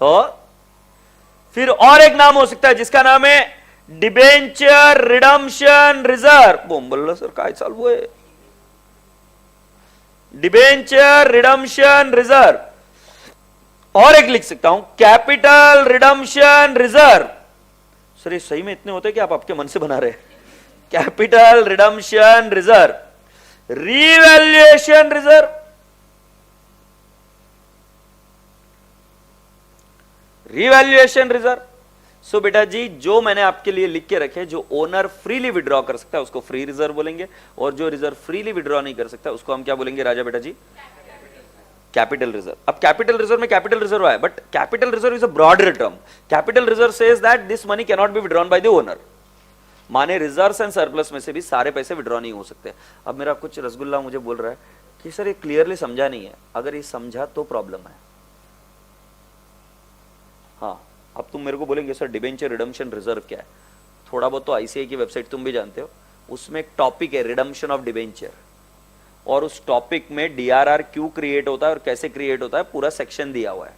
हो। फिर और एक नाम हो सकता है जिसका नाम है डिबेंचर रिडम्पशन रिजर्व। बोम बोल सर काय चालू है? Debenture redemption reserve. और एक लिख सकता हूं कैपिटल रिडम्पशन रिजर्व। सर ये सही में इतने होते हैं कि आप आपके मन से बना रहे हैं? Capital redemption reserve, revaluation reserve, revaluation reserve. So बेटा जी जो मैंने आपके लिए लिख के रखे, जो ओनर फ्रीली विड्रॉ कर सकता है उसको फ्री रिजर्व बोलेंगे, और जो रिजर्व फ्रीली विड्रॉ नहीं कर सकता उसको हम क्या बोलेंगे राजा बेटा जी? Capital reserve. अब कैपिटल रिजर्व में कैपिटल रिजर्व है, but capital reserve is a broader term. Capital reserve says that this money can not be withdrawn by the owner. माने रिजर्व्स एंड सरप्लस में से भी सारे पैसे विड्रॉ नहीं हो सकते। अब मेरा कुछ रसगुल्ला मुझे बोल रहा है कि सर ये क्लियरली समझा नहीं है। अगर ये समझा तो प्रॉब्लम है। हाँ, अब तुम मेरे को बोलेंगे सर डिबेंचर रिडम्पशन रिजर्व क्या है? थोड़ा बहुत तो आईसीआई की वेबसाइट तुम भी जानते हो, उसमें एक टॉपिक है रिडम्पशन ऑफ डिबेंचर, और उस टॉपिक में डीआरआर क्यों क्रिएट होता है और कैसे क्रिएट होता है पूरा सेक्शन दिया हुआ है।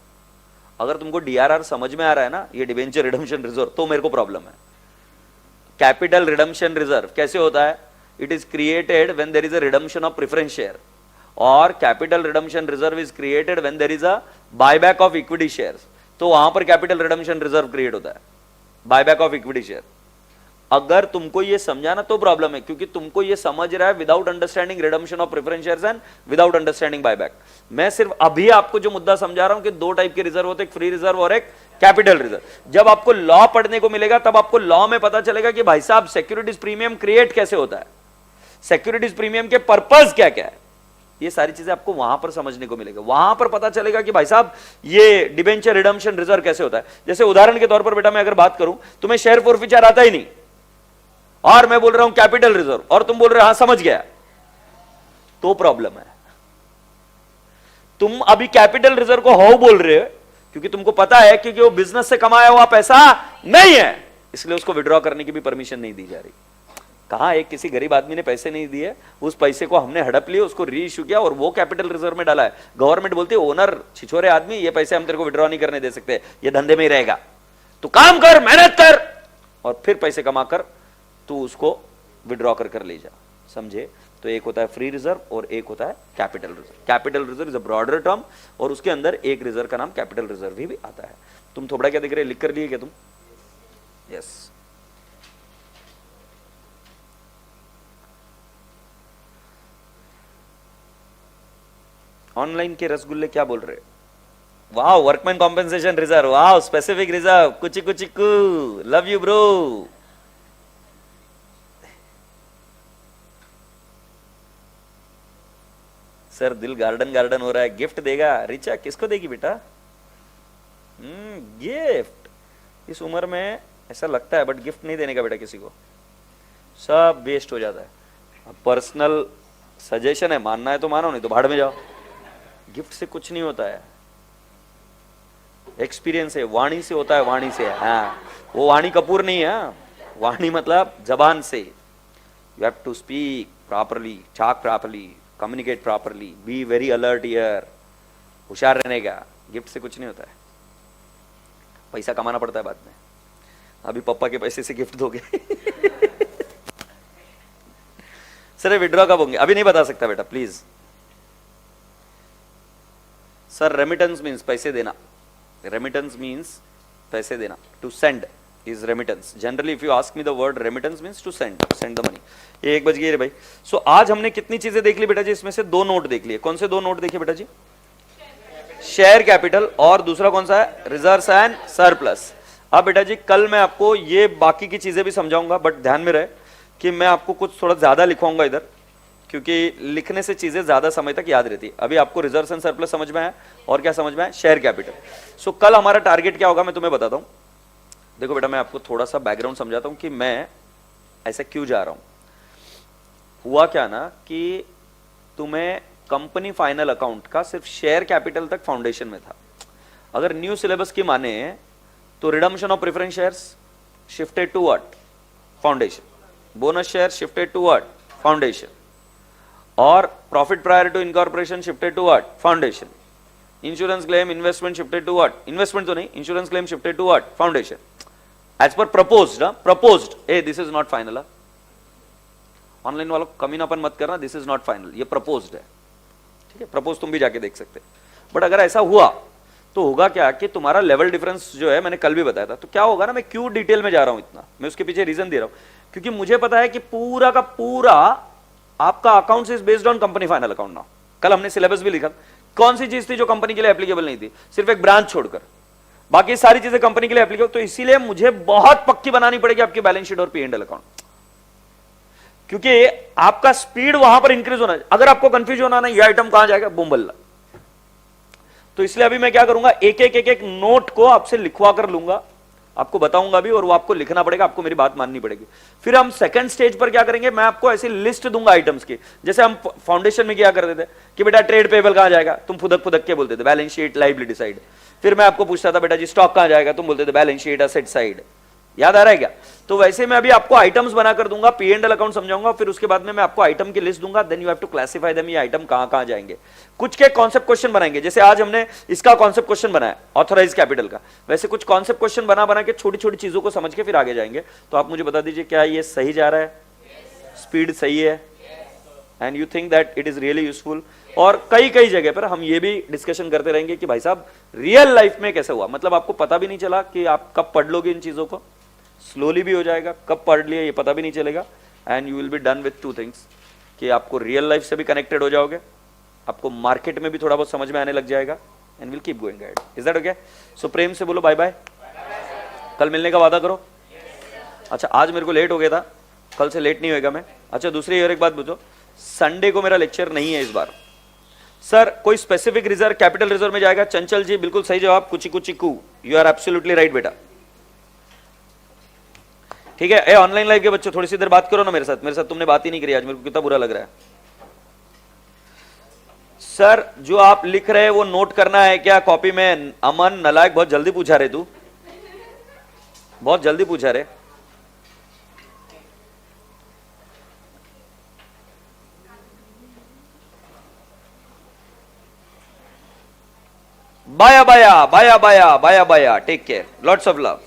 अगर तुमको डीआरआर समझ में आ रहा है ना, ये डिबेंचर रिडम्पशन रिजर्व, तो मेरे को प्रॉब्लम है। कैपिटल रिडम्पशन रिजर्व कैसे होता है? It is created when there is a redemption of preference share, और capital redemption reserve is created when there is a buyback of equity shares. तो वहां पर कैपिटल रिडम्पशन रिजर्व क्रिएट होता है, buyback of equity share. अगर तुमको ये समझाना तो प्रॉब्लम है, क्योंकि तुमको ये समझ रहा है without understanding redemption of preference shares and without understanding buyback. मैं सिर्फ अभी आपको जो मुद्दा समझा रहा हूं कि दो टाइप के रिजर्व होते हैं, एक फ्री रिजर्व और एक कैपिटल रिजर्व। जब आपको लॉ पढ़ने को मिलेगा तब आपको लॉ में पता चलेगा कि भाई साहब सिक्योरिटीज प्रीमियम क्रिएट कैसे होता है, सिक्योरिटीज प्रीमियम के पर्पस क्या क्या है, ये सारी चीजें आपको वहां पर समझने को मिलेगा। वहां पर पता चलेगा कि भाई साहब ये डिबेंचर रिडम्पशन रिजर्व कैसे होता है। जैसे उदाहरण के तौर पर बेटा मैं अगर बात करूं, तुम्हें शेयर फॉरफीचर आता ही नहीं और मैं बोल रहा हूं कैपिटल रिजर्व, और तुम बोल रहे हो हां समझ गया, तो प्रॉब्लम है। तुम अभी कैपिटल रिजर्व को हाउ बोल रहे हो क्योंकि तुमको पता है कि वो बिजनेस से कमाया हुआ पैसा नहीं है, इसलिए उसको विड्रॉ करने की भी परमिशन नहीं दी जा रही। कहां एक किसी गरीब आदमी ने पैसे नहीं दिए, उस पैसे को हमने हड़प लिए, उसको री इश्यू किया और वो कैपिटल रिजर्व में डाला है। गवर्नमेंट बोलती है ओनर छिछोरे आदमी, ये पैसे हम तेरे को विड्रॉ नहीं करने दे सकते, ये धंधे में ही रहेगा, तो काम कर, मेहनत कर और फिर पैसे कमा कर तू उसको विड्रॉ कर ले जा। समझे? तो एक होता है फ्री रिजर्व और एक होता है capital reserve. Capital reserve is a broader term, और उसके अंदर एक रिजर्व का नाम कैपिटल रिजर्व भी आता है। तुम थोड़ा क्या देख रहे, लिख कर लिए क्या तुम? यस। ऑनलाइन के रसगुल्ले क्या बोल रहे? वाह, वर्कमैन कॉम्पेंसेशन रिजर्व, वाह स्पेसिफिक रिजर्व, कुची कुची कू, लव यू ब्रो। सर दिल गार्डन गार्डन हो रहा है, गिफ्ट देगा रिचा? किसको देगी बेटा गिफ्ट? इस उम्र में ऐसा लगता है, बट गिफ्ट नहीं देने का बेटा किसी को, सब वेस्ट हो जाता है। पर्सनल सजेशन है, मानना है तो मानो, नहीं तो भाड़ में जाओ। गिफ्ट से कुछ नहीं होता है, एक्सपीरियंस है, वाणी से होता है, वाणी से। हाँ, वो वाणी कपूर नहीं है, वाणी मतलब जबान से। You have to speak properly, talk properly, communicate properly, be very alert here, होशियार रहने का। गिफ्ट से कुछ नहीं होता है, पैसा कमाना पड़ता है बाद में। अभी पापा के पैसे से गिफ्ट दोगे? सर विड्रॉ कब होंगे? अभी नहीं बता सकता बेटा प्लीज। सर रेमिटेंस मीन्स पैसे देना, रेमिटेंस मीन्स पैसे देना, to send is remittance. Generally if you ask me the word remittance means to send the money. ये 1 बज गई रे भाई. सो आज हमने कितनी चीजें देख ली बेटा जी? इसमें से 2 नोट देख लिए. कौन से 2 नोट देखे बेटा जी? शेयर कैपिटल और दूसरा कौन सा है? Reserves and surplus. अब बेटा जी कल मैं आपको ये बाकी की चीजें भी समझाऊंगा, बट ध्यान में रहे कि मैं आपको कुछ थोड़ा ज्यादा लिखवाऊंगा इधर, क्योंकि लिखने से चीजें ज्यादा समय तक याद रहती है. अभी आपको रिजर्व्स एंड सरप्लस समझ में है और क्या समझ में है? Share capital. सो कल हमारा टारगेट क्या होगा मैं तुम्हें बताता हूं. देखो बेटा मैं आपको थोड़ा सा बैकग्राउंड समझाता हूं कि मैं ऐसा क्यों जा रहा हूं. हुआ क्या ना कि तुम्हें कंपनी फाइनल अकाउंट का सिर्फ शेयर कैपिटल तक फाउंडेशन में था. अगर न्यू सिलेबस की माने तो redemption of preference shares shifted to what? Foundation. Bonus share shifted to what? Foundation. और profit prior to incorporation shifted to what? Foundation. Insurance claim investment shifted to what? Investment तो नहीं, insurance claim shifted to what? Foundation. As per proposed. Proposed. ए this is not final. Online वालों कमीनापन मत करना, this is not final, ये proposed है. ठीक है, प्रपोज तुम भी जाके देख सकते. बट अगर ऐसा हुआ तो होगा क्या कि तुम्हारा लेवल डिफरेंस जो है, मैंने कल भी बताया था. तो क्या होगा ना, मैं क्यों डिटेल में जा रहा हूं इतना, मैं उसके पीछे रीजन दे रहा हूं. क्योंकि मुझे पता है कि पूरा का पूरा आपका accounts is based on company final account. ना कल हमने सिलेबस भी लिखा. कौन सी चीज थी जो कंपनी के लिए एप्लीकेबल नहीं थी? सिर्फ एक ब्रांच छोड़कर बाकी सारी चीजें कंपनी के लिए एप्लीकेबल. तो इसीलिए मुझे बहुत पक्की बनानी पड़ेगी आपकी बैलेंस शीट और P&L अकाउंट, क्योंकि आपका स्पीड वहां पर इंक्रीज होना है. अगर आपको कंफ्यूजन होना ना ये आइटम कहां जाएगा, बुम्बल्ला. तो इसलिए अभी मैं क्या करूंगा, एक एक नोट को आपसे लिखवा कर लूंगा, आपको बताऊंगा भी, और वो आपको लिखना पड़ेगा, आपको मेरी बात माननी पड़ेगी. फिर हम सेकंड स्टेज पर क्या करेंगे, मैं आपको ऐसी लिस्ट दूंगा आइटम्स की. जैसे हम फाउंडेशन में क्या करते थे कि बेटा ट्रेड पेबल कहां जाएगा, तुम फुदक फुदक के बोलते थे बैलेंस शीट लायबिलिटी साइड. फिर मैं आपको पूछता था बेटा जी स्टॉक कहां जाएगा, तुम बोलते थे बैलेंस शीट असेट साइड. याद आ रहा है क्या? तो वैसे मैं अभी आपको आइटम्स बनाकर दूंगा, P&L अकाउंट समझाऊंगा, फिर उसके बाद में मैं आपको आइटम की लिस्ट दूंगा. Then you have to classify them, ये आइटम कहां कहां जाएंगे. कुछ के कॉन्सेप्ट क्वेश्चन बनाएंगे. जैसे आज हमने इसका कॉन्सेप्ट क्वेश्चन बनाया ऑथराइज कैपिटल का, वैसे कुछ कॉन्सेप्ट क्वेश्चन बना के छोटी छोटी चीजों को समझ के फिर आगे जाएंगे. तो आप मुझे बता दीजिए क्या ये सही जा रहा है? स्पीड सही है? And you think that it is really useful? और कई कई जगह पर हम ये भी डिस्कशन करते रहेंगे कि भाई साहब रियल लाइफ में कैसे हुआ, मतलब आपको पता भी नहीं चला कि आप कब पढ़ लोगे इन चीजों को. स्लोली भी हो जाएगा, कब पढ़ लिया ये पता भी नहीं चलेगा. And you will be done with 2 things, कि आपको रियल लाइफ से भी कनेक्टेड हो जाओगे, आपको मार्केट में भी थोड़ा बहुत समझ में आने लग जाएगा. And will keep going ahead. Is that okay? So प्रेम से बोलो बाय बाय. कल मिलने का वादा करो. अच्छा आज मेरे को लेट हो गया था, कल से लेट नहीं होगा मैं. अच्छा दूसरी और एक बात पूछो, संडे को मेरा लेक्चर नहीं है इस बार. सर कोई स्पेसिफिक रिजर्व कैपिटल रिजर्व में जाएगा? चंचल जी बिल्कुल सही जवाब, कुची कुची कू. यू आर एब्सोल्युटली राइट बेटा. ठीक है. ए ऑनलाइन लाइव के बच्चों थोड़ी सी देर बात करो ना मेरे साथ तुमने बात ही नहीं करी आज, मेरे को कितना बुरा लग रहा है. सर जो आप लिख रहे हैं वो नोट करना है क्या कॉपी में? अमन नलायक बहुत जल्दी पूछा रे, तू बहुत जल्दी पूछा रे. बाया बाया बाया बाया बाया बाया. Take care, lots of love.